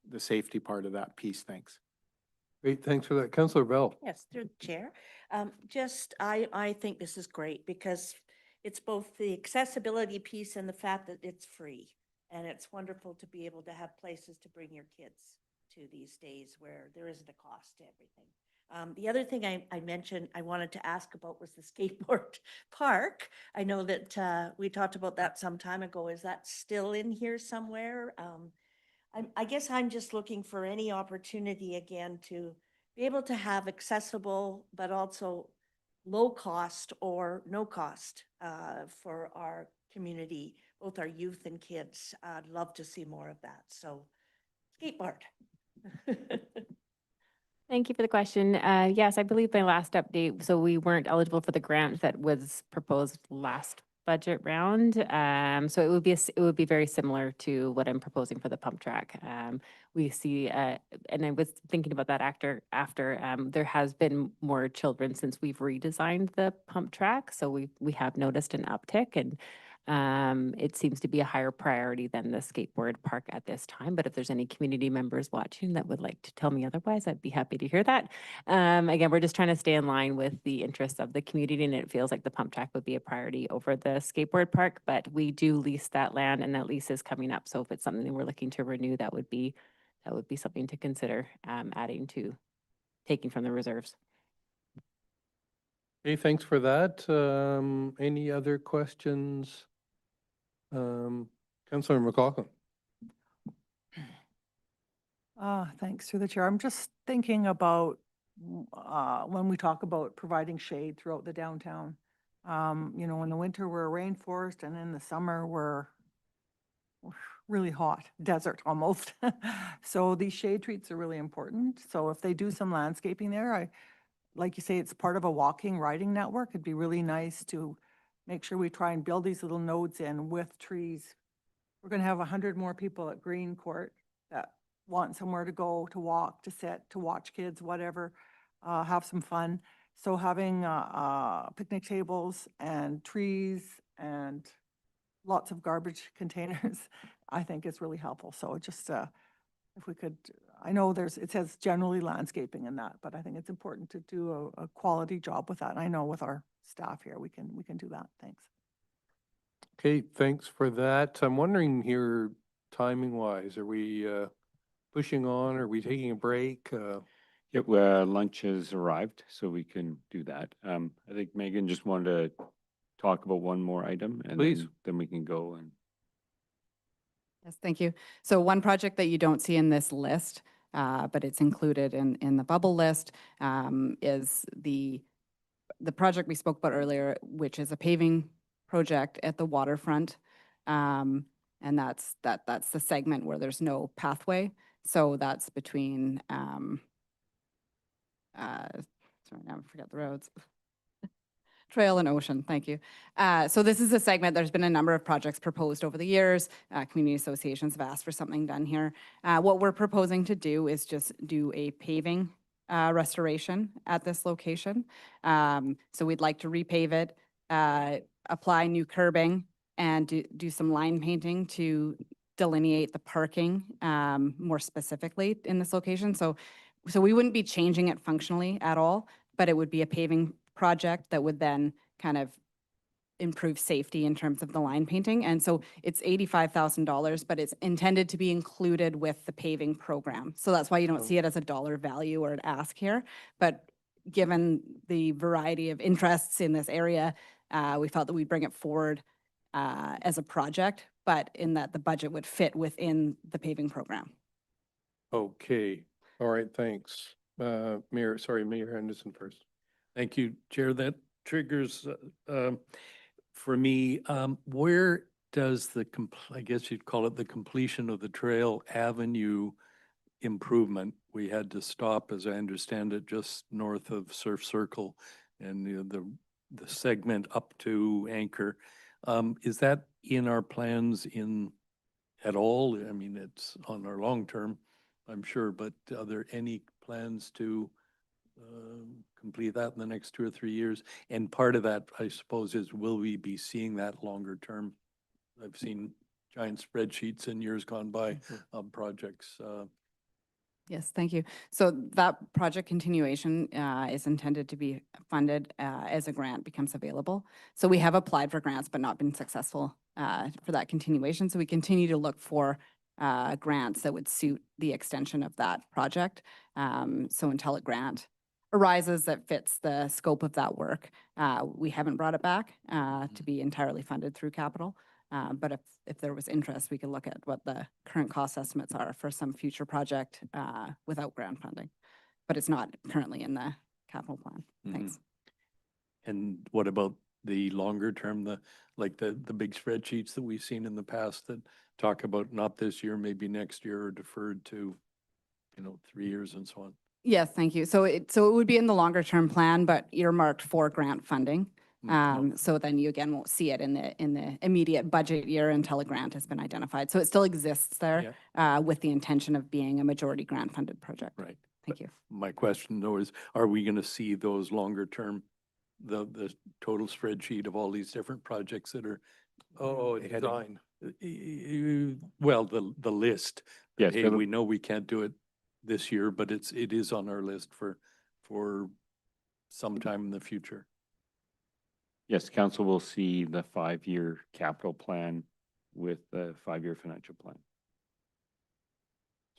the safety part of that piece, thanks. Great, thanks for that. Councillor Bell. Yes, through the chair. I think this is great because it's both the accessibility piece and the fact that it's free. And it's wonderful to be able to have places to bring your kids to these days where there isn't a cost to everything. The other thing I mentioned, I wanted to ask about was the skateboard park. I know that we talked about that some time ago. Is that still in here somewhere? I guess I'm just looking for any opportunity again to be able to have accessible, but also low cost or no cost for our community, both our youth and kids. I'd love to see more of that. So skateboard. Thank you for the question. Yes, I believe my last update, so we weren't eligible for the grant that was proposed last budget round. So it would be, it would be very similar to what I'm proposing for the pump track. We see, and I was thinking about that after, there has been more children since we've redesigned the pump track. So we have noticed an uptick, and it seems to be a higher priority than the skateboard park at this time. But if there's any community members watching that would like to tell me otherwise, I'd be happy to hear that. Again, we're just trying to stay in line with the interests of the community, and it feels like the pump track would be a priority over the skateboard park. But we do lease that land, and that lease is coming up. So if it's something that we're looking to renew, that would be something to consider adding to, taking from the reserves. Okay, thanks for that. Any other questions? Councillor McLaughlin. Thanks through the chair. I'm just thinking about when we talk about providing shade throughout the downtown. You know, in the winter, we're a rainforest, and in the summer, we're really hot, desert almost. So these shade treats are really important. So if they do some landscaping there, like you say, it's part of a walking, riding network. It'd be really nice to make sure we try and build these little nodes in with trees. We're going to have 100 more people at Green Court that want somewhere to go, to walk, to sit, to watch kids, whatever, have some fun. So having picnic tables and trees and lots of garbage containers, I think is really helpful. So just if we could, I know it says generally landscaping in that, but I think it's important to do a quality job with that. And I know with our staff here, we can do that. Thanks. Okay, thanks for that. I'm wondering here, timing wise, are we pushing on? Are we taking a break? Yeah, lunch has arrived, so we can do that. I think Megan just wanted to talk about one more item, and Please. then we can go and. Yes, thank you. So one project that you don't see in this list, but it's included in the bubble list, is the project we spoke about earlier, which is a paving project at the waterfront. And that's the segment where there's no pathway. So that's between, sorry, now I forgot the roads. Trail and Ocean, thank you. So this is a segment, there's been a number of projects proposed over the years. Community associations have asked for something done here. What we're proposing to do is just do a paving restoration at this location. So we'd like to repave it, apply new curbing, and do some line painting to delineate the parking more specifically in this location. So we wouldn't be changing it functionally at all, but it would be a paving project that would then kind of improve safety in terms of the line painting. And so it's $85,000, but it's intended to be included with the paving program. So that's why you don't see it as a dollar value or an ask here. But given the variety of interests in this area, we felt that we'd bring it forward as a project, but in that the budget would fit within the paving program. Okay, all right, thanks. Mayor Henderson first. Thank you, Chair. That triggers for me, where does I guess you'd call it the completion of the Trail Avenue improvement? We had to stop, as I understand it, just north of Surf Circle and the segment up to Anchor. Is that in our plans at all? I mean, it's on our long term, I'm sure, but are there any plans to complete that in the next 2 or 3 years? And part of that, I suppose, is will we be seeing that longer term? I've seen giant spreadsheets in years gone by of projects. Yes, thank you. So that project continuation is intended to be funded as a grant becomes available. So we have applied for grants but not been successful for that continuation. So we continue to look for grants that would suit the extension of that project. So until a grant arises that fits the scope of that work, we haven't brought it back to be entirely funded through capital. But if there was interest, we could look at what the current cost estimates are for some future project without grant funding. But it's not currently in the capital plan. Thanks. And what about the longer term, the big spreadsheets that we've seen in the past that talk about not this year, maybe next year, or deferred to, 3 years and so on? Yes, thank you. So it would be in the longer term plan, but earmarked for grant funding. So then you again won't see it in the immediate budget year until a grant has been identified. So it still exists there with the intention of being a majority grant funded project. Right. Thank you. My question though is, are we going to see those longer term, the total spreadsheet of all these different projects that are, Design. well, the list? Yes, Hey, it'll- we know we can't do it this year, but it is on our list for sometime in the future. Yes, council will see the 5-year capital plan with the 5-year financial plan.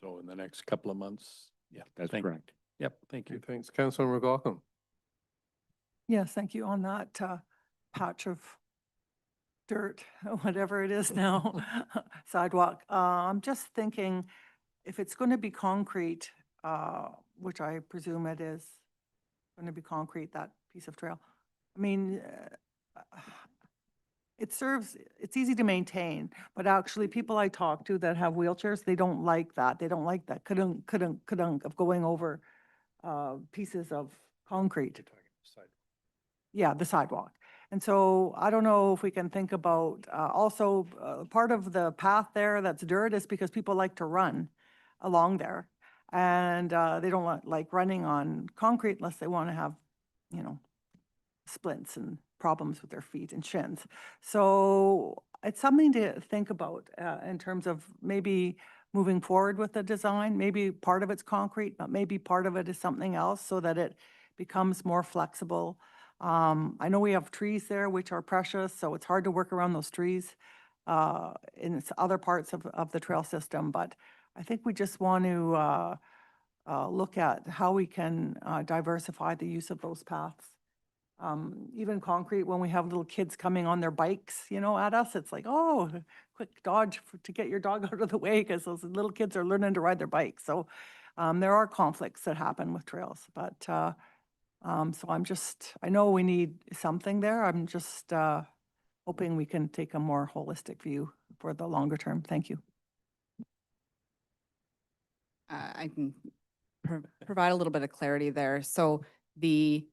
So in the next couple of months, yeah. That's thank- correct. Yep, thank you. Thanks. Councillor McLaughlin. Yes, thank you on that patch of dirt, whatever it is now, sidewalk. I'm just thinking, if it's going to be concrete, which I presume it is going to be concrete, that piece of trail. I mean, it's easy to maintain, but actually people I talk to that have wheelchairs, they don't like that. They don't like that kadunk of going over pieces of concrete. Yeah, the sidewalk. And so I don't know if we can think about, also, part of the path there that's dirt is because people like to run along there. And they don't like running on concrete unless they want to have, splints and problems with their feet and shins. So it's something to think about in terms of maybe moving forward with the design. Maybe part of it's concrete, but maybe part of it is something else so that it becomes more flexible. I know we have trees there, which are precious, so it's hard to work around those trees in other parts of the trail system. But I think we just want to look at how we can diversify the use of those paths. Even concrete, when we have little kids coming on their bikes, at us, it's like, oh, quick dodge to get your dog out of the way because those little kids are learning to ride their bikes. So there are conflicts that happen with trails, but so I know we need something there. I'm just hoping we can take a more holistic view for the longer term. Thank you. I can provide a little bit of clarity there. So the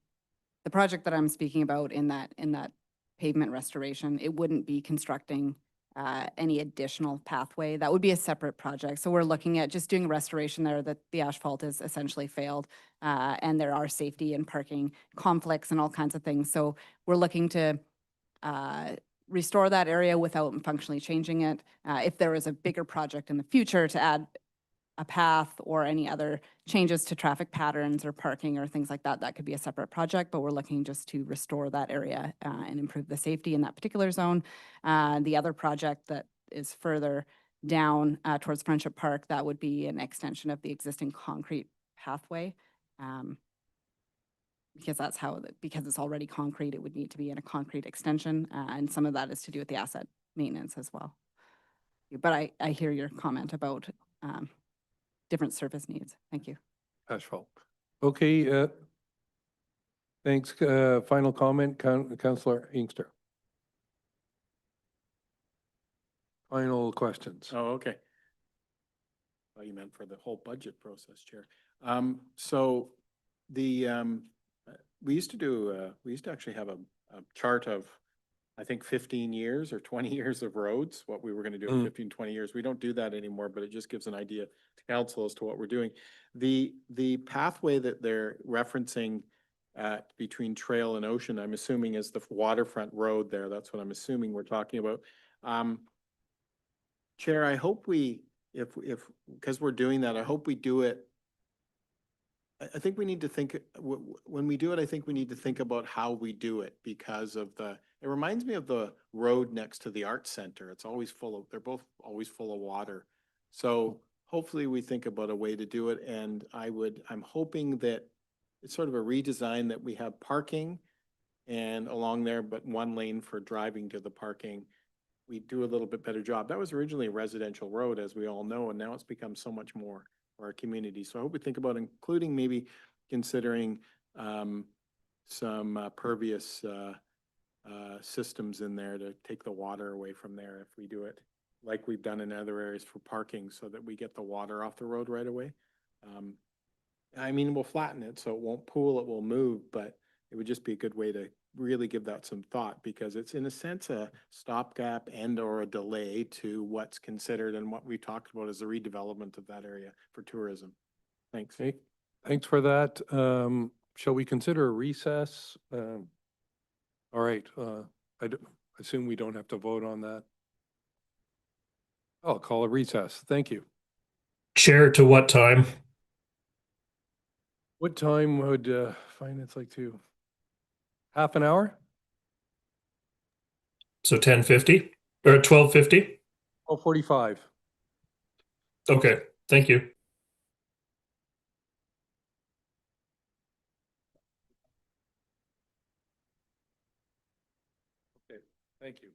project that I'm speaking about in that pavement restoration, it wouldn't be constructing any additional pathway. That would be a separate project. So we're looking at just doing a restoration there that the asphalt is essentially failed, and there are safety and parking conflicts and all kinds of things. So we're looking to restore that area without functionally changing it. If there is a bigger project in the future to add a path or any other changes to traffic patterns or parking or things like that, that could be a separate project, but we're looking just to restore that area and improve the safety in that particular zone. The other project that is further down towards Friendship Park, that would be an extension of the existing concrete pathway. Because because it's already concrete, it would need to be in a concrete extension, and some of that is to do with the asset maintenance as well. But I hear your comment about different service needs. Thank you. Asphalt. Okay, thanks. Final comment, Councillor Inkster. Final questions. Oh, okay. Well, you meant for the whole budget process, Chair. So we used to actually have a chart of, I think, 15 years or 20 years of roads, what we were going to do in 15, 20 years. We don't do that anymore, but it just gives an idea to council as to what we're doing. The pathway that they're referencing between trail and ocean, I'm assuming is the waterfront road there. That's what I'm assuming we're talking about. Chair, I hope because we're doing that, I hope we do it. I think we need to think, when we do it, I think we need to think about how we do it because of it reminds me of the road next to the Arts Center. It's always they're both always full of water. So hopefully we think about a way to do it. And I'm hoping that it's sort of a redesign that we have parking and along there, but one lane for driving to the parking. We do a little bit better job. That was originally a residential road, as we all know, and now it's become so much more for our community. So I hope we think about including, maybe considering some pervious systems in there to take the water away from there if we do it like we've done in other areas for parking, so that we get the water off the road right away. I mean, we'll flatten it so it won't pool, it will move, but it would just be a good way to really give that some thought, because it's in a sense a stopgap and or a delay to what's considered and what we talked about as the redevelopment of that area for tourism. Thanks. Okay, thanks for that. Shall we consider a recess? All right, I assume we don't have to vote on that. I'll call a recess. Thank you. Chair, to what time? What time would finance like to? Half an hour? So 10:50 or 12:50? 12:45. Okay, thank you. Okay, thank you.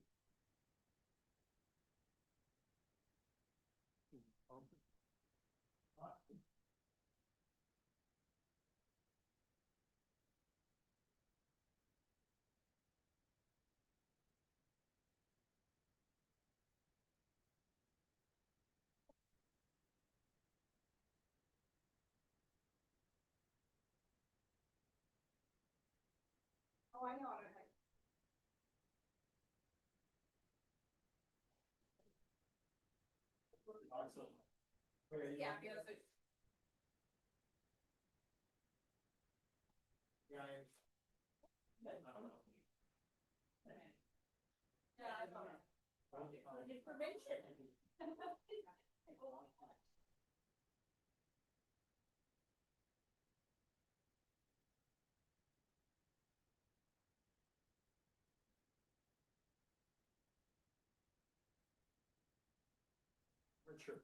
Richard.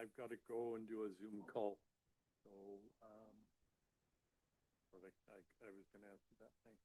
I've got to go and do a Zoom call. So, but I was going to answer that. Thanks.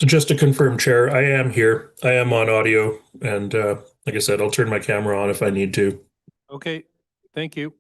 So just to confirm, Chair, I am here. I am on audio, and like I said, I'll turn my camera on if I need to. Okay, thank you.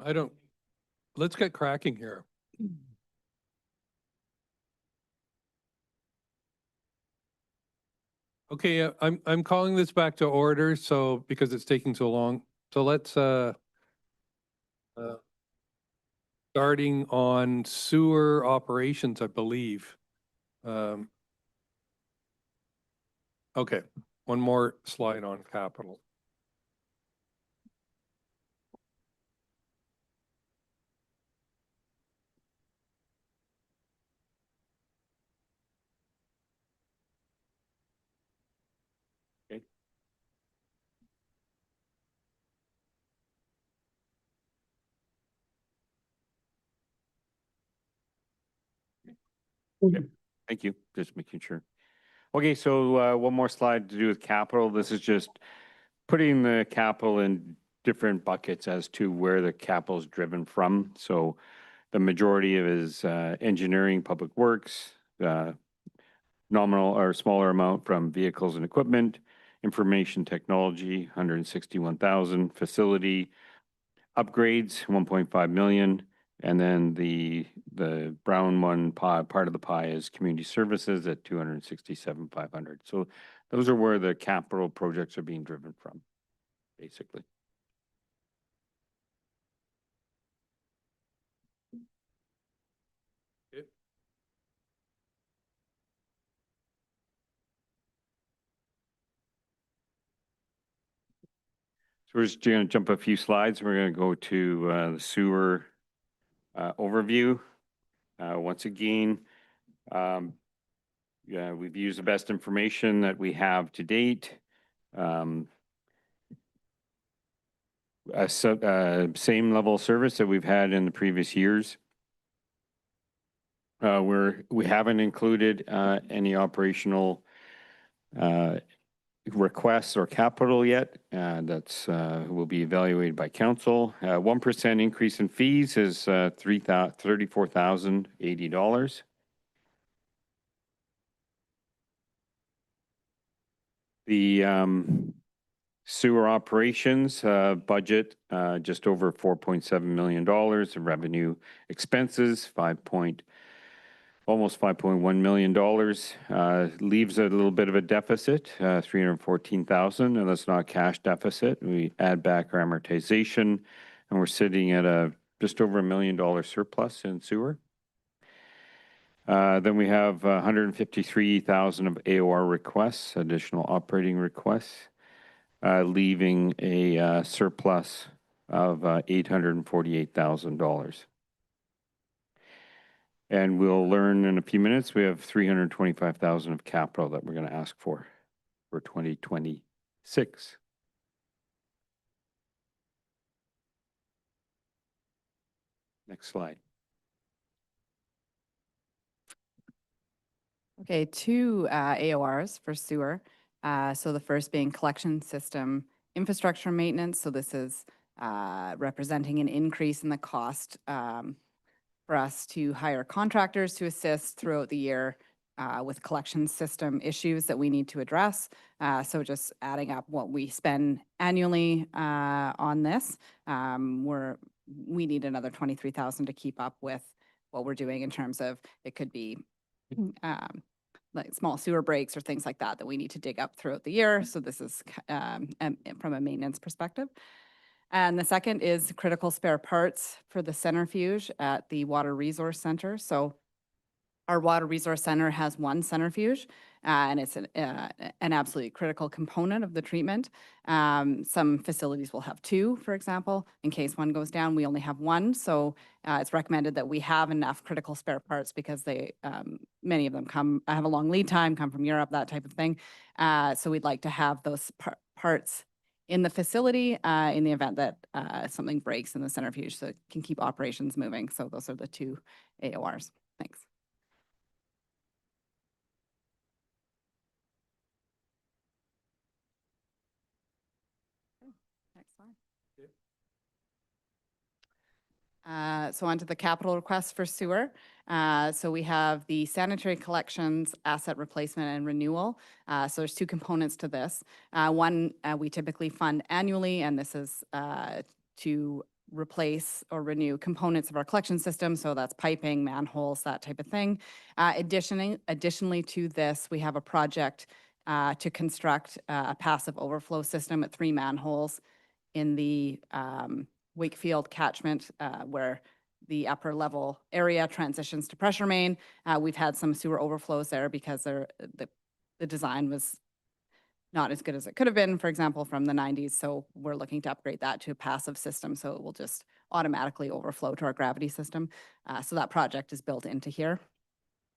I don't, let's get cracking here. Okay, I'm calling this back to order, so, because it's taking so long. So let's, starting on sewer operations, I believe. Okay, one more slide on capital. Thank you, just making sure. Okay, so one more slide to do with capital. This is just putting the capital in different buckets as to where the capital is driven from. So the majority of it is engineering, public works, nominal or smaller amount from vehicles and equipment, information technology, 161,000, facility upgrades, 1.5 million. And then the brown one part of the pie is community services at 267,500. So Those are where the capital projects are being driven from, basically. So we're just going to jump a few slides. We're going to go to the sewer overview. Once again, yeah, we've used the best information that we have to date. Same level of service that we've had in the previous years. We haven't included any operational requests or capital yet. That's will be evaluated by council. 1% increase in fees is $34,080. The sewer operations budget just over $4.7 million. The revenue expenses almost $5.1 million. Leaves a little bit of a deficit, $314,000, and that's not a cash deficit. We add back our amortization, and we're sitting at just over $1 million surplus in sewer. Then we have 153,000 of AOR requests, additional operating requests, leaving a surplus of $848,000. And we'll learn in a few minutes, we have 325,000 of capital that we're going to ask for 2026. Next slide. Okay, two AORs for sewer. So the first being collection system infrastructure maintenance. So this is representing an increase in the cost for us to hire contractors to assist throughout the year with collection system issues that we need to address. So just adding up what we spend annually on this, we need another 23,000 to keep up with what we're doing in terms of, it could be like small sewer breaks or things like that we need to dig up throughout the year. So this is from a maintenance perspective. And the second is critical spare parts for the centrifuge at the Water Resource Center. So our Water Resource Center has one centrifuge, and it's an absolutely critical component of the treatment. Some facilities will have two, for example. In case one goes down, we only have one. So it's recommended that we have enough critical spare parts because many of them have a long lead time, come from Europe, that type of thing. So we'd like to have those parts in the facility in the event that something breaks in the centrifuge, so it can keep operations moving. So those are the two AORs. Thanks. Next slide. So on to the capital request for sewer. So we have the sanitary collections, asset replacement and renewal. So there's two components to this. One, we typically fund annually, and this is to replace or renew components of our collection system. So that's piping, manholes, that type of thing. Additionally to this, we have a project to construct a passive overflow system at 3 manholes in the Wakefield catchment where the upper level area transitions to pressure main. We've had some sewer overflows there because the design was not as good as it could have been, for example, from the 90s. So we're looking to upgrade that to a passive system so it will just automatically overflow to our gravity system. So that project is built into here.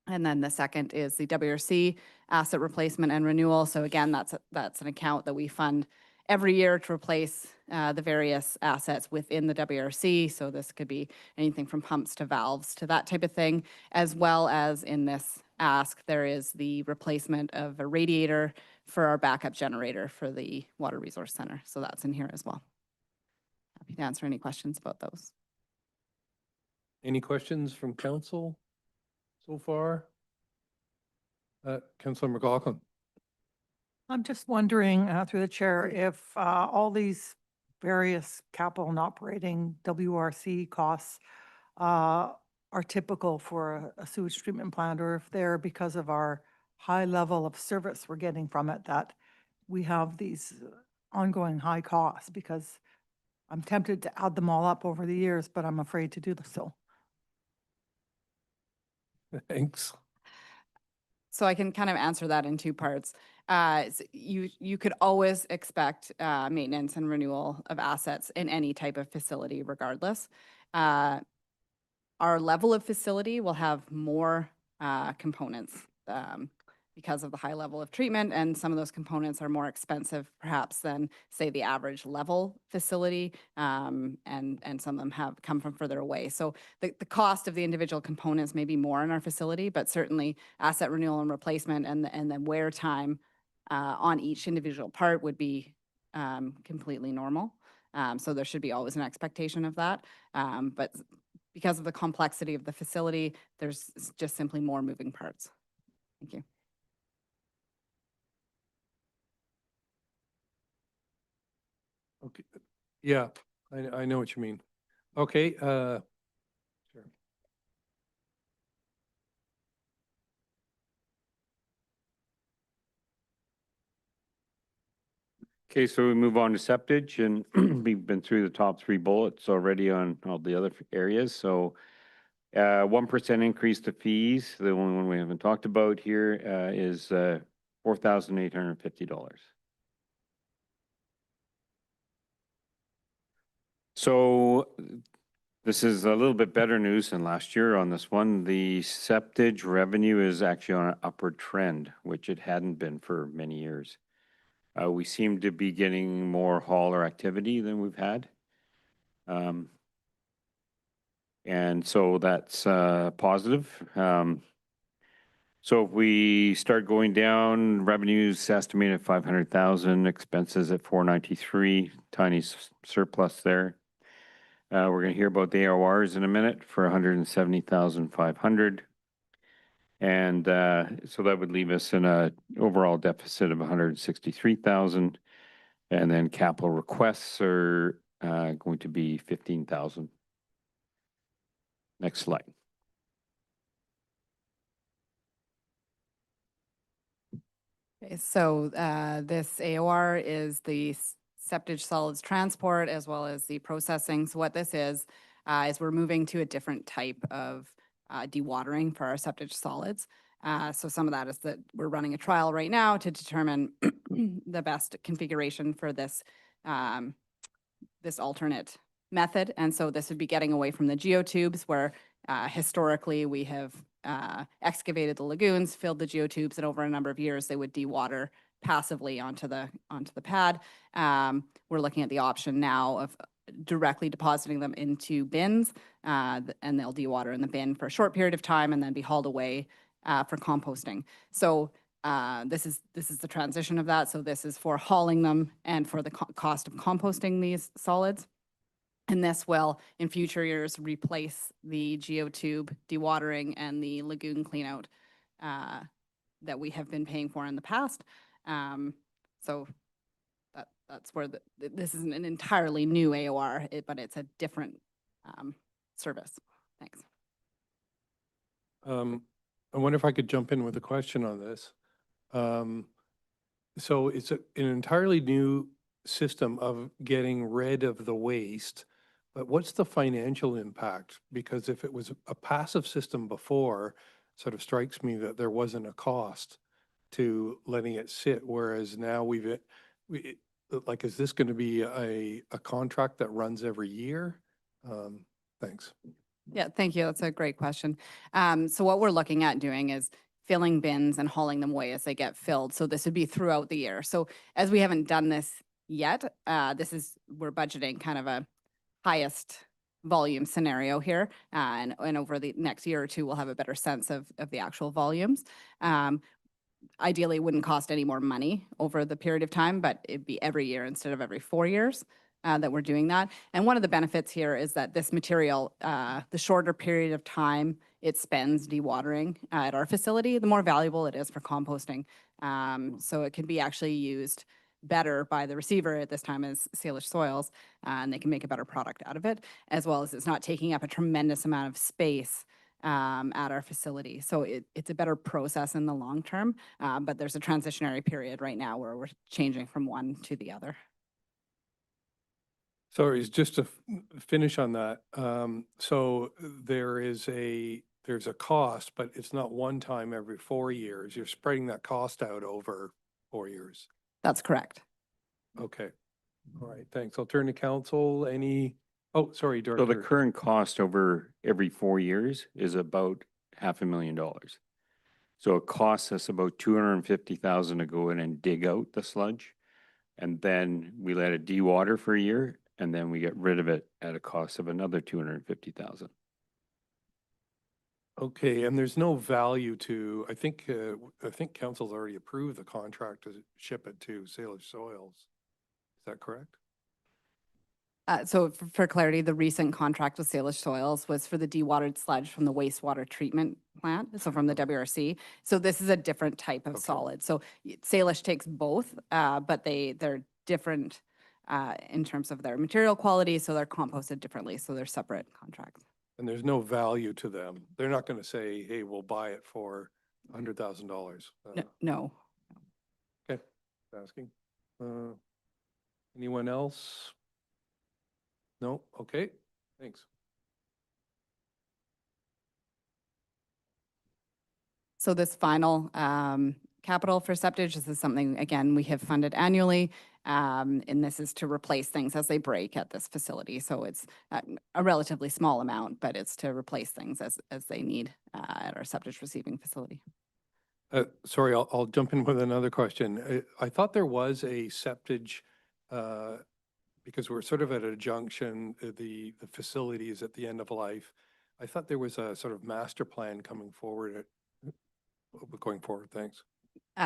And then the second is the WRC asset replacement and renewal. So again, that's an account that we fund every year to replace the various assets within the WRC. So this could be anything from pumps to valves to that type of thing, as well as in this ask, there is the replacement of a radiator for our backup generator for the Water Resource Center. So that's in here as well. Happy to answer any questions about those. Any questions from council so far? Councillor McLaughlin. I'm just wondering, through the chair, if all these various capital and operating WRC costs are typical for a sewage treatment plant, or if they're because of our high level of service we're getting from it that we have these ongoing high costs, because I'm tempted to add them all up over the years, but I'm afraid to do so. Thanks. So I can kind of answer that in two parts. You could always expect maintenance and renewal of assets in any type of facility regardless. Our level of facility will have more components because of the high level of treatment, and some of those components are more expensive perhaps than, say, the average level facility, and some of them have come from further away. So the cost of the individual components may be more in our facility, but certainly asset renewal and replacement and the wear time on each individual part would be completely normal. So there should be always an expectation of that. But because of the complexity of the facility, there's just simply more moving parts. Thank you. Okay, yeah, I know what you mean. Okay, sure. Okay, so we move on to septage, and we've been through the top three bullets already on all the other areas. So 1% increase to fees. The only one we haven't talked about here is $4,850. So this is a little bit better news than last year on this one. The septage revenue is actually on an upward trend, which it hadn't been for many years. We seem to be getting more hauler activity than we've had. And so that's positive. So if we start going down, revenues estimated 500,000, expenses at 493, tiny surplus there. We're going to hear about the AORs in a minute for 170,500. And so that would leave us in a overall deficit of 163,000. And then capital requests are going to be 15,000. Next slide. Okay, so this AOR is the septage solids transport as well as the processing. So what this is we're moving to a different type of dewatering for our septage solids. So some of that is that we're running a trial right now to determine the best configuration for this this alternate method. And so this would be getting away from the geotubes where historically we have excavated the lagoons, filled the geotubes, and over a number of years they would dewater passively onto the pad. We're looking at the option now of directly depositing them into bins, and they'll dewater in the bin for a short period of time and then be hauled away for composting. So this is the transition of that. So this is for hauling them and for the cost of composting these solids. And this will, in future years, replace the geotube dewatering and the lagoon cleanout that we have been paying for in the past. So that's where this isn't an entirely new AOR, but it's a different service. Thanks. I wonder if I could jump in with a question on this. So it's an entirely new system of getting rid of the waste, but what's the financial impact? Because if it was a passive system before, sort of strikes me that there wasn't a cost to letting it sit, whereas now like, is this going to be a contract that runs every year? Thanks. Yeah, thank you. That's a great question. So what we're looking at doing is filling bins and hauling them away as they get filled. So this would be throughout the year. So as we haven't done this yet, we're budgeting kind of a highest volume scenario here. And over the next year or two, we'll have a better sense of the actual volumes. Ideally, it wouldn't cost any more money over the period of time, but it'd be every year instead of every 4 years that we're doing that. And one of the benefits here is that this material, the shorter period of time it spends dewatering at our facility, the more valuable it is for composting. So it can be actually used better by the receiver at this time as Salish Soils, and they can make a better product out of it, as well as it's not taking up a tremendous amount of space at our facility. So it's a better process in the long term, but there's a transitionary period right now where we're changing from one to the other. Sorry, just to finish on that. So there's a cost, but it's not one time every 4 years. You're spreading that cost out over 4 years. That's correct. Okay. All right, thanks. I'll turn to council. Oh, sorry, So Director. the current cost over every 4 years is about $500,000. So it costs us about $250,000 to go in and dig out the sludge. And then we let it de-water for a year, and then we get rid of it at a cost of another $250,000. Okay, and there's no value to, I think council's already approved the contract to ship it to Salish Soils. Is that correct? So for clarity, the recent contract with Salish Soils was for the dewatered sludge from the wastewater treatment plant, so from the WRC. So this is a different type of Okay. solid. So Salish takes both, but they're different in terms of their material quality, so they're composted differently, so they're separate contracts. And there's no value to them. They're not going to say, hey, we'll buy it for $100,000. No. Okay, asking. Anyone else? No? Okay, thanks. So this final capital for septage, this is something, again, we have funded annually. And this is to replace things as they break at this facility. So it's a relatively small amount, but it's to replace things as they need at our septage receiving facility. Sorry, I'll jump in with another question. I thought there was a septage, because we're sort of at a junction, the facility is at the end of life. I thought there was a sort of master plan coming forward. Going forward, thanks.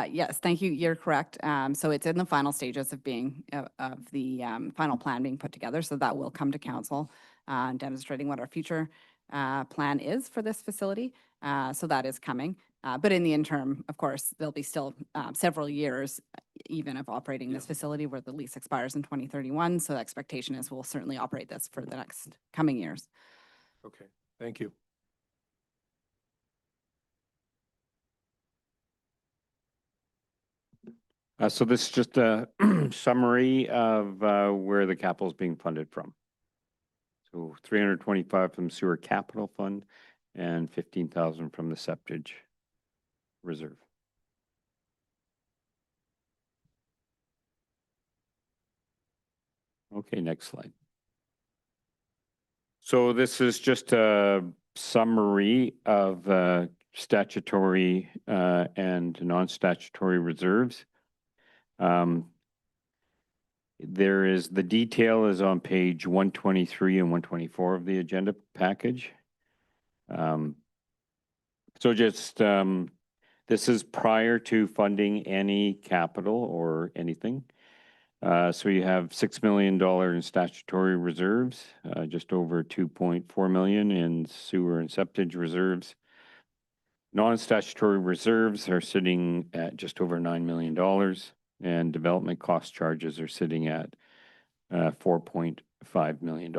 Yes, thank you. You're correct. So it's in the final stages of being of the final plan being put together. So that will come to council, demonstrating what our future plan is for this facility. So that is coming. But in the interim, of course, there'll be still several years even of operating this facility where the lease expires in 2031. So the expectation is we'll certainly operate this for the next coming years. Okay, thank you. So this is just a summary of where the capital is being funded from. So 325 from sewer capital fund and 15,000 from the septage reserve. Okay, next slide. So this is just a summary of statutory and non-statutory reserves. There is, the detail is on page 123 and 124 of the agenda package. So just, this is prior to funding any capital or anything. So you have $6 million in statutory reserves, just over 2.4 million in sewer and septage reserves. Non-statutory reserves are sitting at just over $9 million. And development cost charges are sitting at $4.5 million.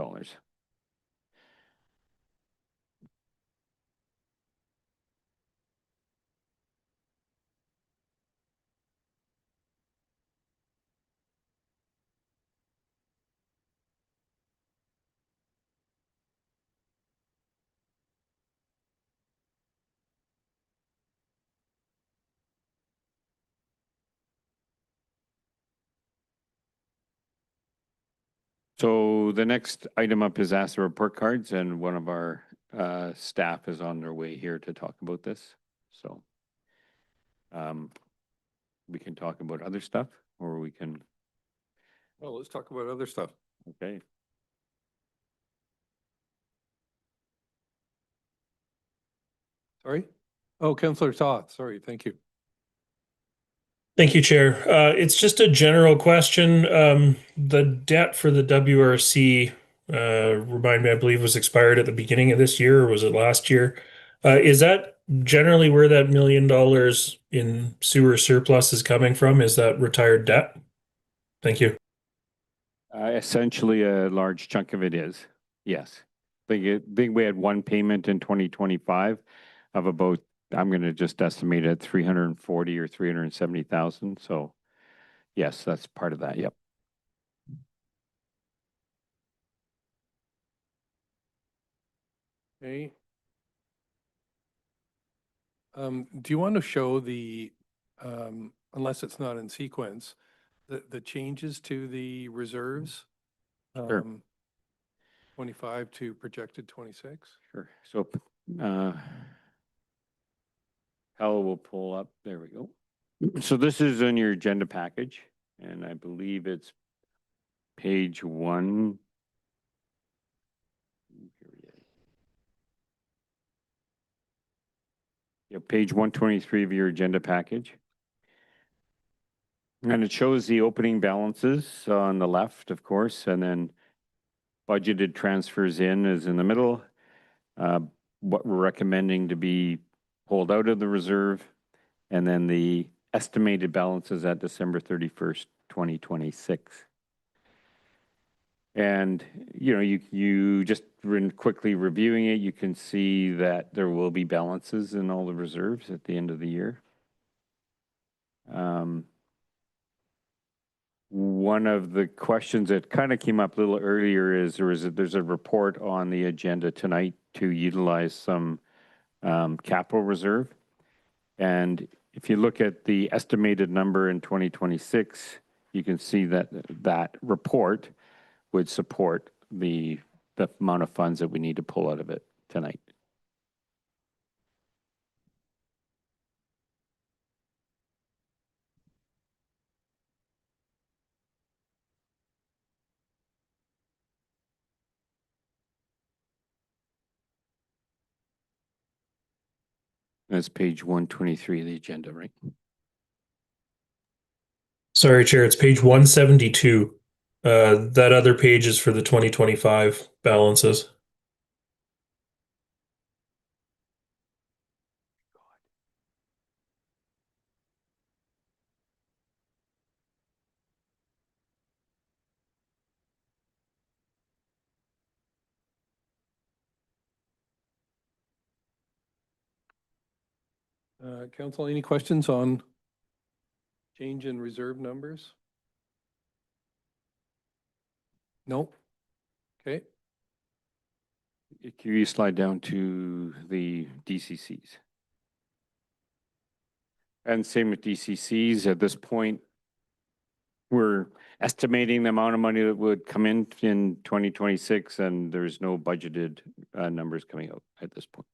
So the next item up is ASSA report cards, and one of our staff is on their way here to talk about this. So we can talk about other stuff, or we can, Well, let's talk about other stuff. okay. Sorry? Oh, Councillor Toth, sorry, thank you. Thank you, Chair. It's just a general question. The debt for the WRC, remind me, I believe was expired at the beginning of this year, or was it last year? Is that generally where that $1 million in sewer surplus is coming from? Is that retired debt? Thank you. Essentially, a large chunk of it is, yes. think we had one payment in 2025 of about, I'm going to just estimate it 340 or 370,000. So yes, that's part of that. Yep. Okay. Do you want to show the, unless it's not in sequence, the changes to the reserves? Sure. 25 to projected 26? Sure. So, Hal will pull up. There we go. So this is in your agenda package, and I believe it's page 1. Yeah, page 123 of your agenda package. And it shows the opening balances on the left, of course, and then budgeted transfers in is in the middle. What we're recommending to be pulled out of the reserve, and then the estimated balances at December 31st, 2026. And, you know, you just quickly reviewing it, you can see that there will be balances in all the reserves at the end of the year. One of the questions that kind of came up a little earlier is there's a report on the agenda tonight to utilize some capital reserve. And if you look at the estimated number in 2026, you can see that that report would support the amount of funds that we need to pull out of it tonight. That's page 123 of the agenda, right? Sorry, Chair, it's page 172. That other page is for the 2025 balances. Council, any questions on change in reserve numbers? No? Okay. Can you slide down to the DCCs? And same with DCCs. At this point, we're estimating the amount of money that would come in 2026, and there's no budgeted numbers coming out at this point.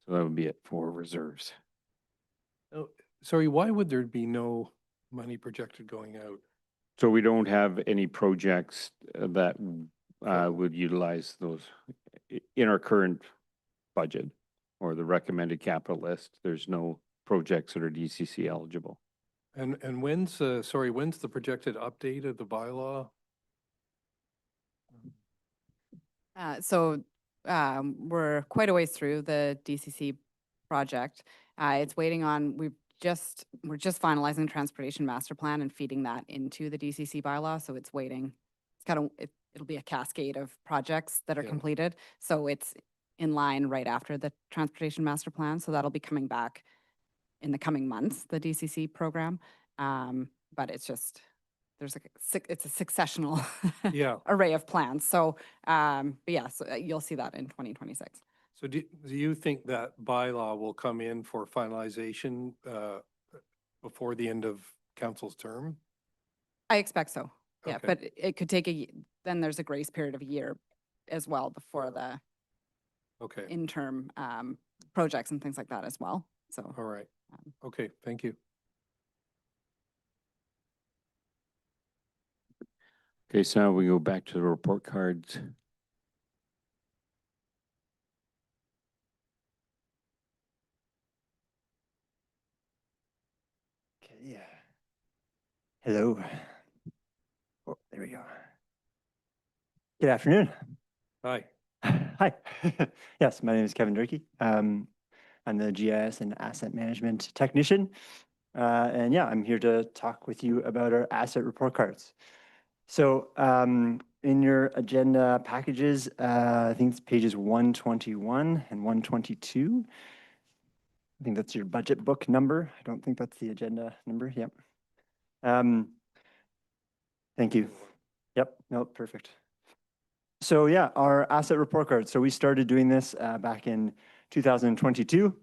So that would be it for reserves. Oh, sorry, why would there be no money projected going out? So we don't have any projects that would utilize those in our current budget or the recommended capital list. There's no projects that are DCC eligible. And when's when's the projected update of the bylaw? We're quite a ways through the DCC project. It's waiting on, we're just finalizing the transportation master plan and feeding that into the DCC bylaw. So it's waiting. It'll be a cascade of projects that are Yeah. completed. So it's in line right after the transportation master plan. So that'll be coming back in the coming months, the DCC program. But it's just, it's a successional Yeah. array of plans. So, but yeah, so you'll see that in 2026. So do you think that bylaw will come in for finalization before the end of council's term? I expect so. Yeah, Okay. but it could take then there's a grace period of a year as well before the Okay, interim projects and things like that as well. So, all right. Okay, thank you. Okay, so now we go back to the report cards. Okay, yeah. Hello. Oh, there we go. Good afternoon. Hi. Hi. Yes, my name is Kevin Durkee. I'm the GIS and asset management technician. And yeah, I'm here to talk with you about our asset report cards. So in your agenda packages, I think it's pages 121 and 122. I think that's your budget book number. I don't think that's the agenda number. Yep. Thank you. Yep, no, perfect. So yeah, our asset report card. So we started doing this back in 2022.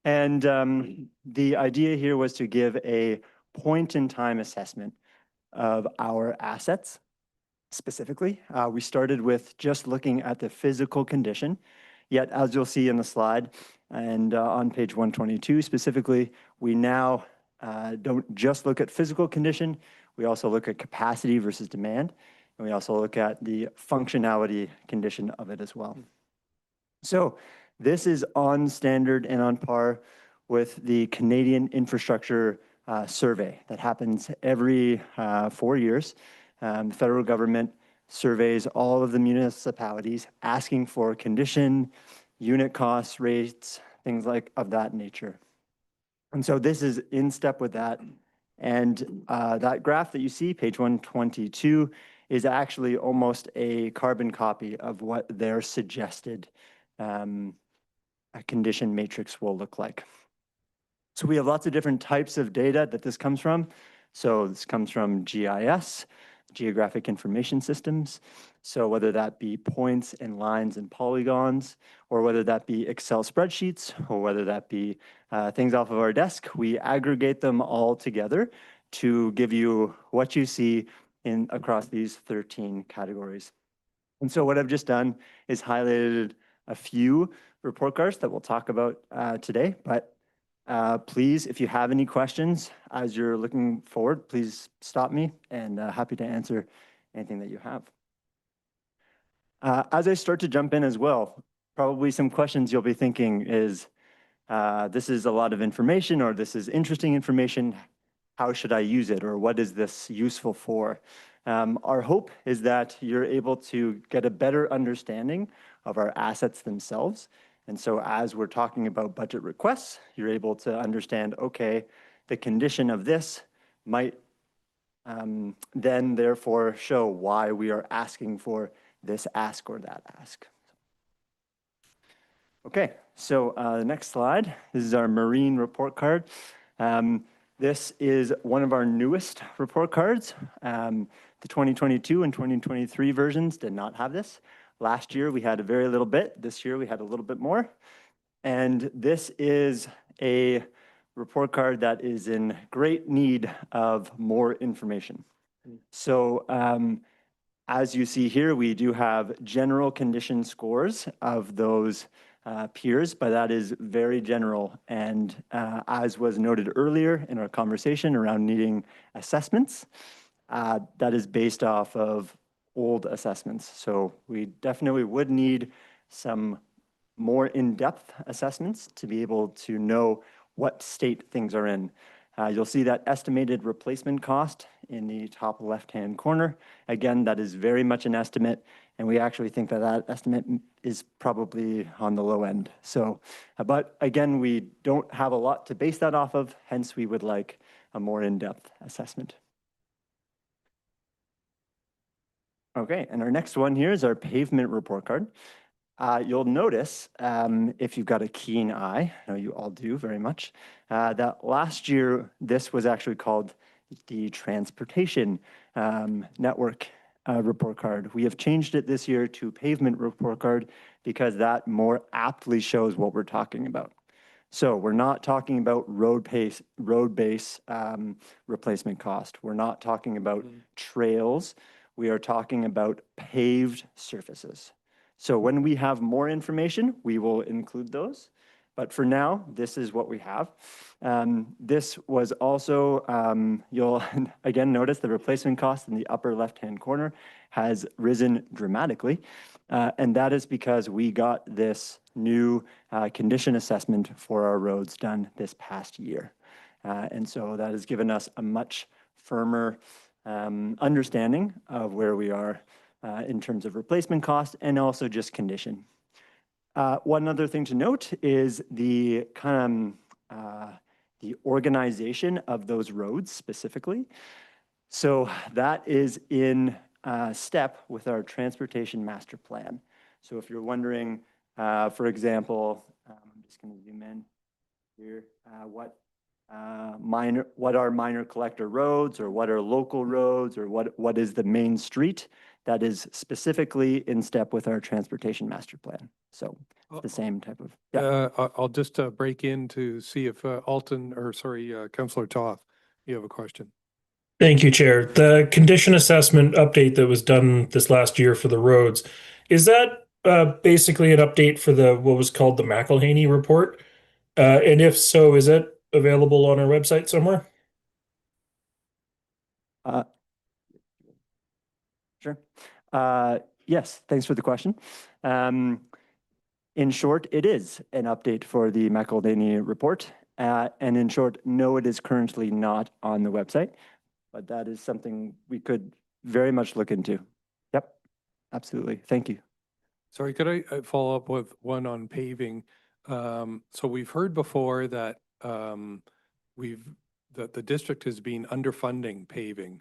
And the idea here was to give a point-in-time assessment of our assets. Specifically, we started with just looking at the physical condition. Yet, as you'll see in the slide, and on page 122 specifically, we now don't just look at physical condition, we also look at capacity versus demand, and we also look at the functionality condition of it as well. So this is on standard and on par with the Canadian Infrastructure Survey that happens every 4 years. The federal government surveys all of the municipalities asking for condition, unit cost rates, things like of that nature. And so this is in step with that. And that graph that you see, page 122, is actually almost a carbon copy of what their suggested a condition matrix will look like. So we have lots of different types of data that this comes from. So this comes from GIS, Geographic Information Systems. So whether that be points and lines and polygons, or whether that be Excel spreadsheets, or whether that be things off of our desk, we aggregate them all together to give you what you see in across these 13 categories. And so what I've just done is highlighted a few report cards that we'll talk about today, but please, if you have any questions as you're looking forward, please stop me, and happy to answer anything that you have. As I start to jump in as well, probably some questions you'll be thinking is, this is a lot of information, or this is interesting information. How should I use it, or what is this useful for? Our hope is that you're able to get a better understanding of our assets themselves. And so as we're talking about budget requests, you're able to understand, okay, the condition of this might then therefore show why we are asking for this ask or that ask. Okay, so the next slide, this is our marine report card. This is one of our newest report cards. The 2022 and 2023 versions did not have this. Last year we had a very little bit. This year we had a little bit more. And this is a report card that is in great need of more information. So as you see here, we do have general condition scores of those peers, but that is very general. And as was noted earlier in our conversation around needing assessments, that is based off of old assessments. So we definitely would need some more in-depth assessments to be able to know what state things are in. You'll see that estimated replacement cost in the top left-hand corner. Again, that is very much an estimate, and we actually think that that estimate is probably on the low end. So, but again, we don't have a lot to base that off of, hence we would like a more in-depth assessment. Okay, and our next one here is our pavement report card. You'll notice, if you've got a keen eye, I know you all do very much, that last year this was actually called the Transportation Network report card. We have changed it this year to Pavement report card because that more aptly shows what we're talking about. So we're not talking about road base replacement cost. We're not talking about trails. We are talking about paved surfaces. So when we have more information, we will include those. But for now, this is what we have. This was also, you'll again notice the replacement cost in the upper left-hand corner has risen dramatically. And that is because we got this new condition assessment for our roads done this past year. And so that has given us a much firmer understanding of where we are in terms of replacement cost and also just condition. One other thing to note is the the organization of those roads specifically. So that is in step with our transportation master plan. So if you're wondering, for example, I'm just going to zoom in here, what are minor collector roads, or what are local roads, or what is the main street that is specifically in step with our transportation master plan. So it's the same type of, yeah. I'll just break in to see if Councillor Toth, you have a question. Thank you, Chair. The condition assessment update that was done this last year for the roads, is that basically an update for what was called the McElhaney report? And if so, is it available on our website somewhere? Sure. Yes, thanks for the question. In short, it is an update for the McElhaney report. And in short, no, it is currently not on the website, but that is something we could very much look into. Yep, absolutely. Thank you. Sorry, could I follow up with one on paving? So we've heard before that that the district has been underfunding paving,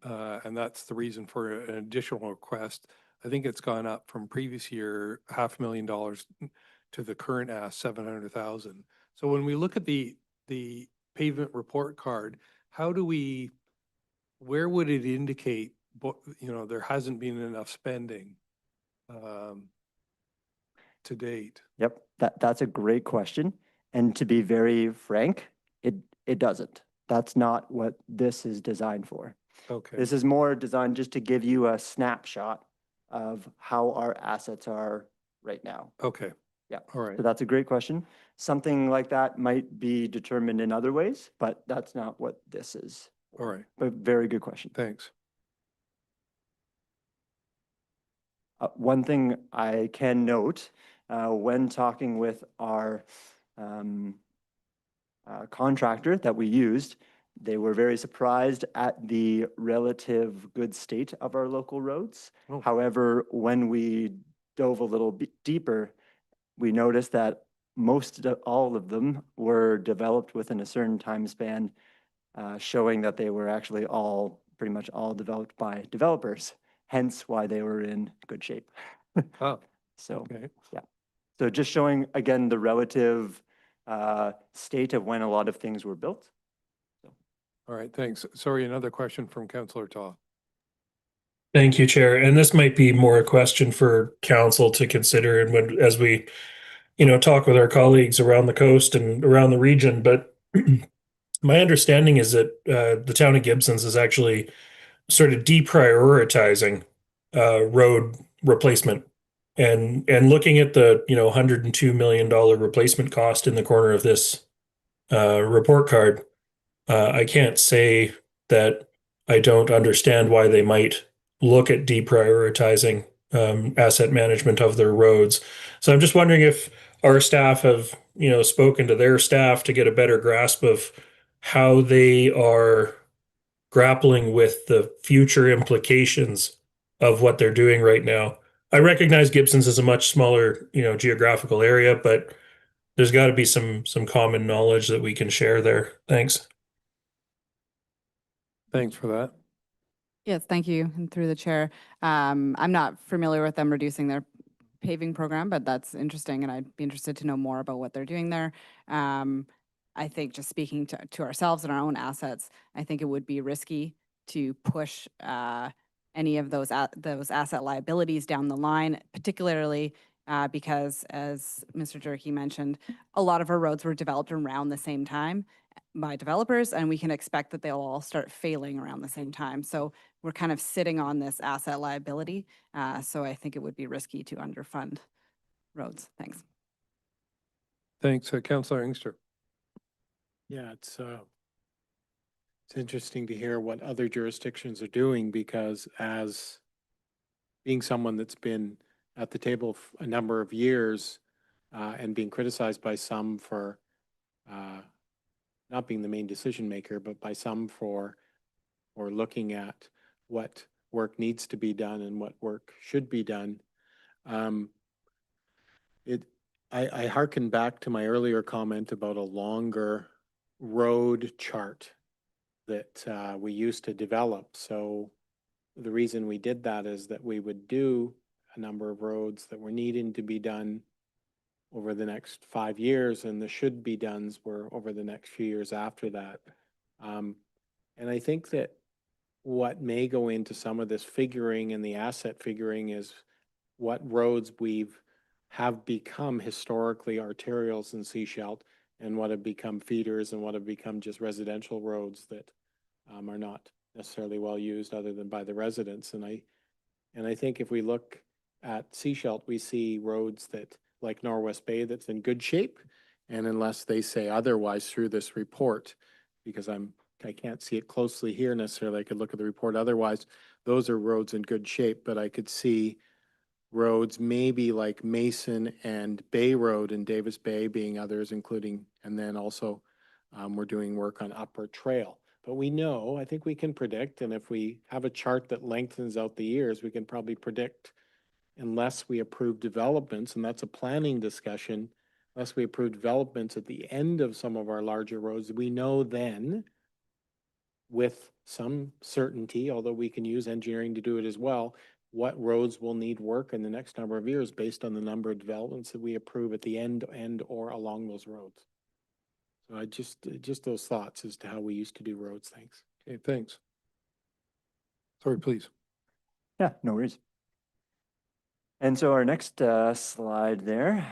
and that's the reason for an additional request. I think it's gone up from previous year $500,000 to the current ask 700,000. So when we look at the pavement report card, where would it indicate, there hasn't been enough spending to date? Yep, that's a great question. And to be very frank, it doesn't. That's not what this is designed for. Okay. This is more designed just to give you a snapshot of how our assets are right now. Okay. Yeah. All right. So that's a great question. Something like that might be determined in other ways, but that's not what this is. All right. But very good question. Thanks. One thing I can note when talking with our contractor that we used, they were very surprised at the relative good state of our local roads. Oh. However, when we dove a little bit deeper, we noticed that all of them were developed within a certain time span, showing that they were actually pretty much all developed by developers, hence why they were in good shape. Oh, So, okay. yeah. So just showing, again, the relative state of when a lot of things were built. All right, thanks. Sorry, another question from Councillor Toth. Thank you, Chair. And this might be more a question for council to consider, and as we, talk with our colleagues around the coast and around the region. But my understanding is that the town of Gibsons is actually sort of deprioritizing road replacement, and looking at the $102 million replacement cost in the corner of this report card. I can't say that I don't understand why they might look at deprioritizing asset management of their roads. So I'm just wondering if our staff have, spoken to their staff to get a better grasp of how they are grappling with the future implications of what they're doing right now. I recognize Gibsons is a much smaller, geographical area, but there's got to be some common knowledge that we can share there. Thanks. Thanks for that. Yes, thank you. And through the chair, I'm not familiar with them reducing their paving program, but that's interesting, and I'd be interested to know more about what they're doing there. I think just speaking to ourselves and our own assets, I think it would be risky to push any of those asset liabilities down the line, particularly because, as Mr. Durkee mentioned, a lot of our roads were developed around the same time by developers, and we can expect that they'll all start failing around the same time. So we're kind of sitting on this asset liability. So I think it would be risky to underfund roads. Thanks. Thanks, Councillor Inkster. Yeah, it's interesting to hear what other jurisdictions are doing, because as being someone that's been at the table a number of years and being criticized by some for not being the main decision maker, but by some for looking at what work needs to be done and what work should be done. I hearken back to my earlier comment about a longer road chart that we used to develop. So the reason we did that is that we would do a number of roads that were needing to be done over the next 5 years, and the should be dones were over the next few years after that. And I think that what may go into some of this figuring and the asset figuring is what roads have become historically arterials in Sechelt and what have become feeders and what have become just residential roads that are not necessarily well used other than by the residents. And I think if we look at Sechelt, we see roads that, like Norwest Bay, that's in good shape. And unless they say otherwise through this report, because I can't see it closely here necessarily, I could look at the report otherwise, those are roads in good shape, but I could see roads maybe like Mason and Bay Road in Davis Bay being others, including, and then also we're doing work on Upper Trail. But we know, I think we can predict, and if we have a chart that lengthens out the years, we can probably predict, unless we approve developments, and that's a planning discussion, unless we approve developments at the end of some of our larger roads, we know then with some certainty, although we can use engineering to do it as well, what roads will need work in the next number of years based on the number of developments that we approve at the end or along those roads. So I just those thoughts as to how we used to do roads. Thanks. Okay, thanks. Sorry, please. Yeah, no worries. And so our next slide there,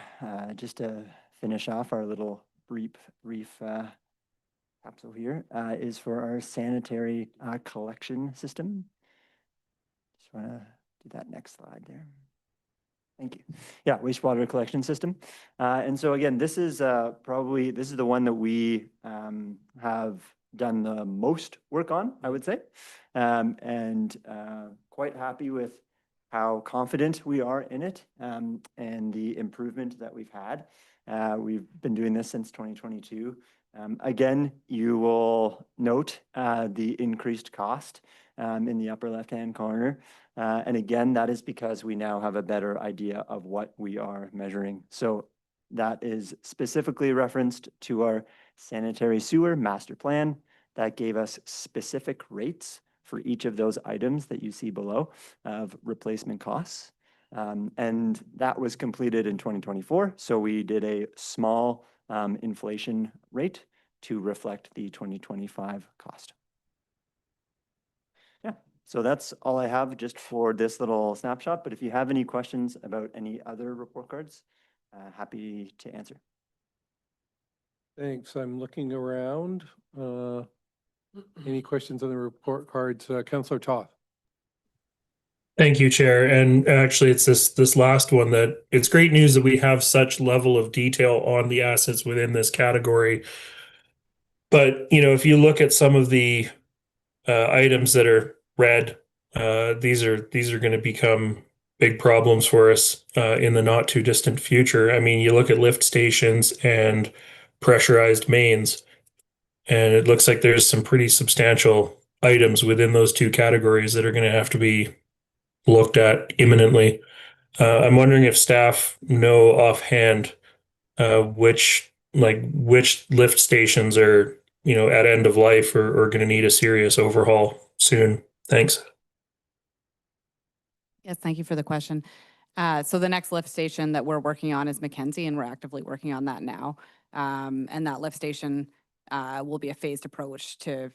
just to finish off our little brief capsule here, is for our sanitary collection system. Just want to do that next slide there. Thank you. Yeah, wastewater collection system. And so again, this is this is the one that we have done the most work on, I would say, and quite happy with how confident we are in it and the improvement that we've had. We've been doing this since 2022. Again, you will note the increased cost in the upper left-hand corner. And again, that is because we now have a better idea of what we are measuring. So that is specifically referenced to our sanitary sewer master plan that gave us specific rates for each of those items that you see below of replacement costs. And that was completed in 2024. So we did a small inflation rate to reflect the 2025 cost. Yeah, so that's all I have just for this little snapshot. But if you have any questions about any other report cards, happy to answer. Thanks. I'm looking around. Any questions on the report cards? Councillor Toth. Thank you, Chair. And actually, it's this last one that it's great news that we have such level of detail on the assets within this category. But, you know, if you look at some of the items that are red, these are going to become big problems for us in the not too distant future. I mean, you look at lift stations and pressurized mains, and it looks like there's some pretty substantial items within those two categories that are going to have to be looked at imminently. I'm wondering if staff know offhand which lift stations are, you know, at end of life or going to need a serious overhaul soon. Thanks. Yes, thank you for the question. So the next lift station that we're working on is Mackenzie, and we're actively working on that now. And that lift station will be a phased approach to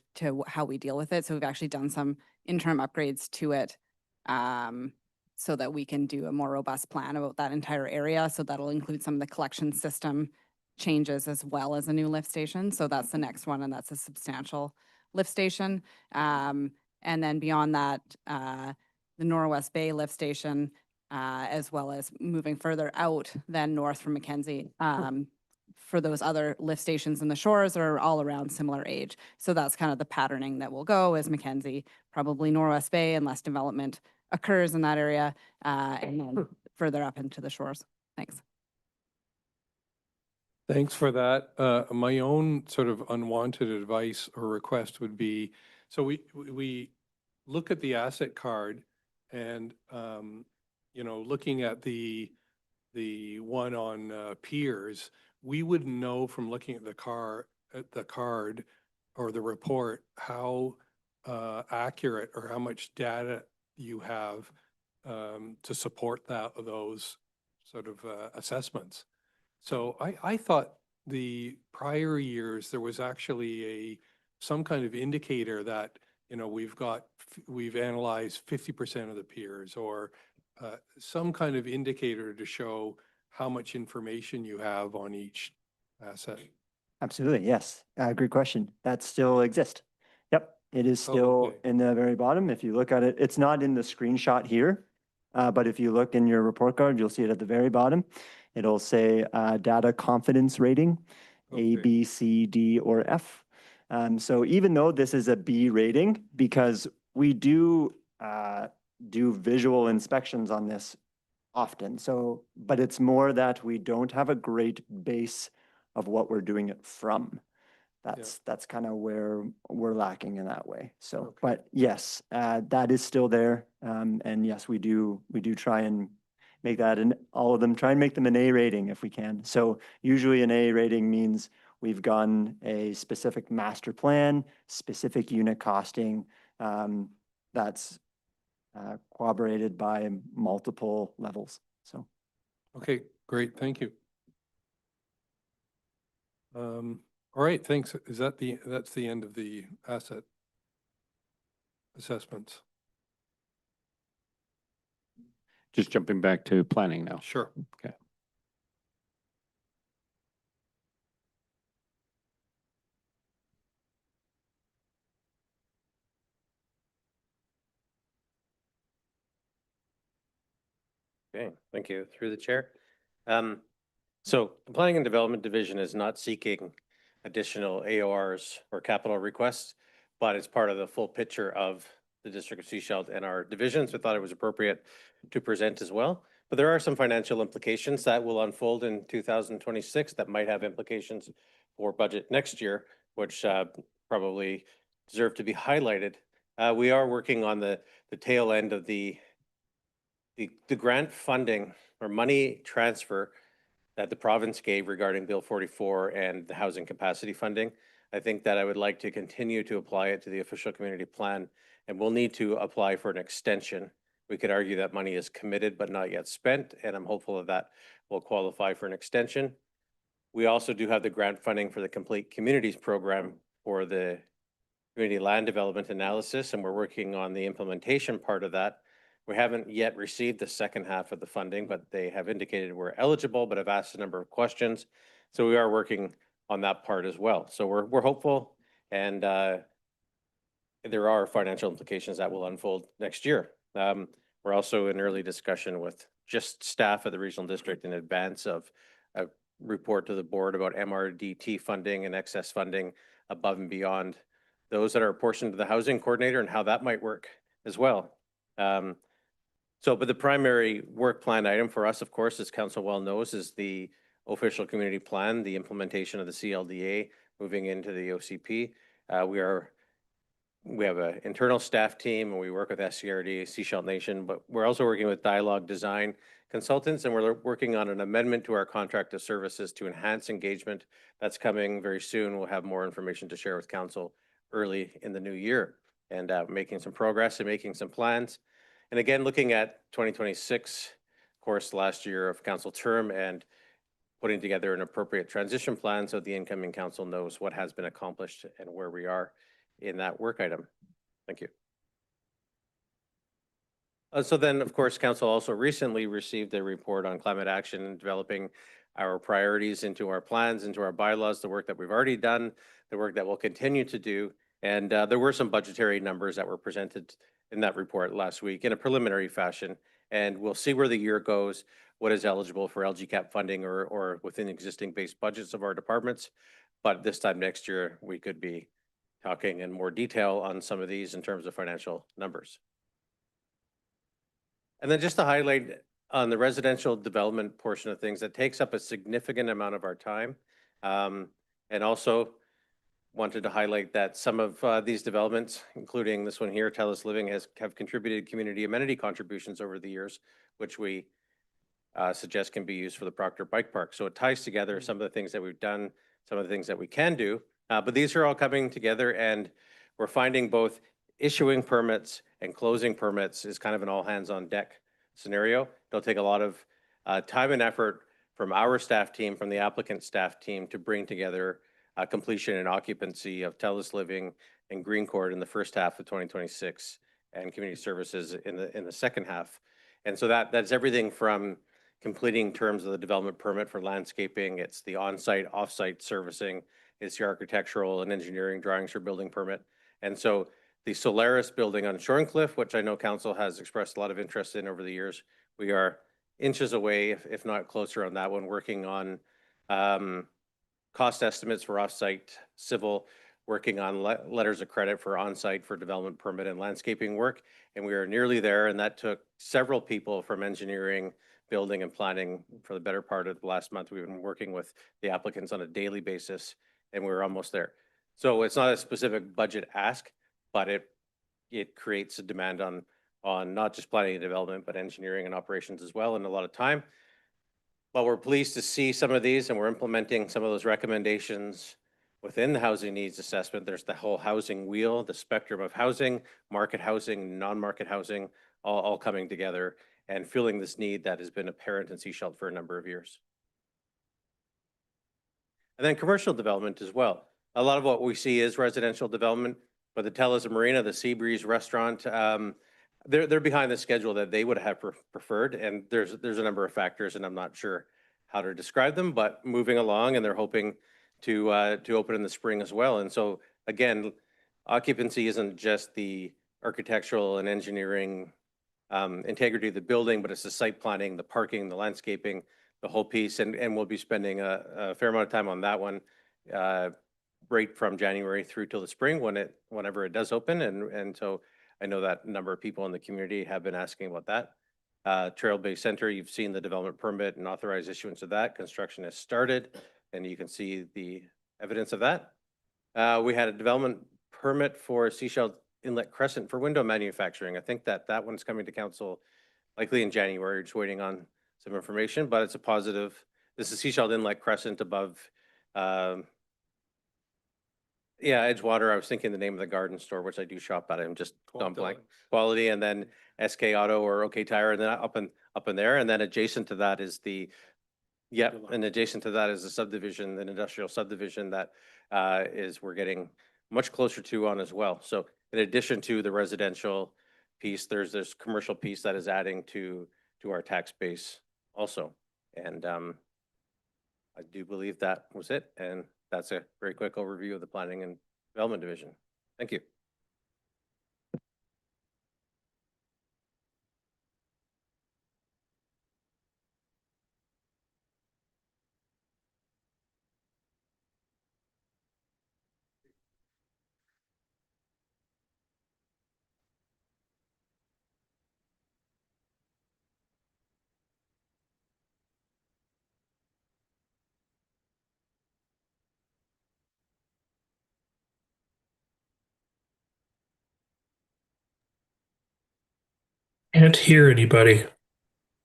how we deal with it. So we've actually done some interim upgrades to it so that we can do a more robust plan about that entire area. So that'll include some of the collection system changes as well as a new lift station. So that's the next one, and that's a substantial lift station. And then beyond that, the Norwest Bay lift station, as well as moving further out than north from Mackenzie. For those other lift stations in the shores are all around similar age. So that's kind of the patterning that will go as Mackenzie, probably Norwest Bay, unless development occurs in that area, and then further up into the shores. Thanks. Thanks for that. My own sort of unwanted advice or request would be, so we look at the asset card and, you know, looking at the one on Piers, we wouldn't know from looking at the card or the report how accurate or how much data you have to support those sort of assessments. So I thought the prior years, there was actually some kind of indicator that, you know, we've analyzed 50% of the peers, or some kind of indicator to show how much information you have on each asset. Absolutely, yes. Great question. That still exists. Yep, it is still okay. in the very bottom. If you look at it, it's not in the screenshot here, but if you look in your report card, you'll see it at the very bottom. It'll say data confidence rating, A, Okay. B, C, D, or F. So even though this is a B rating, because we do visual inspections on this often. So, but it's more that we don't have a great base of what we're doing it from. That's kind of where we're lacking in that way. So, Okay. but yes, that is still there. And yes, we do try and make that, and all of them, try and make them an A rating if we can. So usually an A rating means we've gotten a specific master plan, specific unit costing, that's corroborated by multiple levels. So. Okay, great, thank you. All right, thanks. Is that that's the end of the asset assessments? Just jumping back to planning now. Sure. Okay. Okay, thank you. Through the chair. So the Planning and Development Division is not seeking additional AORs or capital requests, but it's part of the full picture of the District of Sechelt and our divisions. I thought it was appropriate to present as well. But there are some financial implications that will unfold in 2026 that might have implications for budget next year, which probably deserve to be highlighted. We are working on the tail end of the grant funding or money transfer that the province gave regarding Bill 44 and the housing capacity funding. I think that I would like to continue to apply it to the official community plan, and we'll need to apply for an extension. We could argue that money is committed but not yet spent, and I'm hopeful that that will qualify for an extension. We also do have the grant funding for the Complete Communities program for the community land development analysis, and we're working on the implementation part of that. We haven't yet received the second half of the funding, but they have indicated we're eligible, but have asked a number of questions. So we are working on that part as well. So we're hopeful, and there are financial implications that will unfold next year. We're also in early discussion with just staff of the regional district in advance of a report to the board about MRDT funding and excess funding above and beyond those that are apportioned to the housing coordinator and how that might work as well. But the primary work plan item for us, of course, as council well knows, is the official community plan, the implementation of the CLDA, moving into the OCP. We have an internal staff team, and we work with SCRD, Sechelt Nation, but we're also working with Dialogue Design Consultants, and we're working on an amendment to our contract of services to enhance engagement. That's coming very soon. We'll have more information to share with council early in the new year, and making some progress and making some plans. And again, looking at 2026, of course, last year of council term, and putting together an appropriate transition plan so the incoming council knows what has been accomplished and where we are in that work item. Thank you. So then, of course, council also recently received a report on climate action and developing our priorities into our plans, into our bylaws, the work that we've already done, the work that we'll continue to do. And there were some budgetary numbers that were presented in that report last week in a preliminary fashion. And we'll see where the year goes, what is eligible for LGCAP funding or within existing base budgets of our departments. But this time next year, we could be talking in more detail on some of these in terms of financial numbers. And then just to highlight on the residential development portion of things, that takes up a significant amount of our time. And also wanted to highlight that some of these developments, including this one here, TELUS Living, have contributed community amenity contributions over the years, which we suggest can be used for the Proctor Bike Park. So it ties together some of the things that we've done, some of the things that we can do. But these are all coming together, and we're finding both issuing permits and closing permits is kind of an all hands on deck scenario. It'll take a lot of time and effort from our staff team, from the applicant staff team to bring together completion and occupancy of TELUS Living and Green Court in the first half of 2026 and community services in the second half. And so that's everything from completing terms of the development permit for landscaping. It's the on-site, off-site servicing. It's the architectural and engineering drawings for building permit. And so the Solaris building on Shorncliffe, which I know council has expressed a lot of interest in over the years, we are inches away, if not closer on that one, working on cost estimates for off-site civil, working on letters of credit for on-site for development permit and landscaping work. And we are nearly there. And that took several people from engineering, building and planning for the better part of the last month. We've been working with the applicants on a daily basis and we're almost there. So it's not a specific budget ask, but it creates a demand on not just planning and development, but engineering and operations as well, and a lot of time. But we're pleased to see some of these and we're implementing some of those recommendations within the housing needs assessment. There's the whole housing wheel, the spectrum of housing, market housing, non-market housing, all coming together and filling this need that has been apparent in Sechelt for a number of years. And then commercial development as well. A lot of what we see is residential development, but the TELUS Marina, the Seabreeze restaurant, they're behind the schedule that they would have preferred. And there's a number of factors and I'm not sure how to describe them, but moving along and they're hoping to open in the spring as well. And so again, occupancy isn't just the architectural and engineering integrity of the building, but it's the site planning, the parking, the landscaping, the whole piece. And we'll be spending a fair amount of time on that one right from January through till the spring whenever it does open. And so I know that a number of people in the community have been asking about that. Trail Bay Center, you've seen the development permit and authorized issuance of that. Construction has started and you can see the evidence of that. We had a development permit for Sechelt Inlet Crescent for window manufacturing. I think that one's coming to council likely in January, just waiting on some information, but it's a positive. This is Sechelt Inlet Crescent above, Edgewater. I was thinking the name of the garden store, which I do shop at. I'm just gone blank. Quality, and then SK Auto or OK Tire, and then up in there. And then adjacent to that is and adjacent to that is a subdivision, an industrial subdivision that we're getting much closer to on as well. So in addition to the residential piece, there's this commercial piece that is adding to our tax base also. And I do believe that was it. And that's a very quick overview of the Planning and Development Division. Thank you. Can't hear anybody.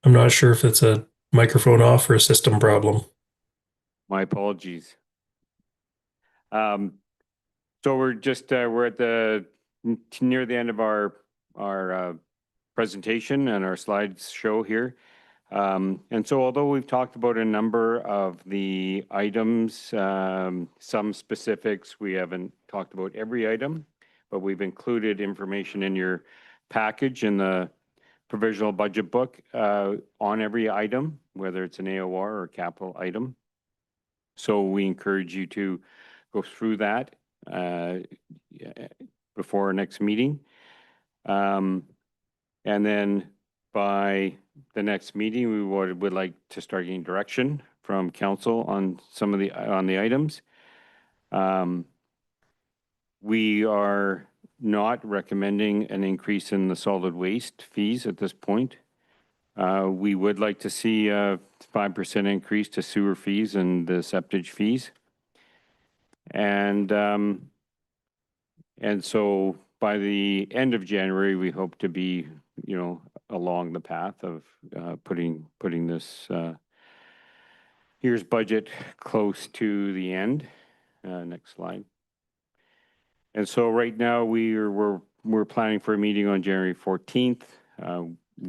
I'm not sure if it's a microphone off or a system problem. My apologies. So we're just, we're at near the end of our presentation and our slides show here. And so although we've talked about a number of the items, some specifics, we haven't talked about every item, but we've included information in your package in the provisional budget book on every item, whether it's an AOR or capital item. So we encourage you to go through that before our next meeting. And then by the next meeting, we would like to start getting direction from council on some of the items. We are not recommending an increase in the solid waste fees at this point. We would like to see a 5% increase to sewer fees and the septage fees. And so by the end of January, we hope to be, along the path of putting this year's budget close to the end. Next slide. And so right now we're we're planning for a meeting on January 14th.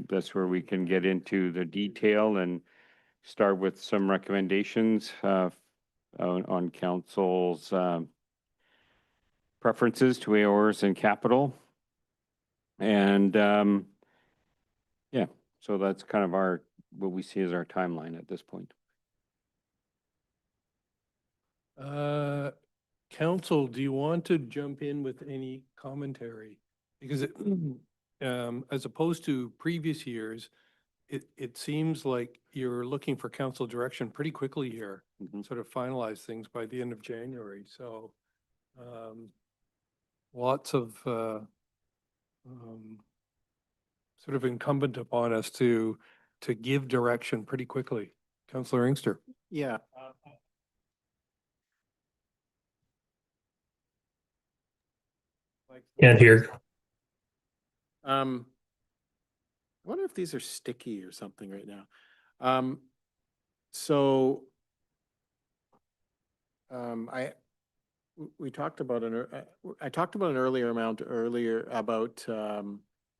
That's where we can get into the detail and start with some recommendations on council's preferences to AORs and capital. And yeah, so that's kind of what we see as our timeline at this point. Council, do you want to jump in with any commentary? Because it, as opposed to previous years, it seems like you're looking for council direction pretty quickly here, Mhm. sort of finalize things by the end of January. So lots of sort of incumbent upon us to give direction pretty quickly. Councillor Inkster. Yeah. Can't hear. I wonder if these are sticky or something right now. We talked about I talked about an earlier amount earlier about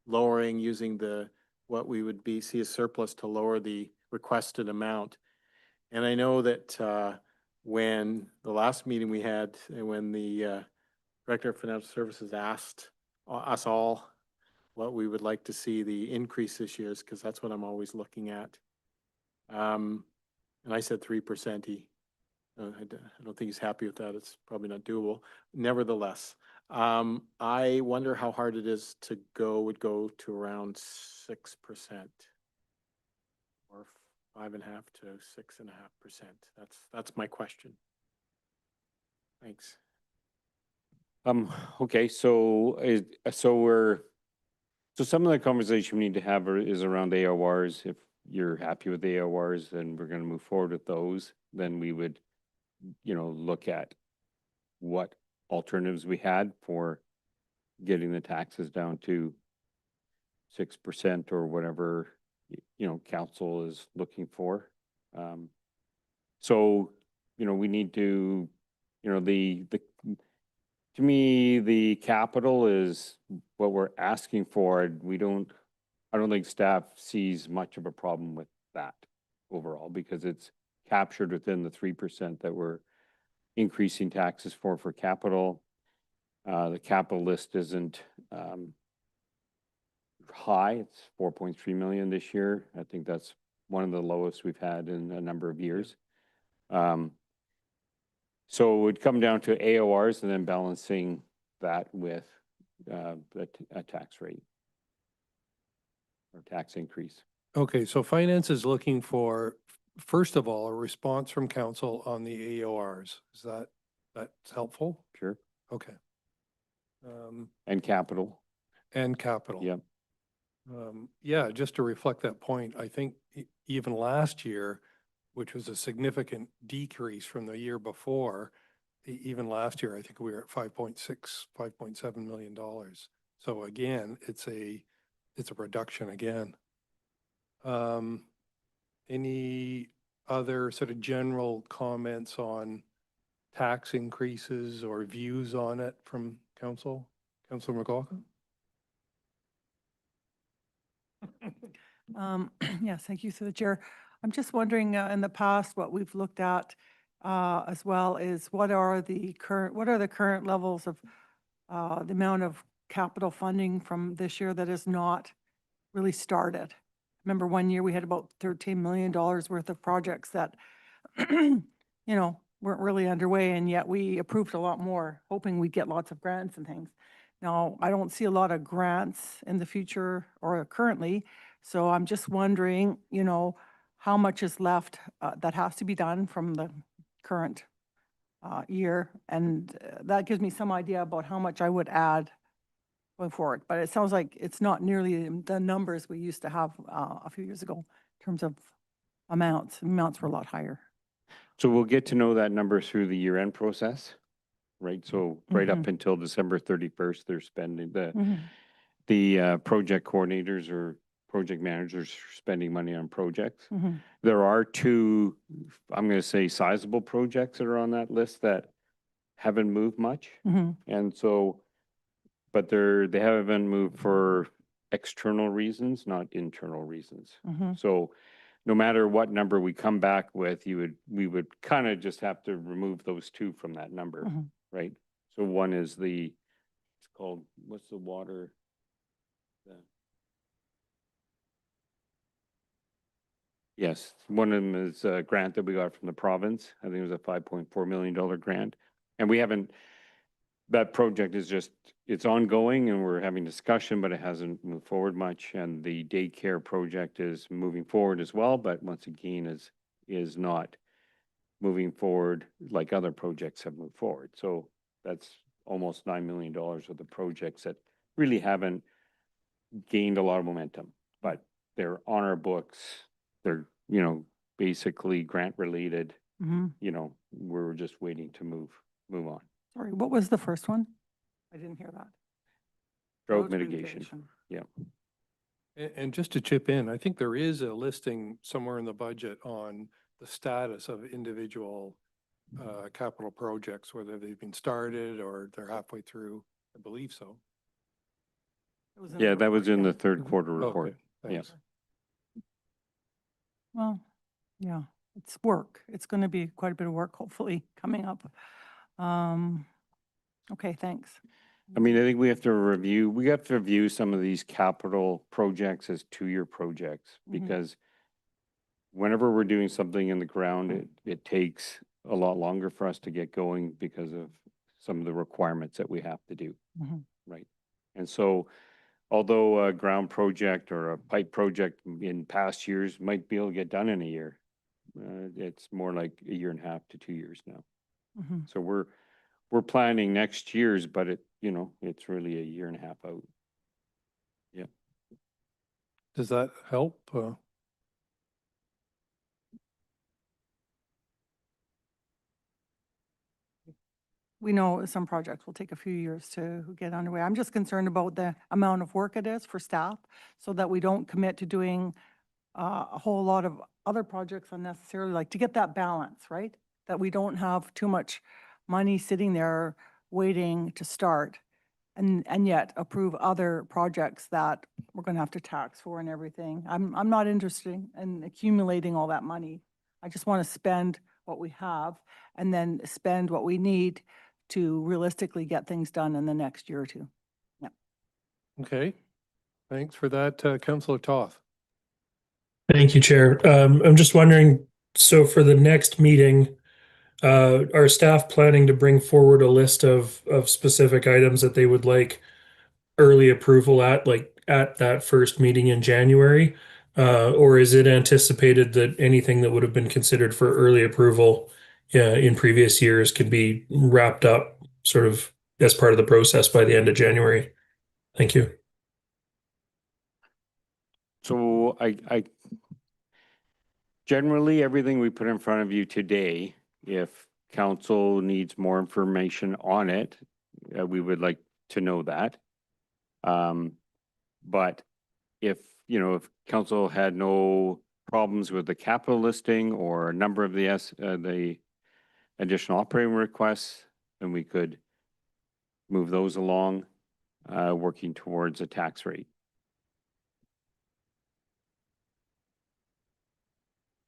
lowering, using what we would see as surplus to lower the requested amount. And I know that when the last meeting we had, when the Director of Financial Services asked us all what we would like to see the increase this year, because that's what I'm always looking at. And I said 3%. I don't think he's happy with that. It's probably not doable. Nevertheless, I wonder how hard it is to would go to around 6% or 5.5% to 6.5%. That's my question. Thanks. Okay, so some of the conversation we need to have is around AORs. If you're happy with AORs, then we're going to move forward with those. Then we would, look at what alternatives we had for getting the taxes down to 6% or whatever, council is looking for. So, we need to, to me, the capital is what we're asking for. I don't think staff sees much of a problem with that overall, because it's captured within the 3% that we're increasing taxes for capital. The capital list isn't high. It's 4.3 million this year. I think that's one of the lowest we've had in a number of years. So it would come down to AORs and then balancing that with a tax rate or tax increase. Okay, so finance is looking for, first of all, a response from council on the AORs. Is that's helpful? Sure. Okay. And capital. And capital. Yep. Yeah, just to reflect that point, I think even last year, which was a significant decrease from the year before, even last year, I think we were at $5.7 million. So again, it's a reduction again. Any other sort of general comments on tax increases or views on it from council? Councilor McLaughlin? Yes, thank you, through the chair. I'm just wondering, in the past, what we've looked at as well is what are the current levels of the amount of capital funding from this year that has not really started. Remember, one year we had about $13 million worth of projects that, weren't really underway, and yet we approved a lot more, hoping we'd get lots of grants and things. Now, I don't see a lot of grants in the future or currently, so I'm just wondering, how much is left that has to be done from the current year, and that gives me some idea about how much I would add going forward. But it sounds like it's not nearly the numbers we used to have a few years ago in terms of amounts. Amounts were a lot higher. So we'll get to know that number through the year-end process, right? So right up until December 31st, they're spending the project coordinators or project managers spending money on projects. There are two, I'm going to say, sizable projects that are on that list that haven't moved much. And so but they haven't moved for external reasons, not internal reasons. Mhm. So no matter what number we come back with, we would kind of just have to remove those two from that number, Mhm. right? So one is it's called, what's the water? Yes, one of them is a grant that we got from the province. I think it was a $5.4 million grant. And we haven't, that project is just, it's ongoing and we're having discussion, but it hasn't moved forward much. And the daycare project is moving forward as well, but once again is not moving forward like other projects have moved forward. So that's almost $9 million of the projects that really haven't gained a lot of momentum, but they're on our books. They're, basically grant related, Mhm. we're just waiting to move on. Sorry, what was the first one? I didn't hear that. Drought mitigation. Yeah. And just to chip in, I think there is a listing somewhere in the budget on the status of individual capital projects, whether they've been started or they're halfway through. I believe so. It was in Yeah, the that was report, in yeah. the third quarter report. Okay, thanks. Yes. Well, yeah, it's work. It's going to be quite a bit of work, hopefully, coming up. Okay, thanks. I mean, I think we have to review some of these capital projects as 2-year projects Mhm. because whenever we're doing something in the ground, it takes a lot longer for us to get going because of some of the requirements that we have to do. Mhm. Right. And so although a ground project or a pipe project in past years might be able to get done in a year, it's more like 1.5 to 2 years now. Mhm. So we're planning next year's, but it's really 1.5 years out. Yeah. Does that help? We know some projects will take a few years to get underway. I'm just concerned about the amount of work it is for staff so that we don't commit to doing a whole lot of other projects unnecessarily, like to get that balance, right? That we don't have too much money sitting there waiting to start and yet approve other projects that we're going to have to tax for and everything. I'm not interested in accumulating all that money. I just want to spend what we have and then spend what we need to realistically get things done in the next year or two. Okay, thanks for that, Councillor Toth. Thank you, Chair. I'm just wondering, so for the next meeting, are staff planning to bring forward a list of specific items that they would like early approval at, like at that first meeting in January? Or is it anticipated that anything that would have been considered for early approval in previous years could be wrapped up sort of as part of the process by the end of January? Thank you. So I generally, everything we put in front of you today, if council needs more information on it, we would like to know that. But if council had no problems with the capital listing or a number of the additional operating requests, then we could move those along, working towards a tax rate.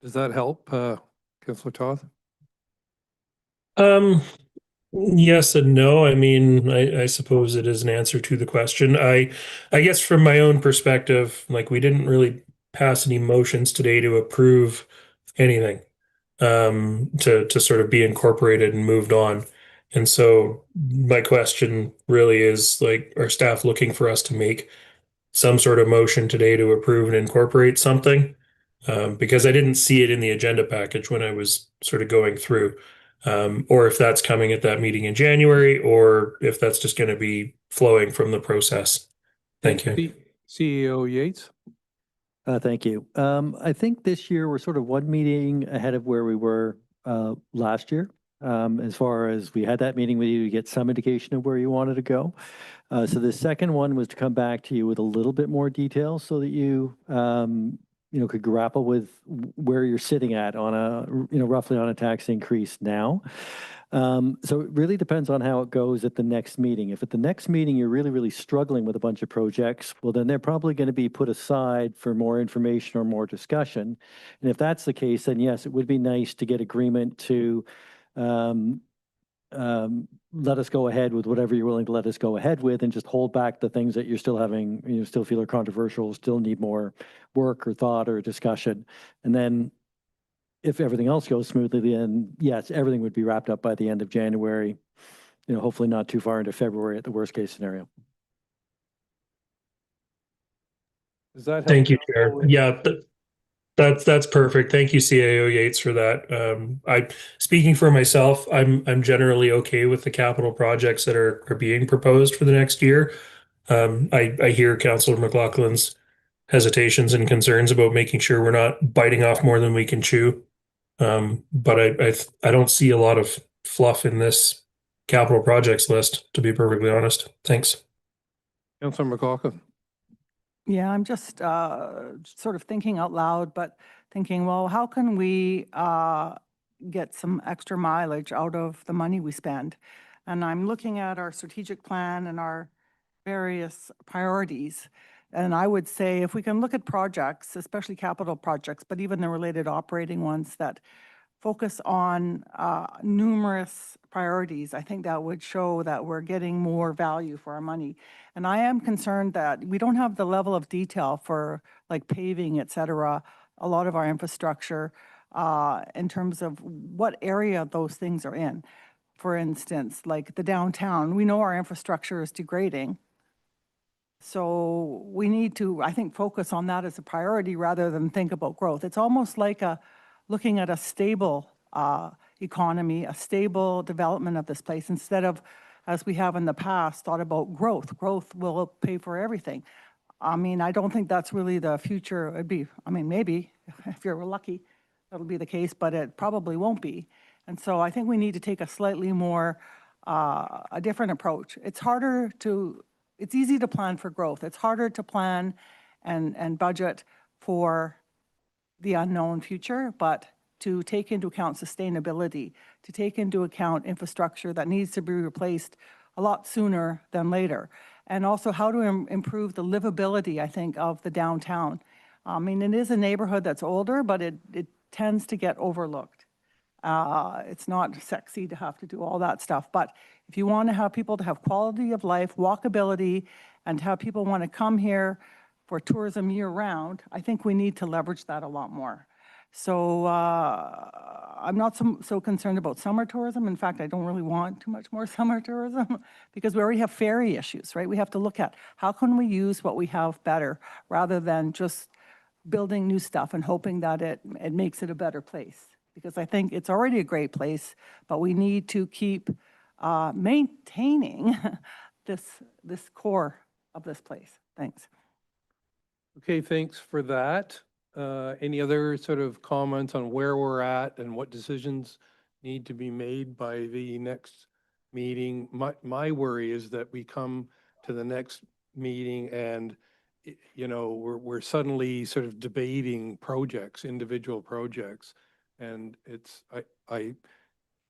Does that help, Councillor Toth? Yes and no. I mean, I suppose it is an answer to the question. I guess from my own perspective, like we didn't really pass any motions today to approve anything, to sort of be incorporated and moved on. And so my question really is like, are staff looking for us to make some sort of motion today to approve and incorporate something? Because I didn't see it in the agenda package when I was sort of going through. Or if that's coming at that meeting in January, or if that's just going to be flowing from the process. Thank you. CEO Yates? Thank you. I think this year we're sort of one meeting ahead of where we were last year. As far as we had that meeting with you to get some indication of where you wanted to go. So the second one was to come back to you with a little bit more detail so that you could grapple with where you're sitting at on roughly on a tax increase now. So it really depends on how it goes at the next meeting. If at the next meeting you're really, really struggling with a bunch of projects, well, then they're probably going to be put aside for more information or more discussion. And if that's the case, then yes, it would be nice to get agreement to let us go ahead with whatever you're willing to let us go ahead with, and just hold back the things that you're still having, still feel are controversial, still need more work or thought or discussion. And then if everything else goes smoothly, then yes, everything would be wrapped up by the end of January, hopefully not too far into February at the worst case scenario. Does that help? Thank you, Chair. Yeah, that's perfect. Thank you, CAO Yates, for that. Speaking for myself, I'm generally okay with the capital projects that are being proposed for the next year. I hear Councillor McLaughlin's hesitations and concerns about making sure we're not biting off more than we can chew. But I don't see a lot of fluff in this capital projects list, to be perfectly honest. Thanks. Councillor McLaughlin. Yeah, I'm just sort of thinking out loud, but thinking, well, how can we get some extra mileage out of the money we spend? And I'm looking at our strategic plan and our various priorities. And I would say if we can look at projects, especially capital projects, but even the related operating ones that focus on numerous priorities, I think that would show that we're getting more value for our money. And I am concerned that we don't have the level of detail for like paving, et cetera, a lot of our infrastructure in terms of what area those things are in. For instance, like the downtown, we know our infrastructure is degrading. So we need to, I think, focus on that as a priority rather than think about growth. It's almost like looking at a stable economy, a stable development of this place, instead of, as we have in the past, thought about growth. Growth will pay for everything. I mean, I don't think that's really the future. It'd be, I mean, maybe if you're lucky, that'll be the case, but it probably won't be. And so I think we need to take a slightly more, a different approach. It's easy to plan for growth. It's harder to plan and budget for the unknown future, but to take into account sustainability, to take into account infrastructure that needs to be replaced a lot sooner than later. And also how to improve the livability, I think, of the downtown. I mean, it is a neighborhood that's older, but it tends to get overlooked. It's not sexy to have to do all that stuff, but if you want to have people to have quality of life, walkability, and have people want to come here for tourism year-round, I think we need to leverage that a lot more. So I'm not so concerned about summer tourism. In fact, I don't really want too much more summer tourism because we already have ferry issues, right? We have to look at how can we use what we have better rather than just building new stuff and hoping that it makes it a better place. Because I think it's already a great place, but we need to keep maintaining this core of this place. Thanks. Okay, thanks for that. Any other sort of comments on where we're at and what decisions need to be made by the next meeting? My worry is that we come to the next meeting and, we're suddenly sort of debating projects, individual projects. And I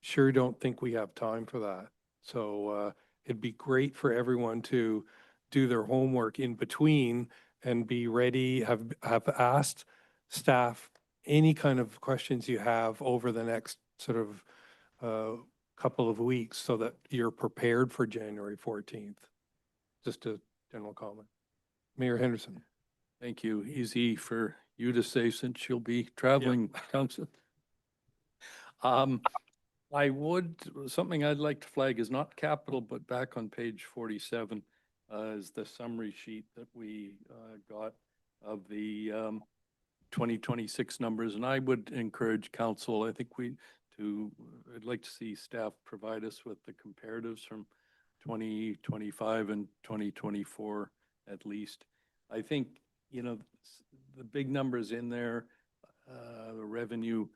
sure don't think we have time for that. So it'd be great for everyone to do their homework in between and be ready, have asked staff any kind of questions you have over the next sort of couple of weeks so that you're prepared for January 14th. Just a general comment. Mayor Henderson. Thank you. Easy for you to say since you'll be traveling, Council. Something I'd like to flag is not capital, but back on page 47 is the summary sheet that we got of the 2026 numbers. And I would encourage council, I think I'd like to see staff provide us with the comparatives from 2025 and 2024 at least. I think, the big numbers in there, the revenue,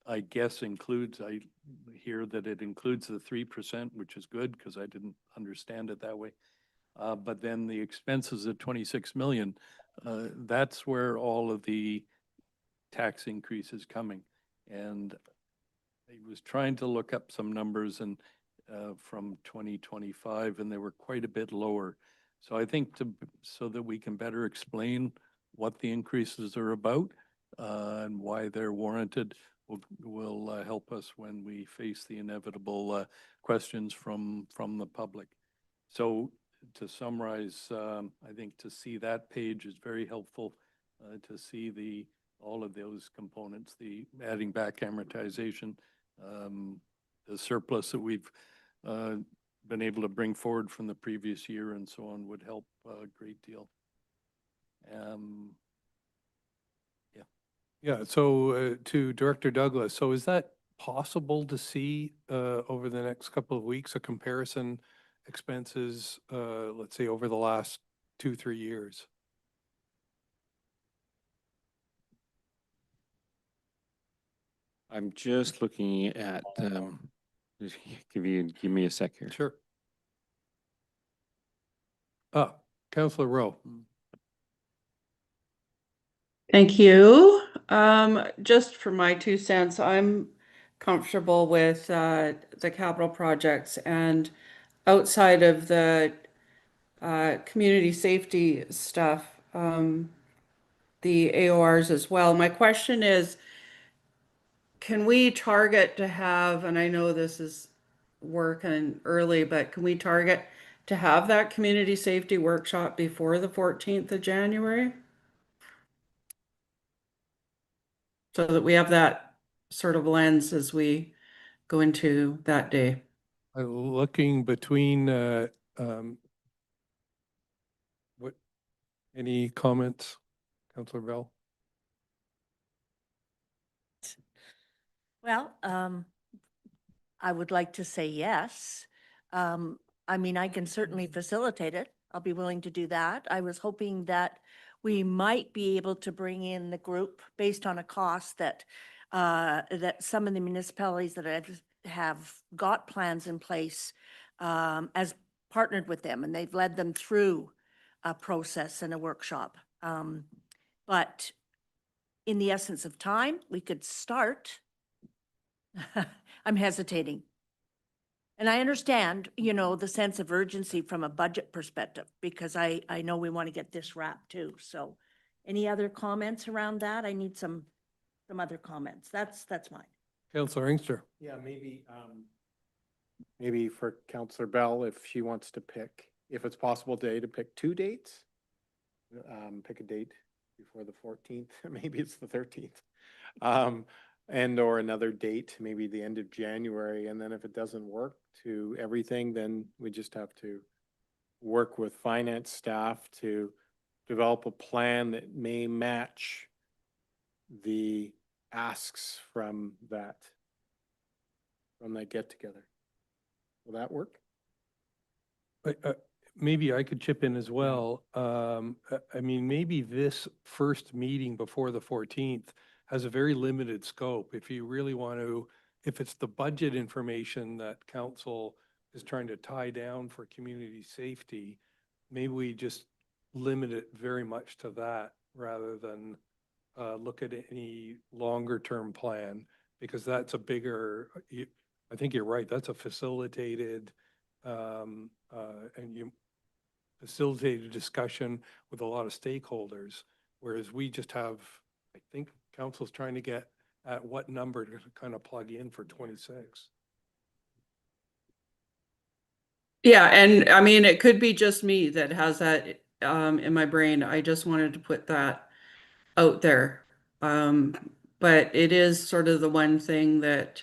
I guess I hear that it includes the 3%, which is good because I didn't understand it that way. But then the expenses at 26 million, that's where all of the tax increase is coming. And I was trying to look up some numbers and from 2025, and they were quite a bit lower. So I think so that we can better explain what the increases are about and why they're warranted will help us when we face the inevitable questions from the public. So to summarize, I think to see that page is very helpful, to see all of those components, the adding back amortization, the surplus that we've been able to bring forward from the previous year and so on would help a great deal. Yeah, so to Director Douglas, so is that possible to see over the next couple of weeks, a comparison expenses, let's say over the last 2-3 years? I'm just looking at, just give me a sec here. Sure. Councillor Rowe. Thank you. Just for my 2 cents, I'm comfortable with the capital projects, and outside of the community safety stuff, the AORs as well. My question is, can we target to have, and I know this is working early, but can we target to have that community safety workshop before the 14th of January? So that we have that sort of lens as we go into that day. Looking between, any comments, Councillor Bell? Well, I would like to say yes. I mean, I can certainly facilitate it. I'll be willing to do that. I was hoping that we might be able to bring in the group based on a cost that that some of the municipalities that have got plans in place as partnered with them, and they've led them through a process and a workshop. But in the essence of time, we could start. I'm hesitating. And I understand, you know, the sense of urgency from a budget perspective, because I know we want to get this wrapped too. So any other comments around that? I need some other comments. That's mine. Councillor Inkster. Yeah, maybe for Councillor Bell, if she wants to pick, if it's possible today to pick 2 dates, pick a date before the 14th, maybe it's the 13th. And or another date, maybe the end of January. And then if it doesn't work to everything, then we just have to work with finance staff to develop a plan that may match the asks from that get together. Will that work? Maybe I could chip in as well. I mean, maybe this first meeting before the 14th has a very limited scope. If you really want to, if it's the budget information that council is trying to tie down for community safety, maybe we just limit it very much to that rather than look at any longer term plan, because that's a bigger, I think you're right, that's a facilitated facilitated discussion with a lot of stakeholders, whereas we just have, I think council's trying to get at what number to kind of plug in for 26. Yeah, and I mean, it could be just me that has that in my brain. I just wanted to put that out there. But it is sort of the one thing that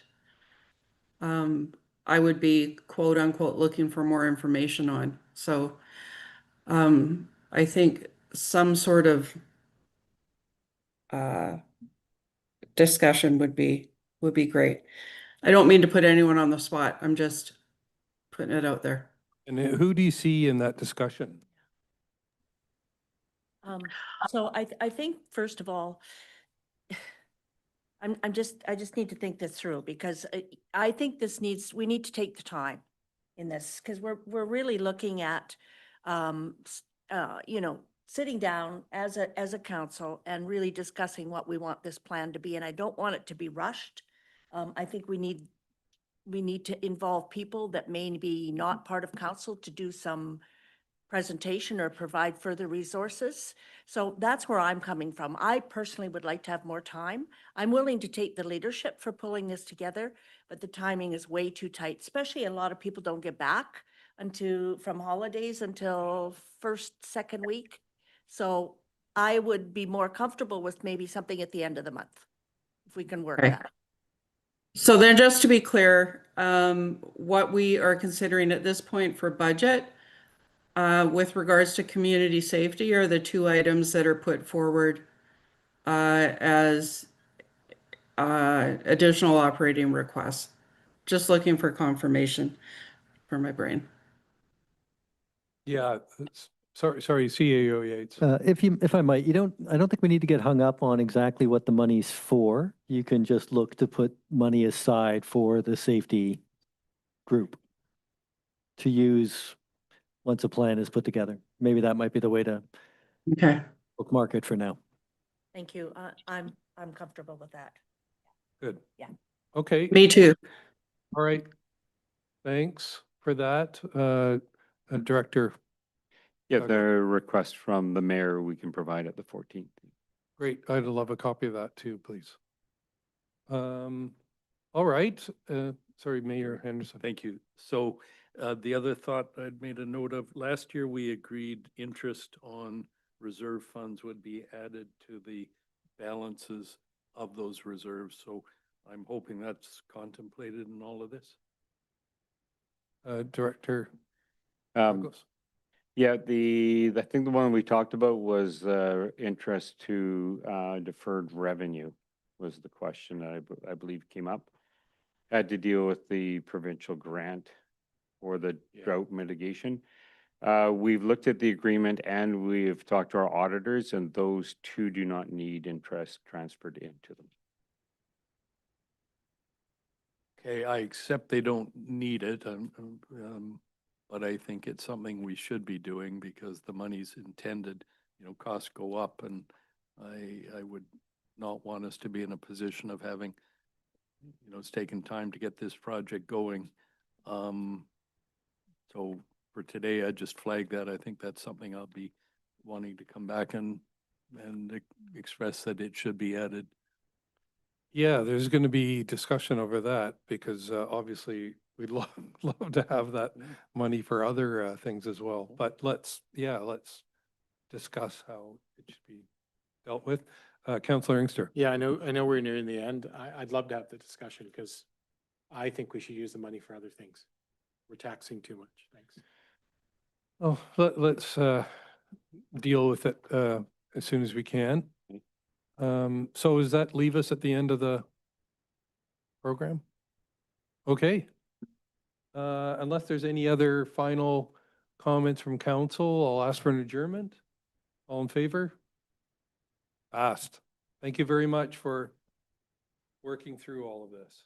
I would be quote unquote looking for more information on. So I think some sort of discussion would be great. I don't mean to put anyone on the spot. I'm just putting it out there. And who do you see in that discussion? So I think, first of all, I just need to think this through, because I think we need to take the time in this, because we're really looking at, you know, sitting down as a council and really discussing what we want this plan to be. And I don't want it to be rushed. I think we need to involve people that may be not part of council to do some presentation or provide further resources. So that's where I'm coming from. I personally would like to have more time. I'm willing to take the leadership for pulling this together, but the timing is way too tight, especially a lot of people don't get back from holidays until second week. So I would be more comfortable with maybe something at the end of the month, if we can work Okay. that. So then just to be clear, what we are considering at this point for budget with regards to community safety are the two items that are put forward as additional operating requests. Just looking for confirmation for my brain. Yeah, sorry, CAO Yates. If I might, I don't think we need to get hung up on exactly what the money's for. You can just look to put money aside for the safety group to use once a plan is put together. Maybe that might be the way to Okay. bookmark it for now. Thank you. I'm comfortable with that. Good. Yeah. Okay, Me too. all right. Thanks for that, Director. Yeah, Okay. the request from the mayor we can provide at the 14th. Great, I'd love a copy of that too, please. All right, sorry, Mayor Henderson. Thank you. So the other thought I'd made a note of, last year we agreed interest on reserve funds would be added to the balances of those reserves. So I'm hoping that's contemplated in all of this. Director Um, Douglas. Yeah, I think the one we talked about was interest to deferred revenue was the question that I believe came up. Had to deal with the provincial grant for the drought mitigation. We've looked at the agreement and we've talked to our auditors, and those two do not need interest transferred into them. Okay, I accept they don't need it, but I think it's something we should be doing because the money's intended, costs go up, and I would not want us to be in a position of having, it's taken time to get this project going. So for today, I just flagged that. I think that's something I'll be wanting to come back and express that it should be added. Yeah, there's going to be discussion over that because obviously we'd love to have that money for other things as well. But let's discuss how it should be dealt with. Councillor Inkster. Yeah, I know we're nearing the end. I'd love to have the discussion because I think we should use the money for other things. We're taxing too much. Thanks. Oh, let's deal with it as soon as we can. So does that leave us at the end of the program? Okay. Unless there's any other final comments from council, I'll ask for an adjournment. All in favor? Passed. Thank you very much for working through all of this.